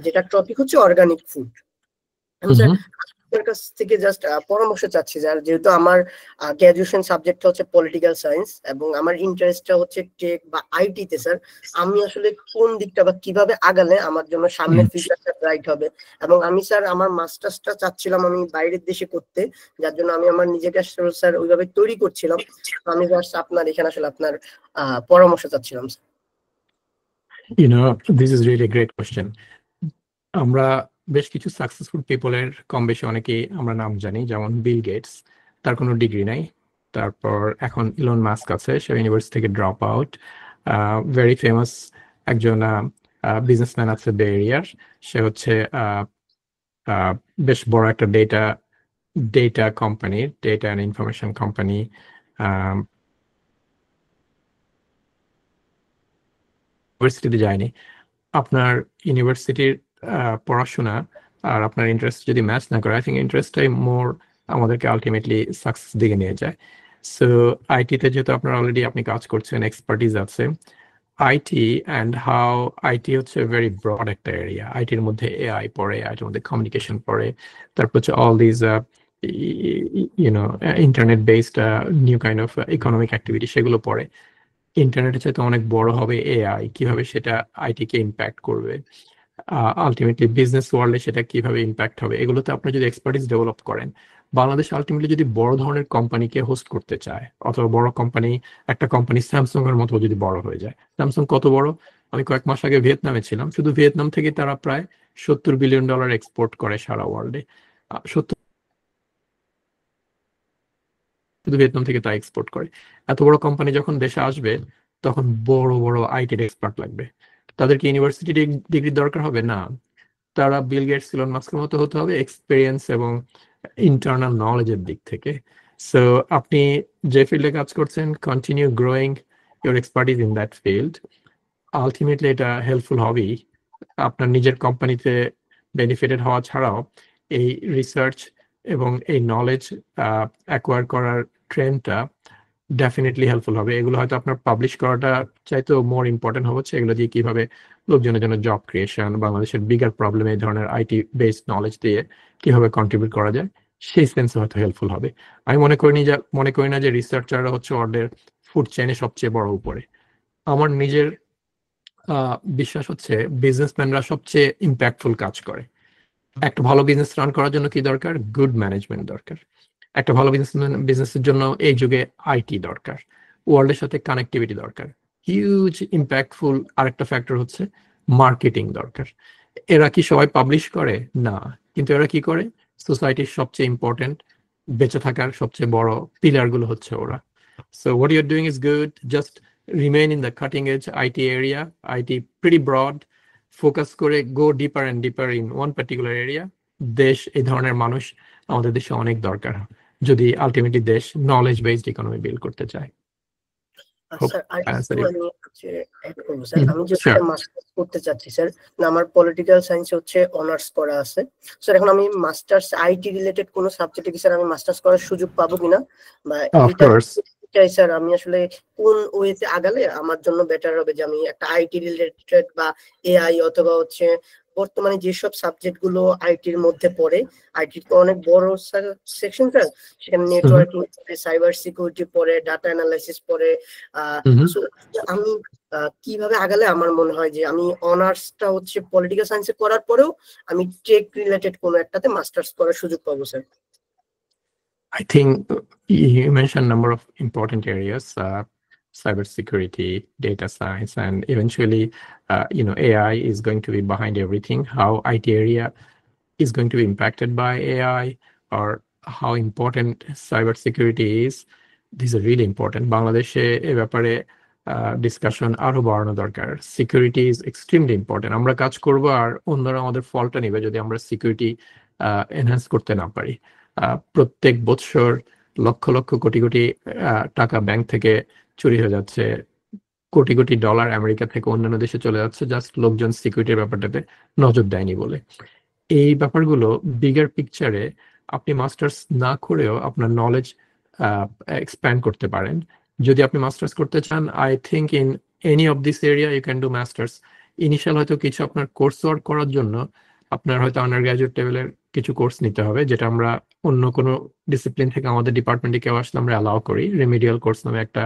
যেটা টপিক হচ্ছে অর্গানিক ফুড। আমি স্যার আপনার কাছ থেকে জাস্ট পরামর্শ চাচ্ছি স্যার, যেহেতু আমার গ্র্যাজুয়েশন সাবজেক্টটা হচ্ছে পলিটিক্যাল সায়েন্স এবং আমার ইন্টারেস্টটা হচ্ছে টেক বা আইটি তে স্যার, আমি আসলে কোন দিকটা বা কিভাবে আগালে আমার জন্য সামনের ফিউচারটা ব্রাইট হবে। এবং আমি স্যার আমার মাস্টার্সটা চাচ্ছিলাম আমি বাইরের দেশে করতে, যার জন্য আমি আমার নিজেকে আসলে স্যার ওইভাবে তৈরি করছিলাম। আমি জাস্ট আপনার এখানে আসলে আপনার পরামর্শ চাচ্ছিলাম sir. You know, this is really a great question. আমরা বেশ কিছু সাকসেসফুল পিপলের কম বেশি অনেকেই আমরা নাম জানি, যেমন বিল গেটস, তার কোনো ডিগ্রি নাই। তারপর এখন ইলন মাস্ক আছে, সে ইউনিভার্সিটি থেকে ড্রপ আউট। ভেরি ফেমাস একজন বিজনেসম্যান আছে বে এরিয়ার, সে হচ্ছে বেশ বড় একটা data company, data and information company ইউনিভার্সিটিতে যায়নি। আপনার ইউনিভার্সিটির পড়াশোনা আর আপনার ইন্টারেস্ট যদি ম্যাচ না করে, আই থিঙ্ক ইন্টারেস্টটাই মোর আমাদেরকে আলটিমেটলি সাকসেস দিকে নিয়ে যায়। সো আইটিতে যেহেতু আপনার অলরেডি আপনি কাজ করছেন, এক্সপার্টিজ আছে, আইটি অ্যান্ড হাউ আইটি হচ্ছে ভেরি ব্রড একটা এরিয়া। আইটির মধ্যে এআই পড়ে, আইটির মধ্যে কমিউনিকেশন পড়ে, তারপর হচ্ছে all these internet based new kind of economic activity, সেগুলো পড়ে। ইন্টারনেটের চাইতে অনেক বড় হবে এআই, কিভাবে সেটা আইটি কে ইম্প্যাক্ট করবে, আলটিমেটলি বিজনেস ওয়ার্ল্ডে সেটা কিভাবে ইম্প্যাক্ট হবে, এগুলোতে আপনি যদি এক্সপার্টিস ডেভেলপ করেন, বাংলাদেশ আলটিমেটলি যদি বড় ধরনের কোম্পানিকে হোস্ট করতে চায়, অথবা বড় কোম্পানি, একটা কোম্পানি স্যামসাং এর মতো যদি বড় হয়ে যায়। স্যামসাং কত বড়? আমি কয়েক মাস আগে ভিয়েতনামে ছিলাম, শুধু ভিয়েতনাম থেকে তারা প্রায় $70 বিলিয়ন এক্সপোর্ট করে সারা ওয়ার্ল্ডে। শুধু ভিয়েতনাম থেকে তা এক্সপোর্ট করে। এত বড় কোম্পানি যখন দেশে আসবে, তখন বড় বড় আইটি এক্সপার্ট লাগবে। তাদেরকে ইউনিভার্সিটি ডিগ্রি দরকার হবে না, তারা বিল গেটস ইলন মাস্কের মতো হতে হবে এক্সপিরিয়েন্স এবং ইন্টারনাল নলেজের দিক থেকে। সো আপনি যে ফিল্ডে কাজ করছেন, continue growing your expertise in that field. Ultimately এটা হেল্পফুল হবেই। আপনার নিজের কোম্পানিতে বেনিফিটেড হওয়া ছাড়াও এই রিসার্চ এবং এই নলেজ অ্যাকোয়ার করার ট্রেন্ডটা ডেফিনেটলি হেল্পফুল হবে। এগুলো হয়তো আপনার পাবলিশ করাটা চাইতেও মোর ইম্পর্টেন্ট হচ্ছে এগুলো দিয়ে কিভাবে লোকজনের জন্য জব ক্রিয়েশন, বাংলাদেশের বিগার প্রবলেম এই ধরনের আইটি বেসড নলেজ দিয়ে কিভাবে কন্ট্রিবিউট করা যায় সেই সেন্সে হয়তো হেল্পফুল হবে। আমি মনে করি না যে রিসার্চাররা হচ্ছে ওদের ফুড চেইনে সবচেয়ে বড় উপরে। আমার নিজের বিশ্বাস হচ্ছে বিজনেসম্যানরা সবচেয়ে ইম্প্যাক্টফুল কাজ করে। একটা ভালো বিজনেস রান করার জন্য কি দরকার? গুড ম্যানেজমেন্ট দরকার। একটা ভালো বিজনেসের জন্য এই যুগে আইটি দরকার, ওয়ার্ল্ডের সাথে কানেক্টিভিটি দরকার। হিউজ ইম্প্যাক্টফুল আরেকটা ফ্যাক্টর হচ্ছে মার্কেটিং দরকার। এরা কি সবাই পাবলিশ করে? না, কিন্তু এরা কি করে? সোসাইটির সবচেয়ে ইম্পর্টেন্ট বেঁচে থাকার সবচেয়ে বড় পিলার গুলো হচ্ছে ওরা। So what you are doing is good, just remain in the cutting edge IT area, IT pretty broad, focus করে go deeper and deeper in one particular area. দেশ এই ধরনের মানুষ আমাদের দেশে অনেক দরকার যদি আলটিমেটলি দেশ নলেজ বেসড ইকোনমি বিল্ড করতে চায়। স্যার আমি হচ্ছে অ্যাড করবো স্যার, আমি যে মাস্টার্স করতে চাচ্ছি স্যার, আমার পলিটিক্যাল সায়েন্সে হচ্ছে অনার্স করা আছে স্যার। এখন আমি মাস্টার্স আইটি রিলেটেড কোন সাবজেক্টে কি স্যার আমি মাস্টার্স করার সুযোগ পাবো কিনা, বা স্যার আমি আসলে কোন ওয়েতে আগালে আমার জন্য বেটার হবে যে আমি একটা আইটি রিলেটেড বা এআই অথবা হচ্ছে বর্তমানে যেসব সাবজেক্ট গুলো আইটির মধ্যে পড়ে, আইটির তো অনেক বড় সেকশন স্যার, সেখানে নেটওয়ার্কিং, সাইবার সিকিউরিটি পড়ে, ডাটা অ্যানালাইসিস পড়ে। আমি কিভাবে আগালে আমার মনে হয় যে আমি অনার্সটা হচ্ছে পলিটিক্যাল সায়েন্সে করার পরেও আমি টেক রিলেটেড কোনো একটাতে মাস্টার্স করার সুযোগ পাবো sir? I think you mentioned a number of important areas, cybersecurity, data science, and eventually, AI is going to be behind everything. How IT area is going to be impacted by AI, or how important cybersecurity is. These are really important. Bangladeshe e byapare discussion আরো বাড়ানো দরকার। Security is extremely important. আমরা কাজ করবো আর অন্যরা আমাদের ফলটা নেবে যদি আমরা সিকিউরিটি এনহ্যান্স করতে না পারি। প্রত্যেক বছর লক্ষ লক্ষ কোটি কোটি টাকা ব্যাংক থেকে চুরি হয়ে যাচ্ছে, কোটি কোটি ডলার আমেরিকা থেকে অন্যান্য দেশে চলে যাচ্ছে, জাস্ট লোকজন সিকিউরিটির ব্যাপারটাতে নজর দেয়নি বলে। এই ব্যাপারগুলো বিগার পিকচারে আপনি মাস্টার্স না করেও আপনার নলেজ এক্সপ্যান্ড করতে পারেন। যদি আপনি মাস্টার্স করতে চান, I think in any of this area you can do masters. Initial হয়তো কিছু আপনার কোর্স ওয়ার্ক করার জন্য আপনার হয়তো আন্ডার গ্রাজুয়েট লেভেলের কিছু কোর্স নিতে হবে, যেটা আমরা অন্য কোনো ডিসিপ্লিন থেকে আমাদের ডিপার্টমেন্টে কেউ আসলে আমরা অ্যালাউ করি। রেমিডিয়াল কোর্স নামে একটা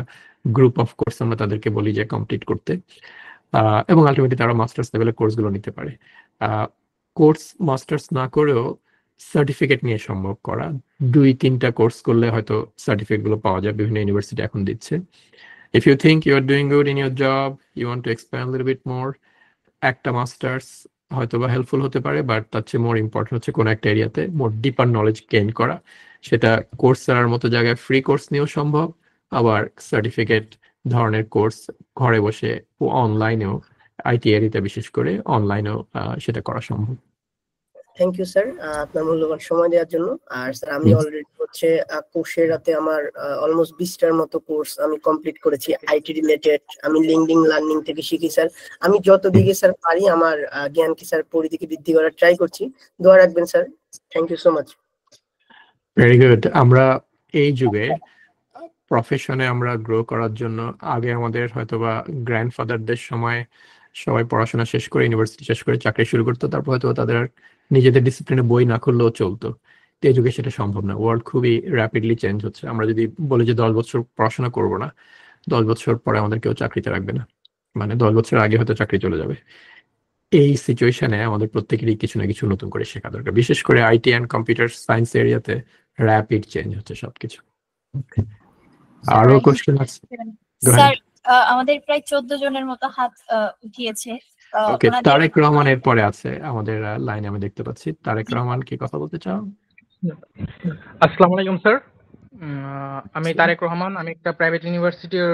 গ্রুপ অফ কোর্স আমরা তাদেরকে বলি যে কমপ্লিট করতে, এবং আলটিমেটলি তারা মাস্টার্স লেভেলের কোর্সগুলো নিতে পারে। কোর্স মাস্টার্স না করেও সার্টিফিকেট নিয়ে সম্ভব করা, 2-3টা কোর্স করলে হয়তো সার্টিফিকেট গুলো পাওয়া যায়, বিভিন্ন ইউনিভার্সিটি এখন দিচ্ছে। If you think you are doing good in your job, you want to expand little bit more, একটা মাস্টার্স হয়তো বা হেল্পফুল হতে পারে, বাট তার চেয়ে মোর ইম্পর্টেন্ট হচ্ছে কোনো একটা এরিয়াতে মোর ডিপার নলেজ গেইন করা। সেটা কোর্স ছাড়ার মতো জায়গায় ফ্রি কোর্স নিয়েও সম্ভব, আবার সার্টিফিকেট ধরনের কোর্স ঘরে বসে অনলাইনেও, আইটি এরিয়াতে বিশেষ করে অনলাইনেও সেটা করা সম্ভব। থ্যাংক ইউ স্যার আপনার মূল্যবান সময় দেওয়ার জন্য। আর স্যার আমি অলরেডি হচ্ছে কোর্সেরাতে আমার অলমোস্ট 20টার মতো কোর্স আমি কমপ্লিট করেছি আইটি রিলেটেড। আমি লিঙ্কডিন লার্নিং থেকে শিখি স্যার। আমি যত দিকে স্যার পারি আমার জ্ঞানকে স্যার পরিধিকে বৃদ্ধি করার ট্রাই করছি। দোয়া রাখবেন স্যার। Thank you so much. Very good. আমরা এই যুগে প্রফেশনে আমরা গ্রো করার জন্য আগে আমাদের হয়তোবা গ্র্যান্ডফাদারদের সময় সবাই পড়াশোনা শেষ করে ইউনিভার্সিটি শেষ করে চাকরি শুরু করতো, তারপর হয়তো তাদের নিজেদের ডিসিপ্লিনে বই না করলেও চলতো। এই যুগে সেটা সম্ভব না। ওয়ার্ল্ড খুবই র্যাপিডলি চেঞ্জ হচ্ছে। আমরা যদি বলি যে 10 বছর পড়াশোনা করবো না, 10 বছর পরে আমাদের কেউ চাকরিতে রাখবে না, মানে 10 বছর আগে হয়তো চাকরি চলে যাবে। এই সিচুয়েশনে আমাদের প্রত্যেকেরই কিছু না কিছু নতুন করে শেখা দরকার, বিশেষ করে আইটি অ্যান্ড কম্পিউটার সায়েন্স এরিয়াতে র্যাপিড চেঞ্জ হচ্ছে সবকিছু। আরো কোশ্চেন আছে? স্যার আমাদের প্রায় 14 জনের মতো হাত উঠিয়েছে। ওকে, তারেক রহমান এর পরে আছে আমাদের লাইনে, আমি দেখতে পাচ্ছি। তারেক রহমান কি কথা বলতে চাও? আসসালামু আলাইকুম স্যার, আমি তারেক রহমান। আমি একটা প্রাইভেট ইউনিভার্সিটির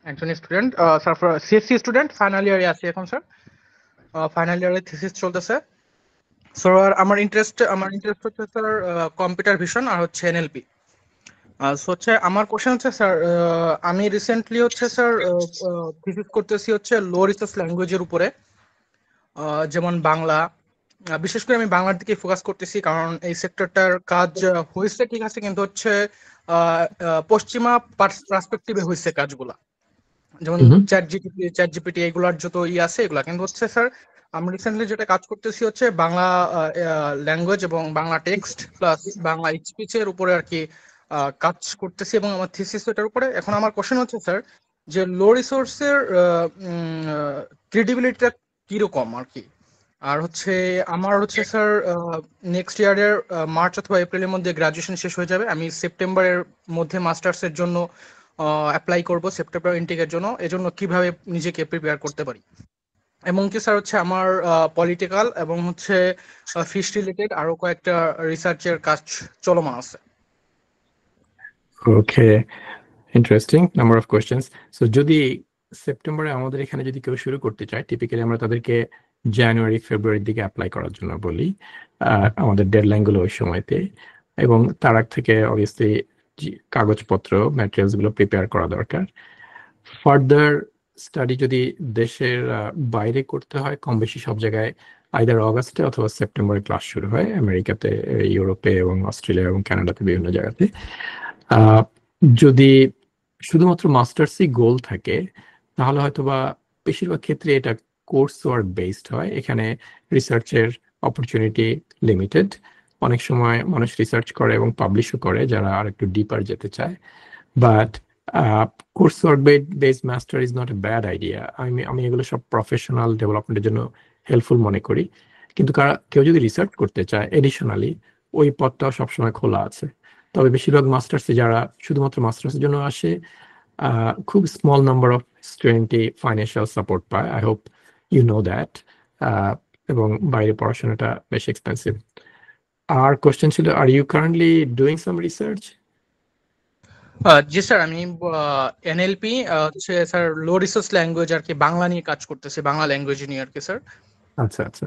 একজন student, sir CSC student, final ইয়ারে আছি এখন স্যার। ফাইনাল ইয়ারে থিসিস চলতেছে। স্যার আমার ইন্টারেস্ট হচ্ছে স্যার কম্পিউটার ভিশন আর হচ্ছে এনএলপি। হচ্ছে আমার কোশ্চেন হচ্ছে স্যার, আমি রিসেন্টলি হচ্ছে স্যার থিসিস করতেছি হচ্ছে লো রিসোর্স ল্যাঙ্গুয়েজের উপরে, যেমন বাংলা। বিশেষ করে আমি বাংলার দিকে ফোকাস করতেছি, কারণ এই সেক্টরটার কাজ হয়েছে ঠিক আছে, কিন্তু হচ্ছে পশ্চিমা পার্সপেক্টিভে হয়েছে কাজগুলা, যেমন চ্যাট জিপিটি এগুলার যত আছে এগুলা। কিন্তু হচ্ছে স্যার আমি রিসেন্টলি যেটা কাজ করতেছি হচ্ছে বাংলা ল্যাঙ্গুয়েজ এবং বাংলা টেক্সট প্লাস বাংলা স্পিচের উপরে আর কি কাজ করতেছি, এবং আমার থিসিস এটার উপরে। এখন আমার কোশ্চেন হচ্ছে স্যার, যে লো রিসোর্সের ক্রেডিবিলিটিটা কিরকম আর কি। আর হচ্ছে আমার হচ্ছে স্যার নেক্সট ইয়ারের মার্চ অথবা এপ্রিলের মধ্যে গ্রাজুয়েশন শেষ হয়ে যাবে। আমি সেপ্টেম্বরের মধ্যে মাস্টার্সের জন্য অ্যাপ্লাই করব, সেপ্টেম্বর ইনটেকের জন্য। এজন্য কিভাবে নিজেকে প্রিপেয়ার করতে পারি, এবং কি স্যার হচ্ছে আমার পলিটিক্যাল এবং হচ্ছে ফিশ রিলেটেড আরো কয়েকটা রিসার্চের কাজ চলমান আছে। Okay, interesting number of questions. So যদি সেপ্টেম্বরে আমাদের এখানে যদি কেউ শুরু করতে চায়, টিপিক্যালি আমরা তাদেরকে জানুয়ারি ফেব্রুয়ারির দিকে অ্যাপ্লাই করার জন্য বলি, আমাদের ডেডলাইন গুলো ওই সময়তে, এবং তার আগ থেকে অবভিয়াসলি কাগজপত্র ম্যাটেরিয়ালস গুলো প্রিপেয়ার করা দরকার। ফার্দার স্টাডি যদি দেশের বাইরে করতে হয়, কম বেশি সব জায়গায় আইদার অগাস্টে অথবা সেপ্টেম্বরে ক্লাস শুরু হয়, আমেরিকাতে, ইউরোপে এবং অস্ট্রেলিয়া এবং কানাডাতে বিভিন্ন জায়গাতে। যদি শুধুমাত্র মাস্টার্সই গোল থাকে, তাহলে হয়তোবা বেশিরভাগ ক্ষেত্রে এটা কোর্স ওয়ার্ক বেসড হয়। এখানে রিসার্চের অপরচুনিটি লিমিটেড। অনেক সময় মানুষ রিসার্চ করে এবং পাবলিশও করে যারা আর একটু ডিপার যেতে চায়, but course work based master is not a bad idea. আমি এগুলো সব প্রফেশনাল ডেভেলপমেন্টের জন্য হেল্পফুল মনে করি। কিন্তু কেউ যদি রিসার্চ করতে চায় এডিশনালি, ওই পথটাও সবসময় খোলা আছে। তবে বেশিরভাগ মাস্টার্সে যারা শুধুমাত্র মাস্টার্সের জন্য আসে, খুব স্মল নাম্বার অফ স্টুডেন্টই ফাইন্যান্সিয়াল সাপোর্ট পায়। I hope you know that. এবং বাইরে পড়াশোনাটা বেশ এক্সপেন্সিভ। আর কোশ্চেন ছিল, are you currently doing some research? জি স্যার, আমি এনএলপি হচ্ছে স্যার লো রিসোর্স ল্যাঙ্গুয়েজ আর কি বাংলা নিয়ে কাজ করতেছি, বাংলা ল্যাঙ্গুয়েজ নিয়ে আর কি স্যার। আচ্ছা আচ্ছা।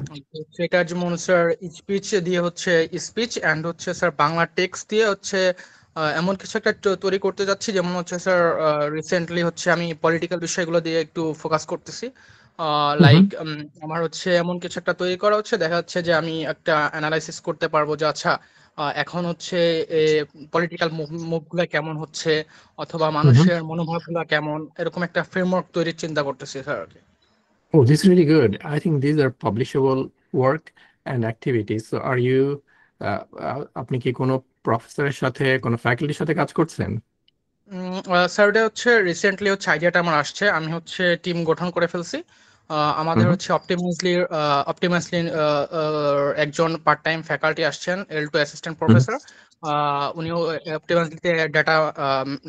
সেটা যেমন স্যার স্পিচ দিয়ে হচ্ছে স্পিচ অ্যান্ড হচ্ছে স্যার বাংলা টেক্সট দিয়ে হচ্ছে এমন কিছু একটা তৈরি করতে যাচ্ছি, যেমন হচ্ছে স্যার রিসেন্টলি হচ্ছে আমি পলিটিক্যাল বিষয়গুলো দিয়ে একটু ফোকাস করতেছি। লাইক আমার হচ্ছে এমন কিছু একটা তৈরি করা হচ্ছে, দেখা যাচ্ছে যে আমি একটা অ্যানালাইসিস করতে পারবো যে আচ্ছা এখন হচ্ছে পলিটিক্যাল মুভগুলো কেমন হচ্ছে, অথবা মানুষের মনোভাবগুলো কেমন, এরকম একটা ফ্রেমওয়ার্ক তৈরির চিন্তা করতেছি স্যার আর কি। Oh, this is really good. I think these are publishable work and activities. So are you, আপনি কি কোনো প্রফেসরের সাথে, কোনো ফ্যাকাল্টির সাথে কাজ করছেন? স্যার এটা হচ্ছে রিসেন্টলি হচ্ছে আইডিয়াটা আমার আসছে, আমি হচ্ছে টিম গঠন করে ফেলছি। আমাদের হচ্ছে অপটিমাসলি একজন পার্ট টাইম ফ্যাকাল্টি আসছেন, L2 অ্যাসিস্ট্যান্ট প্রফেসর। উনিও অপটিমাসলিতে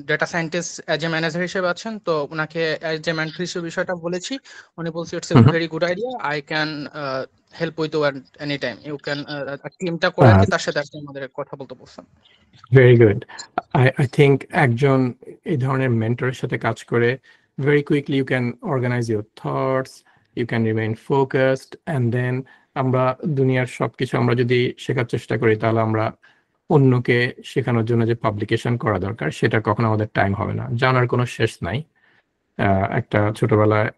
data scientist as a manager হিসেবে আছেন। তো ওনাকে অ্যাজ এ মেন্টর হিসেবে বিষয়টা বলেছি, উনি বলছে it's a very good idea, I can help with any time, you can টিমটা করে আর কি তার সাথে আপনি আমাদের কথা বলতে বলছেন। Very good. আই থিঙ্ক একজন এই ধরনের মেন্টরের সাথে কাজ করে very quickly you can organize your thoughts, you can remain focused, and then আমরা দুনিয়ার সবকিছু আমরা যদি শেখার চেষ্টা করি, তাহলে আমরা অন্যকে শেখানোর জন্য যে পাবলিকেশন করা দরকার সেটা কখনো আমাদের টাইম হবে না। জানার কোনো শেষ নাই। একটা ছোটবেলায়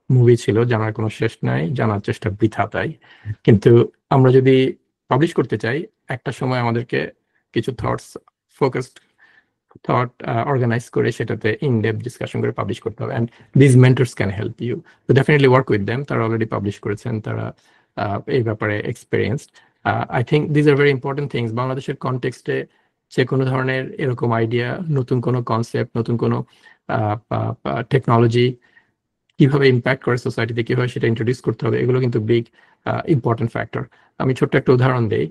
মুভি ছিল, জানার কোনো শেষ নাই, জানার চেষ্টা বৃথা তাই। কিন্তু আমরা যদি পাবলিশ করতে চাই, একটা সময় আমাদেরকে কিছু ফোকাসড থট অর্গানাইজ করে সেটাতে ইন ডেপথ ডিসকাশন করে পাবলিশ করতে হবে, and this mentors can help you. তো ডেফিনেটলি ওয়ার্ক উইথ দেম। তারা অলরেডি পাবলিশ করেছেন, তারা এই ব্যাপারে experienced. I think this are very important things. বাংলাদেশের কনটেক্সটে যে কোনো ধরনের এরকম আইডিয়া, নতুন কোনো কনসেপ্ট, নতুন কোনো টেকনোলজি কিভাবে ইম্প্যাক্ট করে সোসাইটিতে, কিভাবে সেটা ইন্ট্রোডিউস করতে হবে, এগুলো কিন্তু বিগ ইম্পর্টেন্ট ফ্যাক্টর। আমি ছোট্ট একটা উদাহরণ দিই।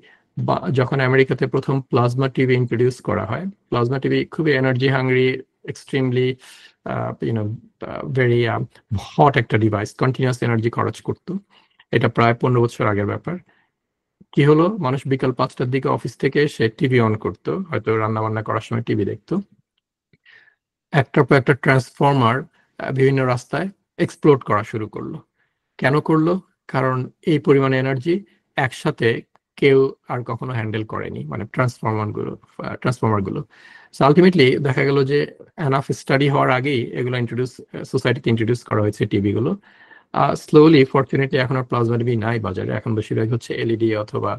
যখন আমেরিকাতে প্রথম প্লাজমা টিভি ইন্ট্রোডিউস করা হয়, প্লাজমা টিভি খুবই energy hungry, extremely very hot একটা ডিভাইস, কন্টিনিউয়াস এনার্জি খরচ করতো। এটা প্রায় 15 বছর আগের ব্যাপার। কি হলো, মানুষ বিকাল 5টার দিকে অফিস থেকে সে টিভি অন করতো, হয়তো রান্না বান্না করার সময় টিভি দেখতো। একটার পর একটা ট্রান্সফরমার বিভিন্ন রাস্তায় এক্সপ্লোড করা শুরু করলো। কেন করলো? কারণ এই পরিমাণে এনার্জি একসাথে কেউ আর কখনো হ্যান্ডেল করেনি, মানে ট্রান্সফর্মার গুলো। সো আলটিমেটলি দেখা গেল যে এনাফ স্টাডি হওয়ার আগেই এগুলো সোসাইটিতে ইন্ট্রোডিউস করা হয়েছে টিভি গুলো। স্লোলি ফরচুনেটলি এখন আর প্লাজমা টিভি নাই বাজারে, এখন বেশিরভাগ হচ্ছে এলইডি অথবা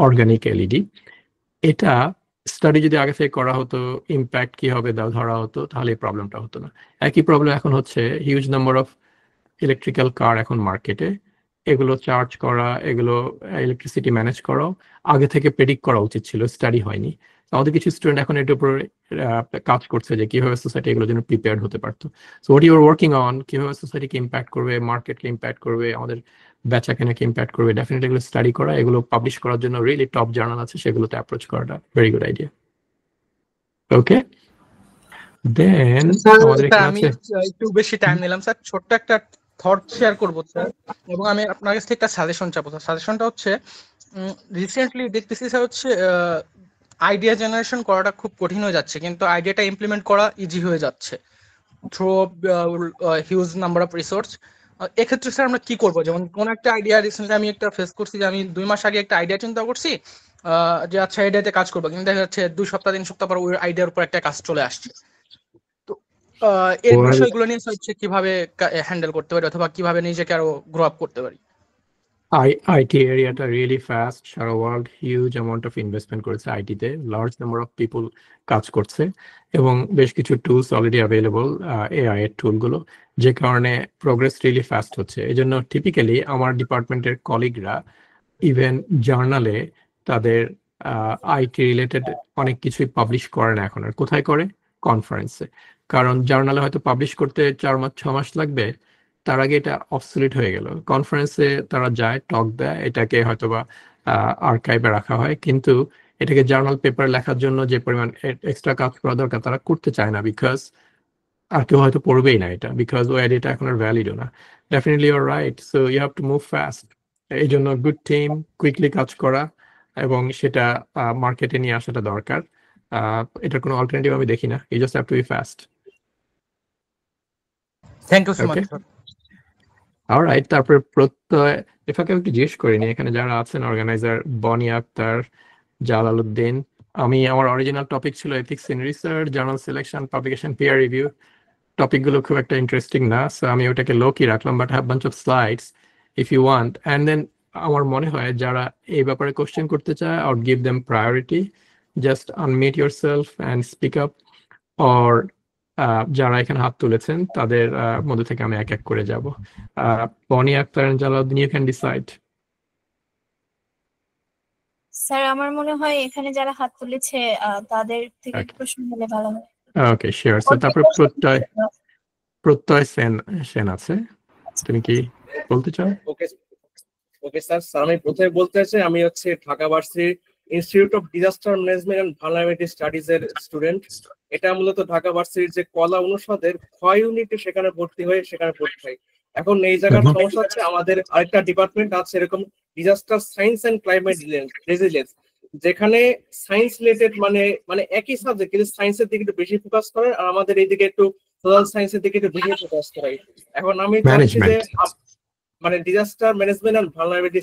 অর্গানিক এলইডি। এটা স্টাডি যদি আগে থেকে করা হতো, ইম্প্যাক্ট কি হবে ধরা হতো, তাহলে এই প্রবলেমটা হতো না। একই প্রবলেম এখন হচ্ছে, হিউজ নাম্বার অফ ইলেকট্রিক্যাল কার এখন মার্কেটে, এগুলো চার্জ করা, এগুলো ইলেকট্রিসিটি ম্যানেজ করাও আগে থেকে প্রেডিক্ট করা উচিত ছিল, স্টাডি হয়নি। আমাদের কিছু স্টুডেন্ট এখন এটার উপর কাজ করছে যে কিভাবে সোসাইটি এগুলোর জন্য প্রিপেয়ার্ড হতে পারতো। So what you are working on, কিভাবে সোসাইটিকে ইম্প্যাক্ট করবে, মার্কেটকে ইম্প্যাক্ট করবে, আমাদের বেচা কেনাকে ইম্প্যাক্ট করবে, ডেফিনেটলি এগুলো স্টাডি করা, এগুলো পাবলিশ করার জন্য রিয়েলি টপ জার্নাল আছে, সেগুলোতে অ্যাপ্রোচ করাটা ভেরি গুড আইডিয়া। ওকে, দেন আমাদের এখানে আমি আছে, একটু বেশি টাইম নিলাম স্যার, ছোট্ট একটা থট শেয়ার করবো স্যার, এবং আমি আপনার কাছ থেকে একটা সাজেশন চাবো। সাজেশনটা হচ্ছে, রিসেন্টলি দেখতেছি স্যার হচ্ছে আইডিয়া জেনারেশন করাটা খুব কঠিন হয়ে যাচ্ছে, কিন্তু আইডিয়াটা ইমপ্লিমেন্ট করা ইজি হয়ে যাচ্ছে through huge number of resource. এক্ষেত্রে স্যার আমরা কি করবো? যেমন কোন একটা আইডিয়া, রিসেন্টলি আমি একটা ফেস করছি যে আমি 2 মাস আগে একটা আইডিয়া চিন্তা করছি যে আচ্ছা আইডিয়াতে কাজ করবো, কিন্তু দেখা যাচ্ছে 2 সপ্তাহ 3 সপ্তাহ পর ওই আইডিয়ার উপর একটা কাজ চলে আসছে। তো এর বিষয়গুলো নিয়ে হচ্ছে কিভাবে হ্যান্ডেল করতে পারি, অথবা কিভাবে নিজেকে আরো গ্রো আপ করতে পারি? আইটি এরিয়াটা রিয়েলি ফাস্ট, সারা world huge amount of investment করেছে আইটিতে, লার্জ নাম্বার অফ পিপল কাজ করছে, এবং বেশ কিছু টুলস অলরেডি অ্যাভেলেবল, এআই এর টুলগুলো, যে কারণে প্রোগ্রেস রিয়েলি ফাস্ট হচ্ছে। এই জন্য টিপিক্যালি আমার ডিপার্টমেন্টের কলিগরা ইভেন জার্নালে তাদের আইটি রিলেটেড অনেক কিছুই পাবলিশ করে না এখন, আর কোথায় করে? কনফারেন্সে। কারণ জার্নালে হয়তো পাবলিশ করতে 4-6 মাস লাগবে, তার আগে এটা অবসলিট হয়ে গেল। কনফারেন্সে তারা যায়, টক দেয়, এটাকে হয়তোবা আর্কাইভে রাখা হয়, কিন্তু এটাকে জার্নাল পেপার লেখার জন্য যে পরিমাণ এক্সট্রা কাজ করা দরকার তারা করতে চায় না, বিকজ আর কেউ হয়তো পড়বেই না এটা, বিকজ ওই আইডিয়াটা এখন আর ভ্যালিডও না। Definitely you are right, so you have to move fast. এই জন্য গুড টিম, কুইকলি কাজ করা, এবং সেটা মার্কেটে নিয়ে আসাটা দরকার। এটার কোনো অল্টারনেটিভ আমি দেখি না, you just have to be fast. Thank you so much okay, sir. Alright. তারপরে প্রত্যয়, এফাকে একটু জিজ্ঞেস করিনি, এখানে যারা আছেন অর্গানাইজার, বনি আক্তার, জালালউদ্দিন। আমি আমার অরিজিনাল টপিক ছিল ethics in research, journal selection, publication, peer review. টপিকগুলো খুব একটা ইন্টারেস্টিং না, সো আমি ওটাকে লোকই রাখলাম, but have bunch of slides if you want. And then আমার মনে হয় যারা এই ব্যাপারে কোশ্চেন করতে চায়, I would give them priority, just unmute yourself and speak up, or যারা এখানে হাত তুলেছেন তাদের মধ্যে থেকে আমি এক এক করে যাব। Bonny Akter and Jalaluddin, you can decide. Sir আমার মনে হয় এখানে যারা হাত তুলেছে তাদের থেকে Okay. প্রশ্ন হলে ভালো হয়। ওকে, শিওর। সো তারপর প্রত্যয় সেন আছে, তুমি কি বলতে চাও? ওকে ওকে স্যার, আমি প্রথমে বলতে চাই আমি হচ্ছে Dhaka varsity institute of disaster management and vulnerability studies এর স্টুডেন্ট। এটা মূলত ঢাকা ভার্সিটির যে কলা অনুষদের ক্ষয় ইউনিটে সেখানে ভর্তি হয়। এখন এই জায়গার সমস্যা হচ্ছে আমাদের আরেকটা ডিপার্টমেন্ট আছে এরকম, disaster science and climate resilience, যেখানে সায়েন্স রিলেটেড মানে একই সাবজেক্ট, কিন্তু সায়েন্সের দিকে একটু বেশি ফোকাস করে, আর আমাদের এইদিকে একটু সোশ্যাল সায়েন্সের দিকে একটু বেশি ফোকাস করে। এখন আমি চাচ্ছি যে মানে ডিজাস্টার ম্যানেজমেন্ট এন্ড ভালনারেবিলিটি